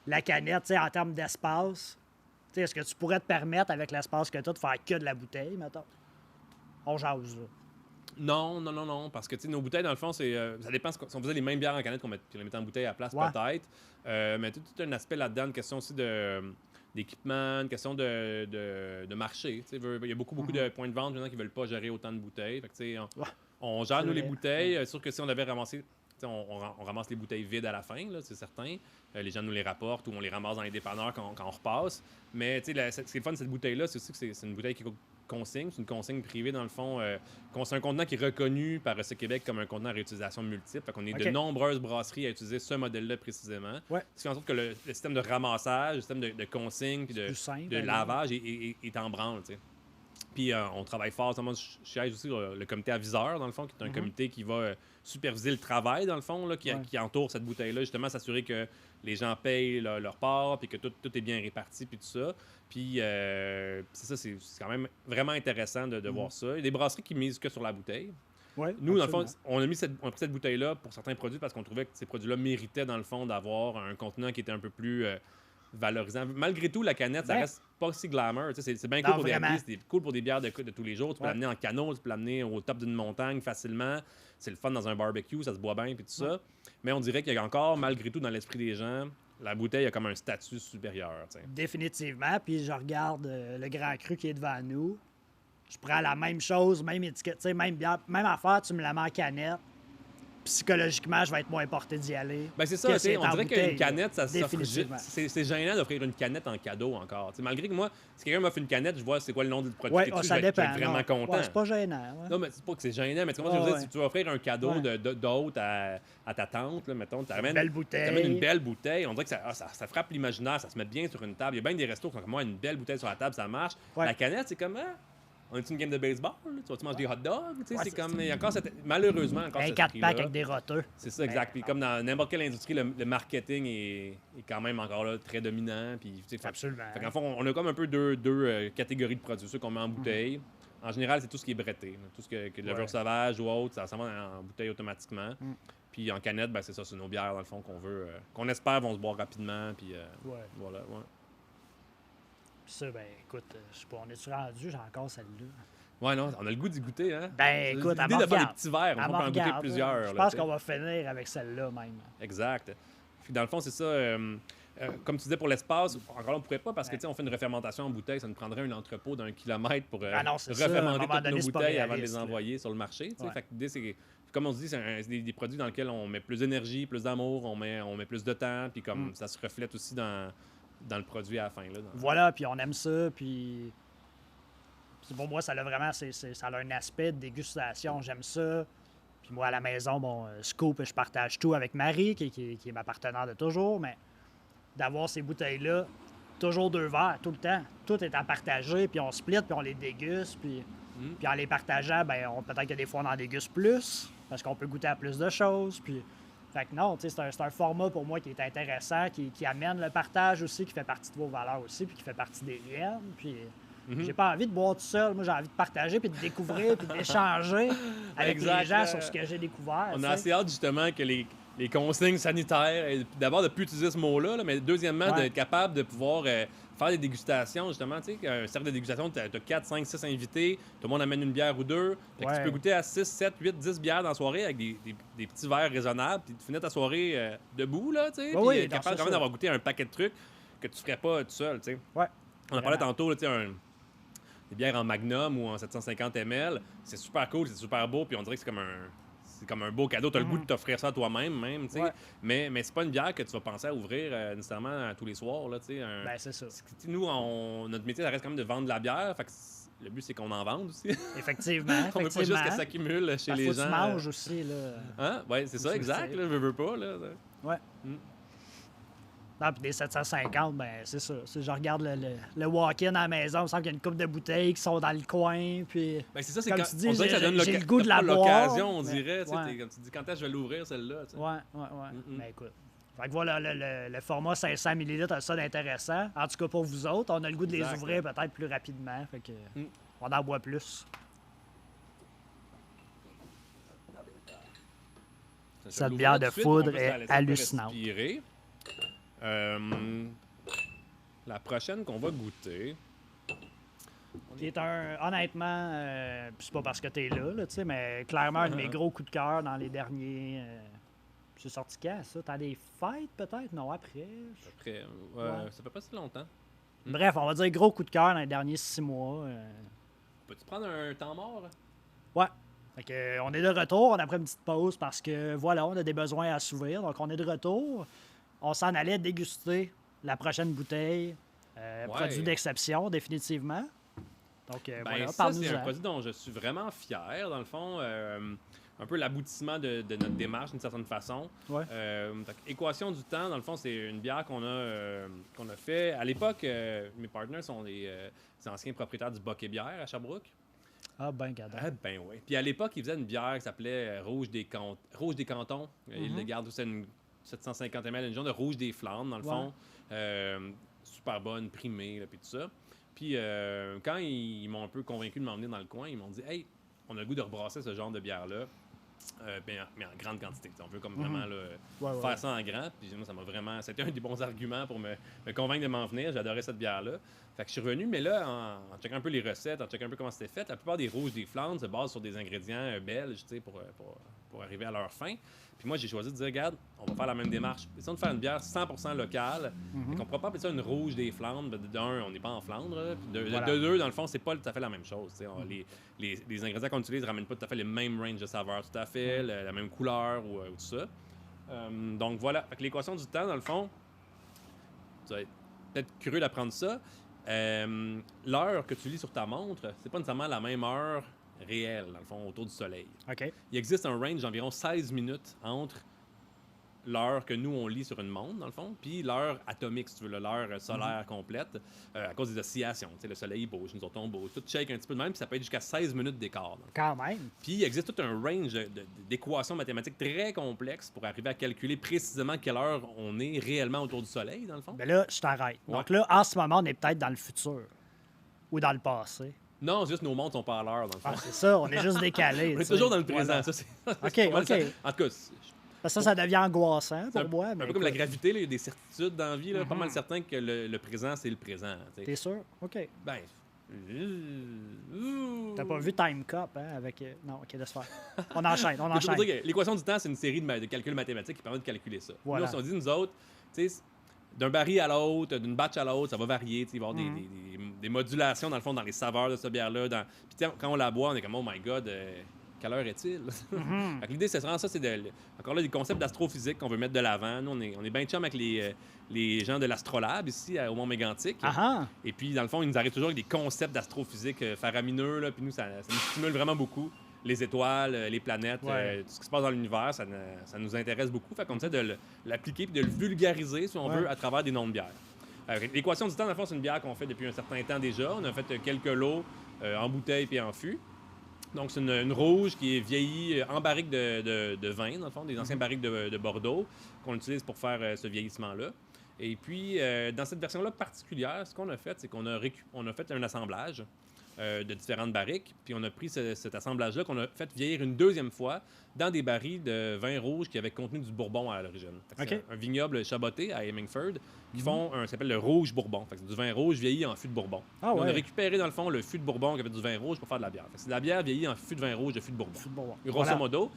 la canette, tu sais, en termes d'espace... T'sais, est-ce que tu pourrais te permettre, avec l'espace que tu as, de faire que de la bouteille, mettons? On jase, là. Non, parce que nos bouteilles, dans le fond, c'est ça dépend si on faisait les mêmes bières en canette qu'on les mettait en bouteille à la place, peut-être. Mais tout un aspect là-dedans, une question aussi d'équipement, une question de marché. Il y a beaucoup de points de vente maintenant qui ne veulent pas gérer autant de bouteilles. Fait que, on gère, nous, les bouteilles. Sûr que si on avait ramassé on ramasse les bouteilles vides à la fin, là, c'est certain. Les gens nous les rapportent ou on les ramasse dans les dépanneurs quand on repasse. Mais ce qui est le fun de cette bouteille-là, c'est aussi que c'est une bouteille qui est consigne. C'est une consigne privée, dans le fond. C'est un contenant qui est reconnu par ce Québec comme un contenant à réutilisation multiple. Fait qu'on est de nombreuses brasseries à utiliser ce modèle-là précisément. Ouais. Ce qui fait en sorte que le système de ramassage, le système de consigne puis de lavage est en branle, tu sais. Puis on travaille fort, je siège aussi le comité aviseur, dans le fond, qui est un comité qui va superviser le travail, dans le fond, là, qui entoure cette bouteille-là, justement, s'assurer que les gens payent leur part, puis que tout est bien réparti, puis tout ça. Puis c'est ça, c'est quand même vraiment intéressant de voir ça. Il y a des brasseries qui misent que sur la bouteille. Ouais, nous, dans le absolument. fond, on a pris cette bouteille-là pour certains produits parce qu'on trouvait que ces produits-là méritaient, dans le fond, d'avoir un contenant qui était un peu plus valorisant. Malgré tout, la canette, ça reste pas si glamour. C'est bien cool pour des bières, c'est cool pour des bières de tous les jours. Tu peux l'amener en canot, tu peux l'amener au top d'une montagne facilement. C'est le fun dans un barbecue, ça se boit bien, puis tout ça. Mais on dirait qu'il y a encore, malgré tout, dans l'esprit des gens, la bouteille a comme un statut supérieur. T'sais. Définitivement. Puis je regarde le Grand Cru qui est devant nous. Je prends la même chose, même étiquette, même bière, même affaire, tu me la mets en canette. Psychologiquement, je vais être moins porté d'y aller. Ben c'est ça, on dirait qu'une canette, ça s'offre. C'est gênant d'offrir une canette en cadeau encore. T'sais, malgré que moi, si quelqu'un m'offre une canette, je vois c'est quoi le nom du produit ouais, dessus, ça je vais dépend, être vraiment content. Ouais, c'est pas gênant. Ouais. Non, mais c'est pas que c'est gênant, mais comment je veux dire, si tu veux offrir un cadeau d'hôte à ta tante, là, mettons, tu ramènes une belle bouteille, on dirait que ça frappe l'imaginaire, ça se met bien sur une table. Il y a bien des restos qui sont comme moi, une belle bouteille sur la table, ça marche. Ouais. La canette, c'est comme... On est une game de baseball, là? Tu vas-tu manger des hot dogs? C'est comme. Il y a encore malheureusement encore un 4 packs avec des roteux. C'est ça, exact. Puis comme dans n'importe quelle industrie, le marketing est quand même encore là très dominant. Puis, absolument. Fait qu'en fond, on a comme un peu deux catégories de produits. Ceux qu'on met en bouteille. En général, c'est tout ce qui est bretté. Tout ce qui est levure sauvage ou autre, ça s'en va en bouteille automatiquement. Puis en canette, ben, c'est ça, c'est nos bières, dans le fond, qu'on espère vont se boire rapidement. Puis voilà, ouais. Ça, ben écoute, je sais pas, on est-tu rendu? J'ai encore celle-là. Ouais, non, on a le goût d'y goûter, hein? Ben écoute, l'idée de faire des petits verres, on peut en goûter plusieurs. Je pense qu'on va finir avec celle-là même. Exact. Puis dans le fond, c'est ça. Comme tu disais pour l'espace, encore là, on pourrait pas parce que on fait une refermentation en bouteille, ça nous prendrait un entrepôt d'1 kilomètre pour refermenter toutes nos bouteilles avant de les envoyer sur le marché. Fait que l'idée, c'est comme on se dit, c'est des produits dans lesquels on met plus d'énergie, plus d'amour, on met plus de temps, puis comme ça se reflète aussi dans le produit à la fin. Là, voilà, puis on aime ça, puis pour moi, ça a vraiment ça a un aspect de dégustation. J'aime ça. Puis moi, à la maison, bon, Scoop, je partage tout avec Marie, qui est ma partenaire de toujours, mais d'avoir ces bouteilles-là, toujours 2 verres, tout le temps. Tout est à partager, puis on split, puis on les déguste, puis en les partageant, ben peut-être que des fois, on en déguste plus, parce qu'on peut goûter à plus de choses, puis... Fait que non, c'est un format pour moi qui est intéressant, qui amène le partage aussi, qui fait partie de vos valeurs aussi, puis qui fait partie des miennes. Puis j'ai pas envie de boire tout seul. Moi, j'ai envie de partager, puis de découvrir, puis d'échanger avec les gens sur ce que j'ai découvert. On a assez hâte, justement, que les consignes sanitaires, d'abord, de ne plus utiliser ce mot-là, mais deuxièmement, d'être capable de pouvoir faire des dégustations, justement. Tu sais, un cercle de dégustation, tu as 4, 5, 6 invités, tout le monde amène une bière ou deux. Fait que tu peux goûter à 6, 7, 8, 10 bières dans la soirée avec des petits verres raisonnables, puis tu finis ta soirée debout, là, tu sais. Puis être capable quand même d'avoir goûté un paquet de trucs que tu ferais pas tout seul, tu sais. Ouais. On en parlait tantôt, tu sais, des bières en Magnum ou en 750 ml, c'est super cool, c'est super beau, puis on dirait que c'est comme un beau cadeau. Tu as le goût de t'offrir ça toi-même, tu sais. Mais c'est pas une bière que tu vas penser à ouvrir nécessairement tous les soirs, là, tu sais. Ben, c'est ça. Nous, notre métier, ça reste quand même de vendre de la bière. Fait que le but, c'est qu'on en vende aussi. Effectivement. On veut pas juste que ça s'accumule chez les gens. Faut que tu manges aussi, là. Hein? Ouais, c'est ça, exact. Là, je veux pas, là. Ouais. Non, puis des 750, ben c'est ça. Je regarde le walk-in à la maison, il me semble qu'il y a une coupe de bouteilles qui sont dans le coin, puis... Ben c'est ça, c'est comme quand tu dis, on dirait que ça donne le goût de la boire. l'occasion, on dirait. Comme tu dis, quand est-ce que je vais l'ouvrir, celle-là? T'sais. Ouais. Ben écoute. Fait que voilà, le format 500 ml a ça d'intéressant. En tout cas, pour vous autres, on a le goût de les ouvrir peut-être plus rapidement, fait que on en boit plus. Cette bière de foudre est hallucinante. La prochaine qu'on va goûter... Qui est honnêtement, c'est pas parce que t'es là, tu sais, mais clairement un de mes gros coups de cœur dans les derniers... c'est sorti quand, ça? T'as des fêtes, peut-être? Non, après? Après, ça fait pas si longtemps. Bref, on va dire gros coup de cœur dans les derniers 6 mois. Peux-tu prendre un temps mort? Ouais. Fait que, on est de retour, on a pris une petite pause parce que voilà, on a des besoins à assouvir. Donc on est de retour. On s'en allait déguster la prochaine bouteille. Produit d'exception, définitivement. Donc voilà, ça, parle-nous-en. c'est un produit dont je suis vraiment fier, dans le fond. Un peu l'aboutissement de notre démarche, d'une certaine façon. Ouais. Équation du temps, dans le fond, c'est une bière qu'on a fait. À l'époque, mes partners sont des anciens propriétaires du Bokeh Bière à Sherbrooke. Ah ben, gadon. Ah ben oui. Puis à l'époque, ils faisaient une bière qui s'appelait Rouge des Cantons. Ils le gardent, c'est une 750 ml, une genre de Rouge des Flandres, dans le fond. Super bonne, primée, puis tout ça. Puis quand ils m'ont un peu convaincu de m'emmener dans le coin, ils m'ont dit « Hey, on a le goût de rebrasser ce genre de bière-là. » mais en grande quantité. On veut comme vraiment faire ça en grand. Puis moi, ça m'a vraiment... C'était un des bons arguments pour me convaincre de m'en venir. J'adorais cette bière-là. Fait que je suis revenu, mais là, en checkant un peu les recettes, en checkant un peu comment c'était fait, la plupart des rouges des Flandres se basent sur des ingrédients belges, pour arriver à leur fin. Puis moi, j'ai choisi de dire, regarde, on va faire la même démarche. Essayons de faire une bière 100% locale. On ne pourra pas appeler ça une rouge des Flandres. D'un, on n'est pas en Flandre. Là. Puis de deux, dans le fond, c'est pas tout à fait la même chose. Les ingrédients qu'on utilise ne ramènent pas tout à fait les mêmes ranges de saveurs, tout à fait, la même couleur ou tout ça. Donc voilà. Fait que l'équation du temps, dans le fond, tu vas être peut-être curieux d'apprendre ça. L'heure que tu lis sur ta montre, c'est pas nécessairement la même heure réelle, dans le fond, autour du soleil. OK. Il existe un range d'environ 16 minutes entre l'heure que nous, on lit sur une montre, dans le fond, puis l'heure atomique, si tu veux, l'heure solaire complète, à cause des oscillations. Tu sais, le soleil bouge, nous autres, on bouge. Tout shake un petit peu de même, puis ça peut être jusqu'à 16 minutes d'écart. Quand même. Puis il existe tout un range d'équations mathématiques très complexes pour arriver à calculer précisément quelle heure on est réellement autour du soleil, dans le fond. Ben là, je t'arrête. Donc là, en ce moment, on est peut-être dans le futur ou dans le passé. Non, c'est juste nos montres sont pas à l'heure, dans le fond. Ah, c'est ça, on est juste décalé. On est toujours dans le présent. Voilà. Ça, c'est OK. En tout cas, Parce que ça devient angoissant pour moi. Mais un peu comme la gravité, là, il y a des certitudes dans la vie. Là, pas mal certain que le présent, c'est le présent. T'es sûr? OK. Ben... T'as pas vu Time Cop, hein? Avec... Non, OK, laisse faire. On enchaîne. L'équation du temps, c'est une série de calculs mathématiques qui permet de calculer ça. Voilà. Nous, on dit, nous autres, tu sais, d'un baril à l'autre, d'une batch à l'autre, ça va varier. Il va y avoir des modulations, dans le fond, dans les saveurs de cette bière-là. Puis quand on la boit, on est comme, oh my God, quelle heure est-il? Fait que l'idée, c'est vraiment ça, c'est encore là, des concepts d'astrophysique qu'on veut mettre de l'avant. Nous, on est bien chum avec les gens de l'Astrolabe ici, au Mont-Mégantic. Et puis, dans le fond, ils nous arrivent toujours avec des concepts d'astrophysique faramineux. Là, puis nous, ça nous stimule vraiment beaucoup. Les étoiles, les planètes, tout ce qui se passe dans l'univers, ça nous intéresse beaucoup. Fait qu'on essaie de l'appliquer et de le vulgariser, si on veut, à travers des noms de bières. L'équation du temps, dans le fond, c'est une bière qu'on fait depuis un certain temps déjà. On a fait quelques lots en bouteille et en fût. Donc, c'est une rouge qui est vieillie en barrique de vin, dans le fond, des anciens barriques de Bordeaux qu'on utilise pour faire ce vieillissement-là. Et puis, dans cette version-là particulière, ce qu'on a fait, c'est qu'on a fait un assemblage de différentes barriques. Puis on a pris cet assemblage-là qu'on a fait vieillir une deuxième fois dans des barils de vin rouge qui avaient contenu du bourbon à l'origine. C'est un vignoble chaboté à Hemingford qui font ça s'appelle le rouge bourbon. C'est du vin rouge vieilli en fût de bourbon. On a récupéré dans le fond le fût de bourbon qui avait du vin rouge pour faire de la bière. C'est de la bière vieillie en fût de vin rouge de fût de bourbon. Grosso modo.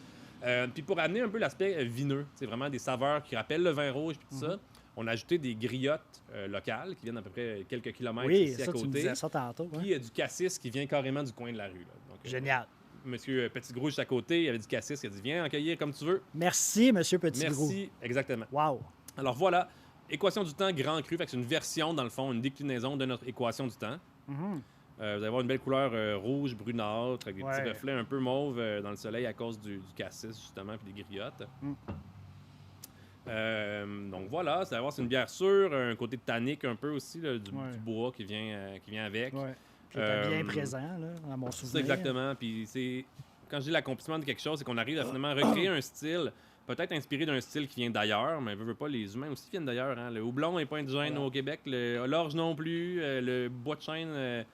Puis pour amener un peu l'aspect vineux, c'est vraiment des saveurs qui rappellent le vin rouge puis tout ça. On a ajouté des griottes locales qui viennent d'à peu près quelques kilomètres ici à côté. Oui, ça, tu me disais ça tantôt. Puis du cassis qui vient carrément du coin de la rue. Là. Donc, génial. Monsieur Petit-Gros, juste à côté, il y avait du cassis. Il a dit, viens en cueillir comme tu veux. Merci, Monsieur Petit-Gros. Merci, exactement. Wow. Alors voilà, équation du temps grand cru. Fait que c'est une version, dans le fond, une déclinaison de notre équation du temps. Vous allez avoir une belle couleur rouge, brunâtre, avec des petits reflets un peu mauve dans le soleil à cause du cassis, justement, puis des griottes. Donc voilà, c'est une bière sûre, un côté tannique un peu aussi, là, du bois qui vient avec. Qui était bien présent, là, dans mon souvenir. C'est exactement. Puis quand je dis l'accomplissement de quelque chose, c'est qu'on arrive à finalement recréer un style, peut-être inspiré d'un style qui vient d'ailleurs, mais veut pas, les humains aussi viennent d'ailleurs. Hein. Le houblon n'est pas indigène au Québec, l'orge non plus, le bois de chêne,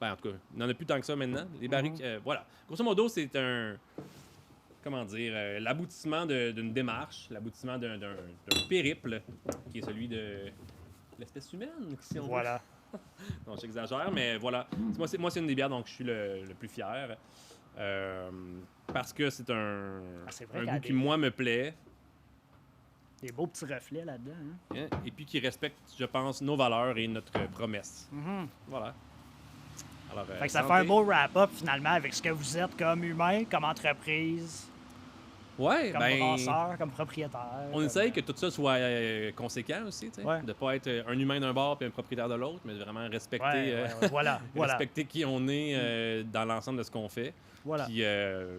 en tout cas, il n'en a plus tant que ça maintenant. Les barriques, voilà. Grosso modo, c'est l'aboutissement d'une démarche, l'aboutissement d'un périple, qui est celui de l'espèce humaine, si on veut. Voilà. Donc, j'exagère, mais voilà. Moi, c'est une des bières dont je suis le plus fier. Parce que c'est un goût qui, moi, me plaît. Des beaux petits reflets là-dedans. Hein? Et puis qui respecte, je pense, nos valeurs et notre promesse. Voilà. Alors, Fait que ça santé. fait un beau wrap-up finalement avec ce que vous êtes comme humain, comme entreprise, Ouais, comme brasseur, comme propriétaire. on essaye que tout ça soit conséquent aussi, tu sais. Ouais. De pas être un humain d'un bord puis un propriétaire de l'autre, mais vraiment respecter, Voilà, voilà. respecter qui on est dans l'ensemble de ce qu'on fait. Voilà. Puis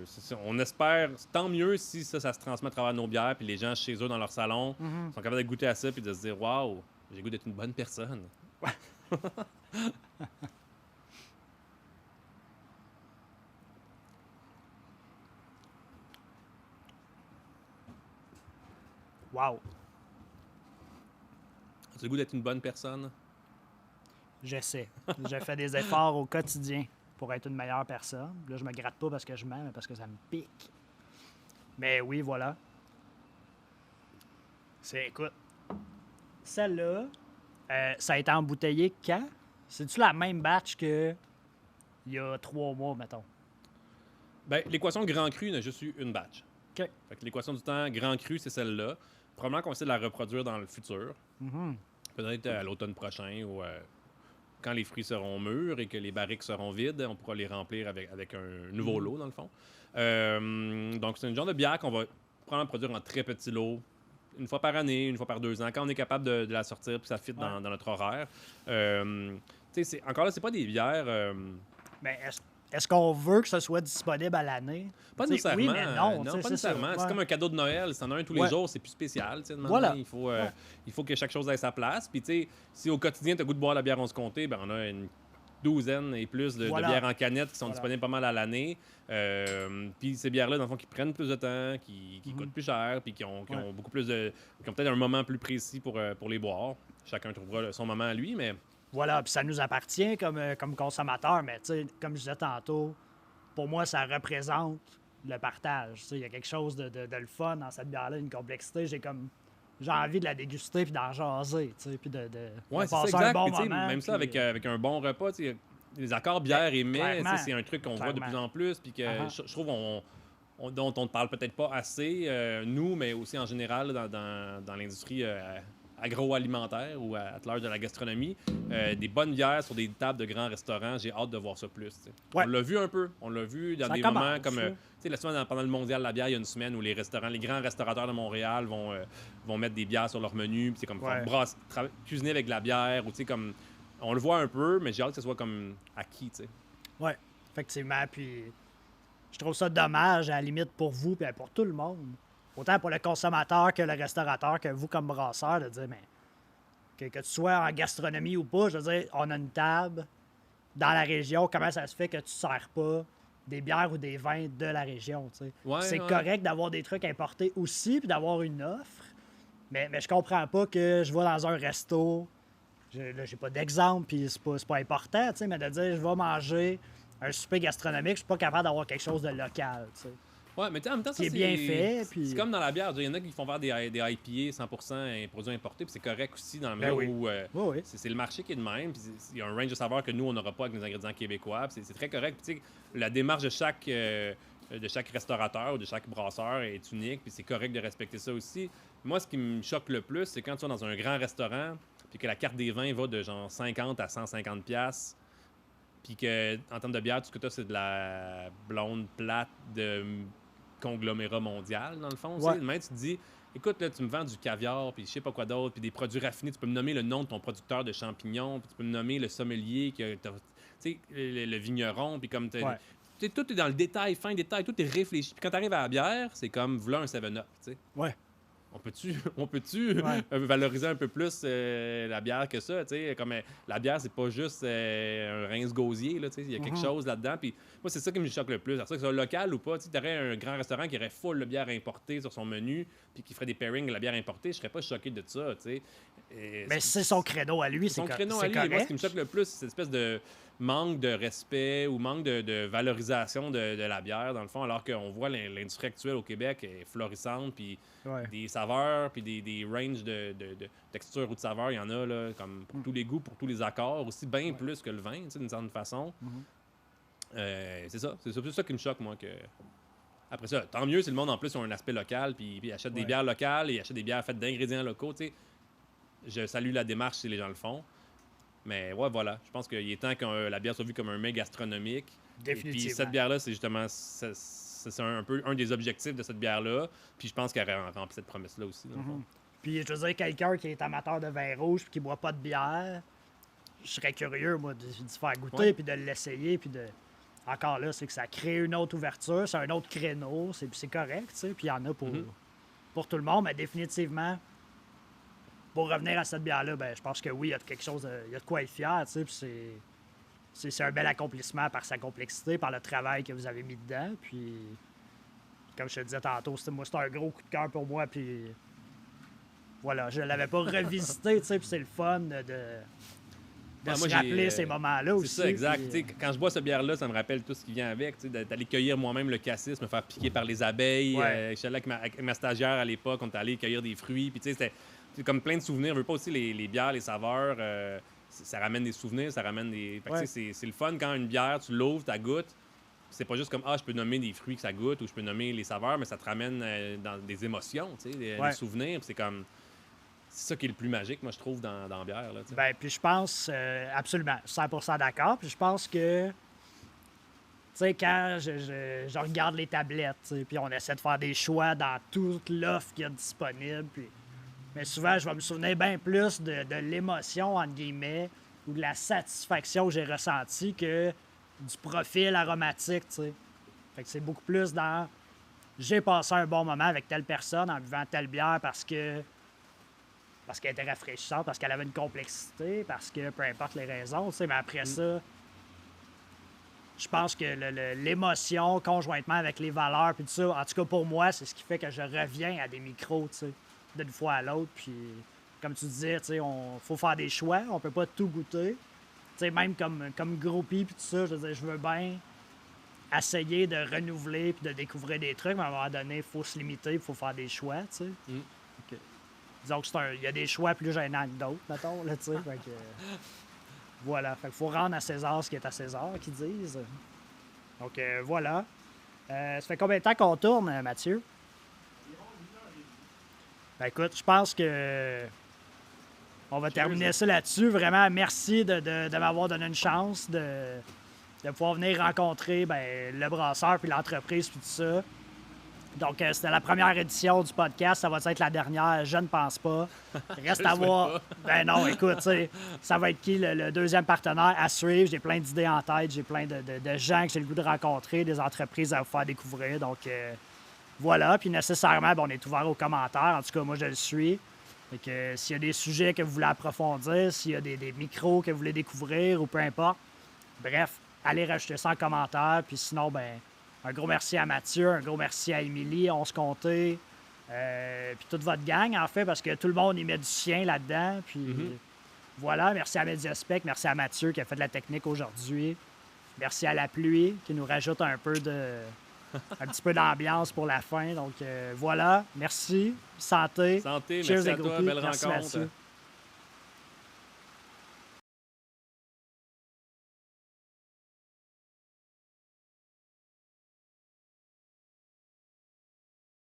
c'est ça, on espère, tant mieux si ça se transmet à travers nos bières, puis les gens chez eux dans leur salon sont capables de goûter à ça puis de se dire waouh, j'ai goût d'être une bonne personne. Wow. As-tu le goût d'être une bonne personne? J'essaie. Je fais des efforts au quotidien pour être une meilleure personne. Là, je me gratte pas parce que je mens, mais parce que ça me pique. Mais oui, voilà. Écoute, celle-là, ça a été embouteillé quand? C'est-tu la même batch que il y a 3 mois, mettons? Ben, l'équation grand cru n'a juste eu une batch. OK. Fait que l'équation du temps grand cru, c'est celle-là. Probablement qu'on essaie de la reproduire dans le futur. Peut-être à l'automne prochain ou quand les fruits seront mûrs et que les barriques seront vides, on pourra les remplir avec un nouveau lot, dans le fond. Donc, c'est une genre de bière qu'on va probablement produire en très petits lots, une fois par année, une fois par 2 ans, quand on est capable de la sortir puis que ça fit dans notre horaire. Encore là, c'est pas des bières... Mais est-ce qu'on veut que ce soit disponible à l'année? Pas T'sais, nécessairement. Oui, mais non. Non, t'sais, pas c'est ça. nécessairement. C'est comme un cadeau de Noël. Si t'en as un tous les Ouais. jours, c'est plus spécial. Voilà. Il faut que chaque chose ait sa place. Puis, tu sais, si au quotidien, tu as goût de boire la bière 11 comté, ben on a une douzaine et plus de Voilà. bières en canette qui sont Voilà. disponibles pas mal à l'année. Puis ces bières-là, dans le fond, qui prennent plus de temps, qui coûtent plus cher, puis qui ont beaucoup plus de... qui ont peut-être un moment plus précis pour les boire. Chacun trouvera son moment à lui, mais... Voilà, puis ça nous appartient comme consommateurs, mais tu sais, comme je disais tantôt, pour moi, ça représente le partage. Tu sais, il y a quelque chose de le fun dans cette bière-là, une complexité. J'ai envie de la déguster puis d'en jaser, tu sais, puis de Ouais, c'est ça, passer exact. un bon Puis, tu sais, moment. même ça puis, avec un bon repas, tu sais, les accords bière et mets, clairement. tu sais, c'est un truc qu'on voit de plus en plus, puis que Uh-huh. je trouve dont on ne parle peut-être pas assez, nous, mais aussi en général dans l'industrie agroalimentaire ou à l'heure de la gastronomie, des bonnes bières sur des tables de grands restaurants, j'ai hâte de voir ça plus. Tu sais. Ouais. On l'a vu un peu, on l'a vu dans Ça des commence, moments comme, ça. tu sais, la semaine pendant le mondial de la bière, il y a une semaine où les grands restaurateurs de Montréal vont mettre des bières sur leur menu, puis c'est comme Ouais. cuisiner avec de la bière, ou tu sais, comme, on le voit un peu, mais j'ai hâte que ce soit comme acquis, tu sais. Ouais, effectivement. Puis je trouve ça dommage, à la limite, pour vous et pour tout le monde. Autant pour le consommateur que le restaurateur, que vous comme brasseur, de dire, mais que tu sois en gastronomie ou pas, je veux dire, on a une table dans la région, comment ça se fait que tu ne sers pas des bières ou des vins de la région, tu sais. Ouais, C'est ouais. correct d'avoir des trucs importés aussi, puis d'avoir une offre, mais je comprends pas que je vais dans un resto, là, j'ai pas d'exemple, puis c'est pas important, tu sais, mais de dire, je vais manger un souper gastronomique, je suis pas capable d'avoir quelque chose de local, tu sais. Ouais, mais en même temps, ça, Qui est bien fait, puis- C'est comme dans la bière. Il y en a qui font faire des IPA 100% produits importés, puis c'est correct aussi dans le Ben mesure oui. où Oui, oui. c'est le marché qui est de même. Puis il y a un range de saveurs que nous, on n'aura pas avec nos ingrédients québécois. Puis c'est très correct. Puis tu sais, la démarche de chaque restaurateur ou de chaque brasseur est unique, puis c'est correct de respecter ça aussi. Moi, ce qui me choque le plus, c'est quand tu vas dans un grand restaurant, puis que la carte des vins va de genre 50 à 150 pièces. Puis que, en termes de bière, tout ce que tu as, c'est de la blonde plate de conglomérat mondial, dans le fond. Ouais. Tu sais. Demain, tu te dis, écoute, là, tu me vends du caviar, puis je sais pas quoi d'autre, puis des produits raffinés. Tu peux me nommer le nom de ton producteur de champignons, puis tu peux me nommer le sommelier, tu sais, le vigneron, puis comme... Ouais. Tu sais, tout est dans le détail, fin détail, tout est réfléchi. Puis quand tu arrives à la bière, c'est comme, voilà un 7-Up, tu sais. Ouais. On peut-tu Ouais. valoriser un peu plus la bière que ça, tu sais, comme la bière, c'est pas juste un rince gosier, là, tu sais, il y a quelque chose là-dedans, puis moi, c'est ça qui me choque le plus, alors ça, que ce soit local ou pas, tu aurais un grand restaurant qui aurait full de bière importée sur son menu, puis qui ferait des pairings de la bière importée, je serais pas choqué de ça, tu sais. Mais c'est son créneau à lui, Son c'est créneau à c'est lui, moi, ce correct. qui me choque le plus, c'est cette espèce de manque de respect ou manque de valorisation de la bière, dans le fond, alors qu'on voit l'industrie actuelle au Québec est florissante, puis Ouais. des saveurs, puis des ranges de textures ou de saveurs, il y en a là, comme pour tous les goûts, pour tous les accords, aussi bien plus que le vin, tu sais, d'une certaine façon. C'est ça, c'est ça qui me choque, moi, que... Après ça, tant mieux si le monde, en plus, a un aspect local, puis achète des Ouais. bières locales, et achète des bières faites d'ingrédients locaux, tu sais. Je salue la démarche si les gens le font. Mais ouais, voilà. Je pense qu'il est temps que la bière soit vue comme un mets gastronomique. Et puis Définitivement. cette bière-là, c'est justement c'est un peu un des objectifs de cette bière-là. Puis je pense qu'elle remplit cette promesse-là aussi. Dans le fond. Puis je veux dire, quelqu'un qui est amateur de vin rouge et qui boit pas de bière, je serais curieux, moi, de se faire goûter Ouais. puis de l'essayer. Puis de... Encore là, c'est que ça crée une autre ouverture, c'est un autre créneau, c'est correct, tu sais. Puis il y en a pour tout le monde, mais définitivement, pour revenir à cette bière-là, ben, je pense que oui, il y a quelque chose, il y a de quoi être fier, tu sais. Puis c'est un bel accomplissement par sa complexité, par le travail que vous avez mis dedans. Puis, comme je te disais tantôt, c'était un gros coup de cœur pour moi. Puis, voilà, je ne l'avais pas revisité, tu sais. Puis c'est le fun de Ah, se moi, rappeler ces moments-là aussi. C'est ça, exact. puis, Tu sais, quand je bois cette bière-là, ça me rappelle tout ce qui vient avec. D'aller cueillir moi-même le cassis, me faire piquer par les abeilles. Ouais. J'étais allé avec ma stagiaire à l'époque, on est allé cueillir des fruits. Puis tu sais, c'est comme plein de souvenirs. Je veux pas aussi les bières, les saveurs. Ça ramène des souvenirs, ça ramène des. Fait que, Ouais. tu sais, c'est le fun quand une bière, tu l'ouvres, tu la goûtes. C'est pas juste comme je peux nommer des fruits que ça goûte ou je peux nommer les saveurs, mais ça te ramène dans des émotions, tu sais, Ouais. des souvenirs. Puis c'est comme. C'est ça qui est le plus magique, moi, je trouve, dans la bière. Là, tu sais. ben, puis je pense, absolument, 100% d'accord. Puis je pense que, tu sais, quand je regarde les tablettes, tu sais, puis on essaie de faire des choix dans toute l'offre qu'il y a disponible, puis... Mais souvent, je vais me souvenir bien plus de l'émotion, entre guillemets, ou de la satisfaction que j'ai ressentie que du profil aromatique, tu sais. Fait que c'est beaucoup plus dans j'ai passé un bon moment avec telle personne en buvant telle bière parce qu'elle était rafraîchissante, parce qu'elle avait une complexité, parce que peu importe les raisons, tu sais, mais après ça, je pense que l'émotion, conjointement avec les valeurs, puis tout ça, en tout cas pour moi, c'est ce qui fait que je reviens à des micros, tu sais, d'une fois à l'autre, puis comme tu disais, tu sais, faut faire des choix, on peut pas tout goûter, tu sais, même comme groupie, puis tout ça, je veux dire, je veux bien essayer de renouveler puis de découvrir des trucs, mais à un moment donné, il faut se limiter, il faut faire des choix, tu sais. Disons qu'il y a des choix plus gênants que d'autres, mettons, là, tu sais. Fait que, voilà. Fait qu'il faut rendre à César ce qui est à César, qu'ils disent. Donc, voilà. Ça fait combien de temps qu'on tourne, Mathieu? Ben, écoute, je pense que on va terminer ça là-dessus. Vraiment, merci de m'avoir donné une chance de pouvoir venir rencontrer le brasseur puis l'entreprise puis tout ça. Donc, c'était la première édition du podcast. Ça va être la dernière, je ne pense pas. Reste à voir. Ben non, écoute, tu sais, ça va être qui le deuxième partenaire à suivre. J'ai plein d'idées en tête. J'ai plein de gens que j'ai le goût de rencontrer, des entreprises à vous faire découvrir. Donc, voilà. Puis, nécessairement, on est ouvert aux commentaires. En tout cas, moi, je le suis. Fait que s'il y a des sujets que vous voulez approfondir, s'il y a des micros que vous voulez découvrir ou peu importe, bref, allez rajouter ça en commentaire. Puis sinon, un gros merci à Mathieu, un gros merci à Émilie, On se comptait, puis toute votre gang, en fait, parce que tout le monde y met du sien là-dedans. Puis voilà, merci à Mediaspec, merci à Mathieu qui a fait de la technique aujourd'hui. Merci à la pluie qui nous rajoute un petit peu d'ambiance pour la fin. Donc voilà, merci, santé. Santé, Cheers, merci les à toi, groupies. belle Merci, rencontre. Mathieu.